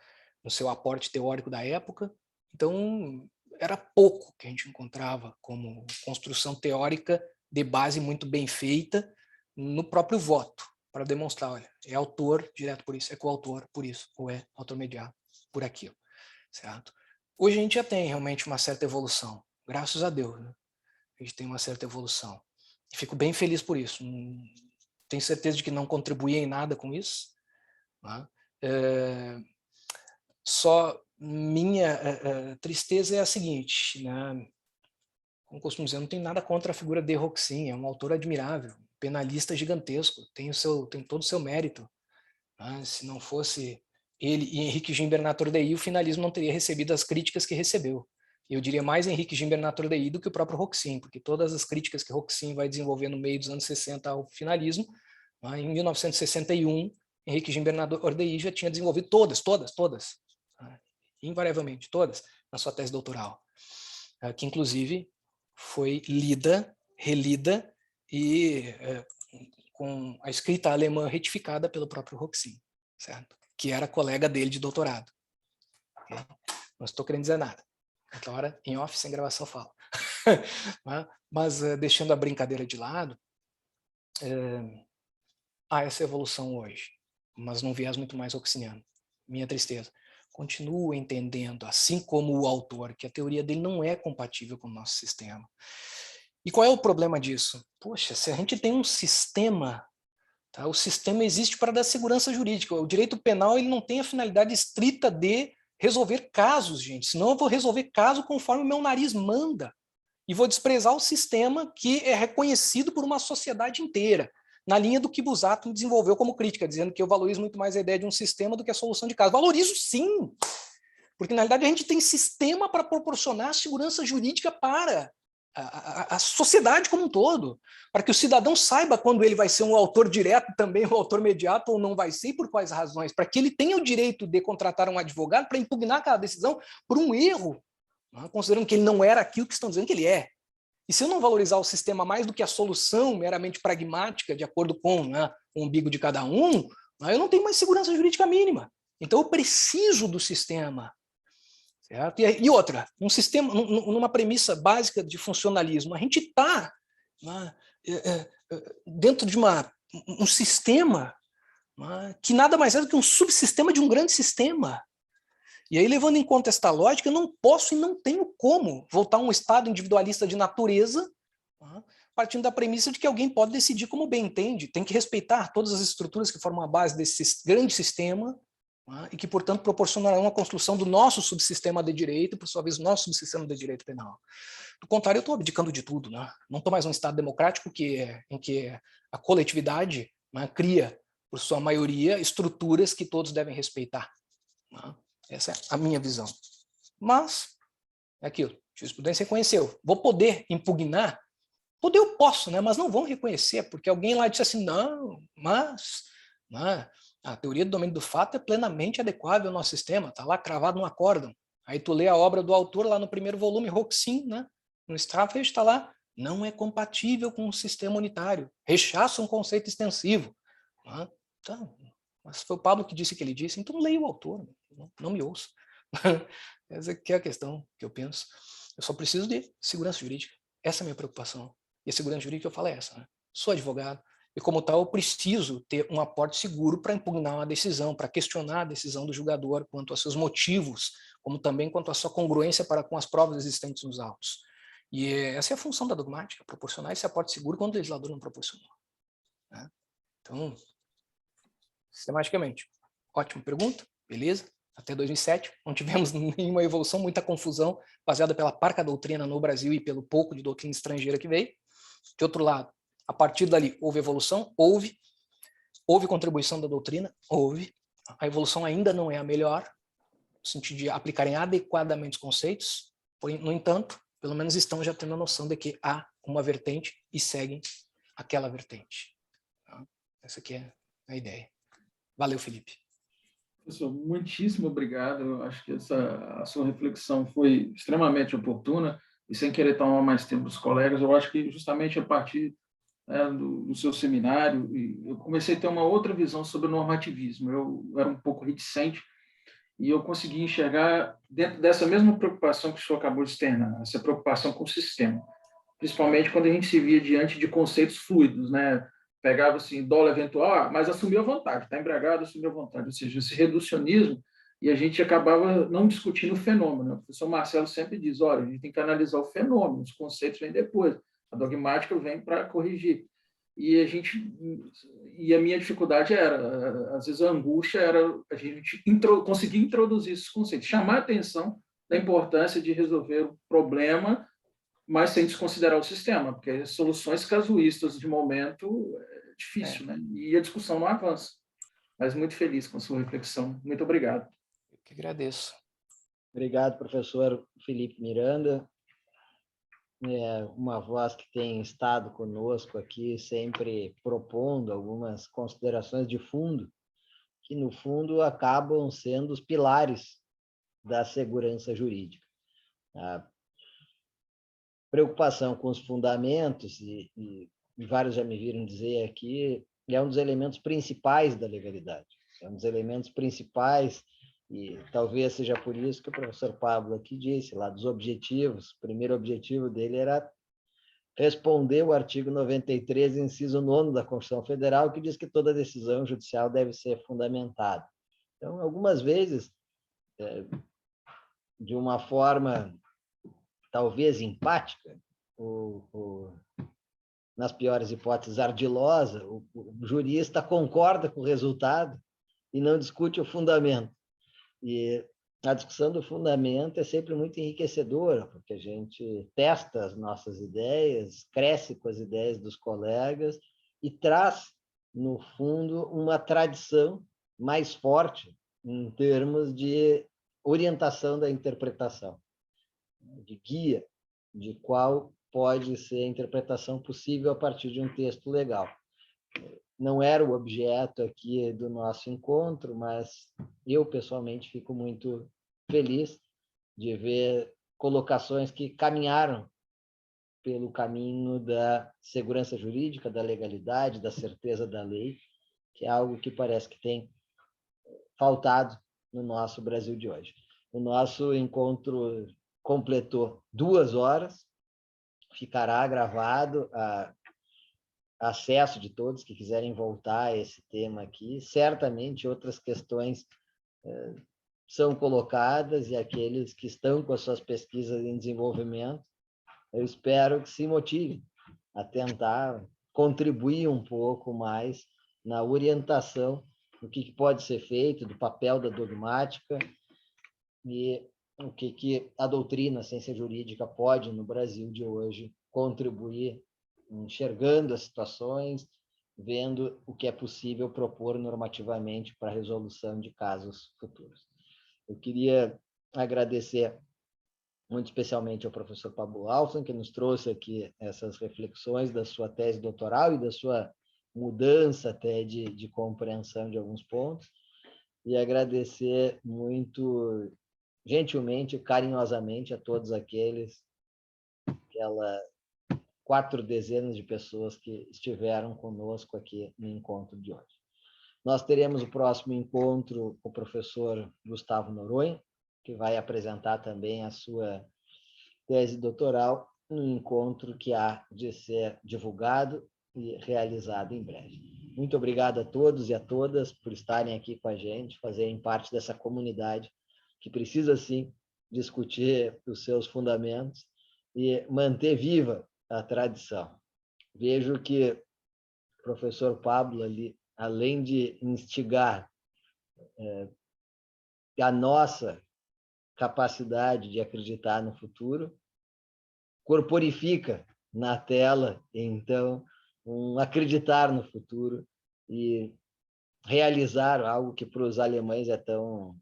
no seu aporte teórico da época. Então, era pouco que a gente encontrava como construção teórica de base muito bem feita no próprio voto, para demonstrar, olha, é autor direto por isso, é coautor por isso, ou é autor mediato por aquilo, certo? Hoje a gente já tem realmente uma certa evolução, graças a Deus, né? A gente tem uma certa evolução. E fico bem feliz por isso. Tenho certeza de que não contribuí em nada com isso, né? Só minha tristeza é a seguinte, né? Como costumo dizer, eu não tenho nada contra a figura de Roxin, é um autor admirável, penalista gigantesco, tem todo o seu mérito, né? Se não fosse ele e Henrique Gimbernat Ordei, o finalismo não teria recebido as críticas que recebeu. Eu diria mais Henrique Gimbernat Ordei do que o próprio Roxin, porque todas as críticas que Roxin vai desenvolver no meio dos anos 60 ao finalismo, né, em 1961, Henrique Gimbernat Ordei já tinha desenvolvido todas, né, invariavelmente todas, na sua tese doutoral, que inclusive foi lida, relida e com a escrita alemã retificada pelo próprio Roxin, certo? Que era colega dele de doutorado. Okay? Não estou querendo dizer nada. Outra hora, em off, sem gravação, falo. Mas, deixando a brincadeira de lado, há essa evolução hoje, mas num viés muito mais roxiniano. Minha tristeza. Continuo entendendo, assim como o autor, que a teoria dele não é compatível com o nosso sistema. E qual é o problema disso? Poxa, se a gente tem um sistema, tá? O sistema existe para dar segurança jurídica. O direito penal ele não tem a finalidade estrita de resolver casos, gente. Senão eu vou resolver caso conforme o meu nariz manda. E vou desprezar o sistema que é reconhecido por uma sociedade inteira. Na linha do que Busato desenvolveu como crítica, dizendo que eu valorizo muito mais a ideia de um sistema do que a solução de casos. Valorizo sim, porque na realidade a gente tem sistema para proporcionar segurança jurídica para a sociedade como um todo, para que o cidadão saiba quando ele vai ser um autor direto também, um autor mediato ou não vai ser, e por quais razões, para que ele tenha o direito de contratar um advogado para impugnar aquela decisão por um erro, né, considerando que ele não era aquilo que estão dizendo que ele é. E se eu não valorizar o sistema mais do que a solução meramente pragmática, de acordo com, né, o umbigo de cada um, né, eu não tenho mais segurança jurídica mínima. Então eu preciso do sistema. Certo? E outra, um sistema, numa premissa básica de funcionalismo, a gente está, né, dentro de um sistema, né, que nada mais é do que um subsistema de um grande sistema. E aí, levando em conta esta lógica, eu não posso e não tenho como voltar a um estado individualista de natureza, partindo da premissa de que alguém pode decidir como bem entende, tem que respeitar todas as estruturas que formam a base desse grande sistema, e que, portanto, proporcionarão a construção do nosso subsistema de direito, por sua vez, nosso subsistema de direito penal. Do contrário, eu estou abdicando de tudo. Né? Não estou mais num estado democrático em que a coletividade, né, cria, por sua maioria, estruturas que todos devem respeitar. Né? Essa é a minha visão. Mas, é aquilo, jurisprudência reconheceu. Vou poder impugnar? Poder eu posso, né? Mas não vão reconhecer, porque alguém lá disse assim, não, mas a teoria do domínio do fato é plenamente adequável ao nosso sistema, está lá cravado no acórdão. Aí tu lê a obra do autor lá no primeiro volume, Roxin, né? No Strafford está lá, não é compatível com o sistema unitário, rechaça um conceito extensivo. Né? Então, mas foi o Pablo que disse o que ele disse, então leia o autor, não me ouça. Essa aqui é a questão que eu penso. Eu só preciso de segurança jurídica. Essa é a minha preocupação. E a segurança jurídica que eu falo é essa. Né? Sou advogado e, como tal, eu preciso ter um aporte seguro para impugnar uma decisão, para questionar a decisão do julgador quanto aos seus motivos, como também quanto à sua congruência para com as provas existentes nos autos. E essa é a função da dogmática, proporcionar esse aporte seguro quando o legislador não proporcionou. Né? Então, sistematicamente, ótima pergunta, beleza? Até 2007, não tivemos nenhuma evolução, muita confusão, baseada pela parca doutrina no Brasil e pelo pouco de doutrina estrangeira que veio. De outro lado, a partir dali, houve evolução? Houve contribuição da doutrina? Houve. A evolução ainda não é a melhor, no sentido de aplicarem adequadamente os conceitos, porém, no entanto, pelo menos estão já tendo a noção de que há uma vertente e seguem aquela vertente. Essa aqui é a ideia. Valeu, Felipe. Professor, muitíssimo obrigado. Eu acho que a sua reflexão foi extremamente oportuna e sem querer tomar mais tempo dos colegas, eu acho que justamente a partir do seu seminário, eu comecei a ter uma outra visão sobre o normativismo. Eu era um pouco reticente e eu consegui enxergar dentro dessa mesma preocupação que o senhor acabou de externar, essa preocupação com o sistema, principalmente quando a gente se via diante de conceitos fluidos, né? Pegava assim, dólar eventual, mas assumiu a vontade, está embriagado, assumiu a vontade, ou seja, esse reducionismo, e a gente acabava não discutindo o fenômeno. O professor Marcelo sempre diz, olha, a gente tem que analisar o fenômeno, os conceitos vêm depois, a dogmática vem para corrigir. E a minha dificuldade era, às vezes a angústia era a gente conseguir introduzir esses conceitos, chamar a atenção da importância de resolver o problema, mas sem desconsiderar o sistema, porque soluções casuístas de momento é difícil, né? E a discussão não avança. Mas muito feliz com a sua reflexão. Muito obrigado. Eu que agradeço. Obrigado, professor Felipe Miranda. Uma voz que tem estado conosco aqui, sempre propondo algumas considerações de fundo, que, no fundo, acabam sendo os pilares da segurança jurídica. A preocupação com os fundamentos, e vários já me viram dizer aqui, é um dos elementos principais da legalidade. É um dos elementos principais, e talvez seja por isso que o professor Pablo aqui disse, lá dos objetivos, o primeiro objetivo dele era responder o artigo 93, inciso 9 da Constituição Federal, que diz que toda decisão judicial deve ser fundamentada. Então, algumas vezes, de uma forma talvez empática, nas piores hipóteses, ardilosa, o jurista concorda com o resultado e não discute o fundamento. E a discussão do fundamento é sempre muito enriquecedora, porque a gente testa as nossas ideias, cresce com as ideias dos colegas e traz, no fundo, uma tradição mais forte em termos de orientação da interpretação, de guia de qual pode ser a interpretação possível a partir de um texto legal. Não era o objeto aqui do nosso encontro, mas eu, pessoalmente, fico muito feliz de ver colocações que caminharam pelo caminho da segurança jurídica, da legalidade, da certeza da lei, que é algo que parece que tem faltado no nosso Brasil de hoje. O nosso encontro completou 2 horas, ficará gravado a acesso de todos que quiserem voltar a esse tema aqui. Certamente outras questões são colocadas e aqueles que estão com as suas pesquisas em desenvolvimento, eu espero que se motivem a tentar contribuir um pouco mais na orientação do que pode ser feito, do papel da dogmática e o que a doutrina, a ciência jurídica pode, no Brasil de hoje, contribuir, enxergando as situações, vendo o que é possível propor normativamente para a resolução de casos futuros. Eu queria agradecer muito especialmente ao professor Pablo Alfan, que nos trouxe aqui essas reflexões da sua tese doutoral e da sua mudança até de compreensão de alguns pontos, e agradecer muito gentilmente, carinhosamente, a todos aquelas 4 dezenas de pessoas que estiveram conosco aqui no encontro de hoje. Nós teremos o próximo encontro com o professor Gustavo Noronha, que vai apresentar também a sua tese doutoral, no encontro que há de ser divulgado e realizado em breve. Muito obrigado a todos e a todas por estarem aqui com a gente, fazerem parte dessa comunidade que precisa, sim, discutir os seus fundamentos e manter viva a tradição. Vejo que o professor Pablo, ali, além de instigar a nossa capacidade de acreditar no futuro, corporifica na tela, então, um acreditar no futuro e realizar algo que para os alemães é tão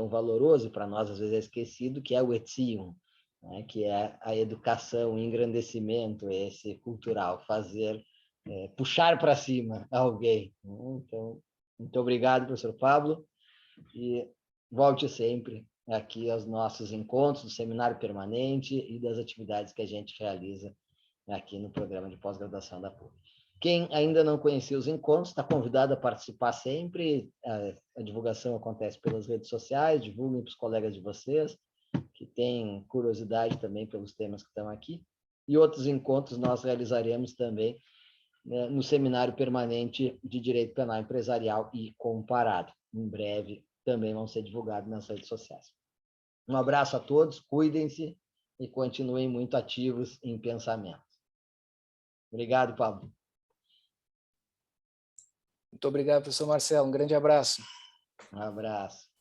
valoroso, para nós às vezes é esquecido, que é o Erziehung, né? Que é a educação, o engrandecimento esse cultural, fazer, puxar para cima alguém. Né? Então, Muito obrigado, professor Pablo, e volte sempre aqui aos nossos encontros do seminário permanente e das atividades que a gente realiza aqui no programa de pós-graduação da PUC. Quem ainda não conhecia os encontros está convidado a participar sempre. A divulgação acontece pelas redes sociais, divulguem para os colegas de vocês, que têm curiosidade também pelos temas que estão aqui. E outros encontros nós realizaremos também, né, no Seminário Permanente de Direito Penal Empresarial e Comparado. Em breve também vão ser divulgados nas redes sociais. Um abraço a todos, cuidem-se e continuem muito ativos em pensamento. Obrigado, Pablo. Muito obrigado, professor Marcelo. Um grande abraço. Um abraço.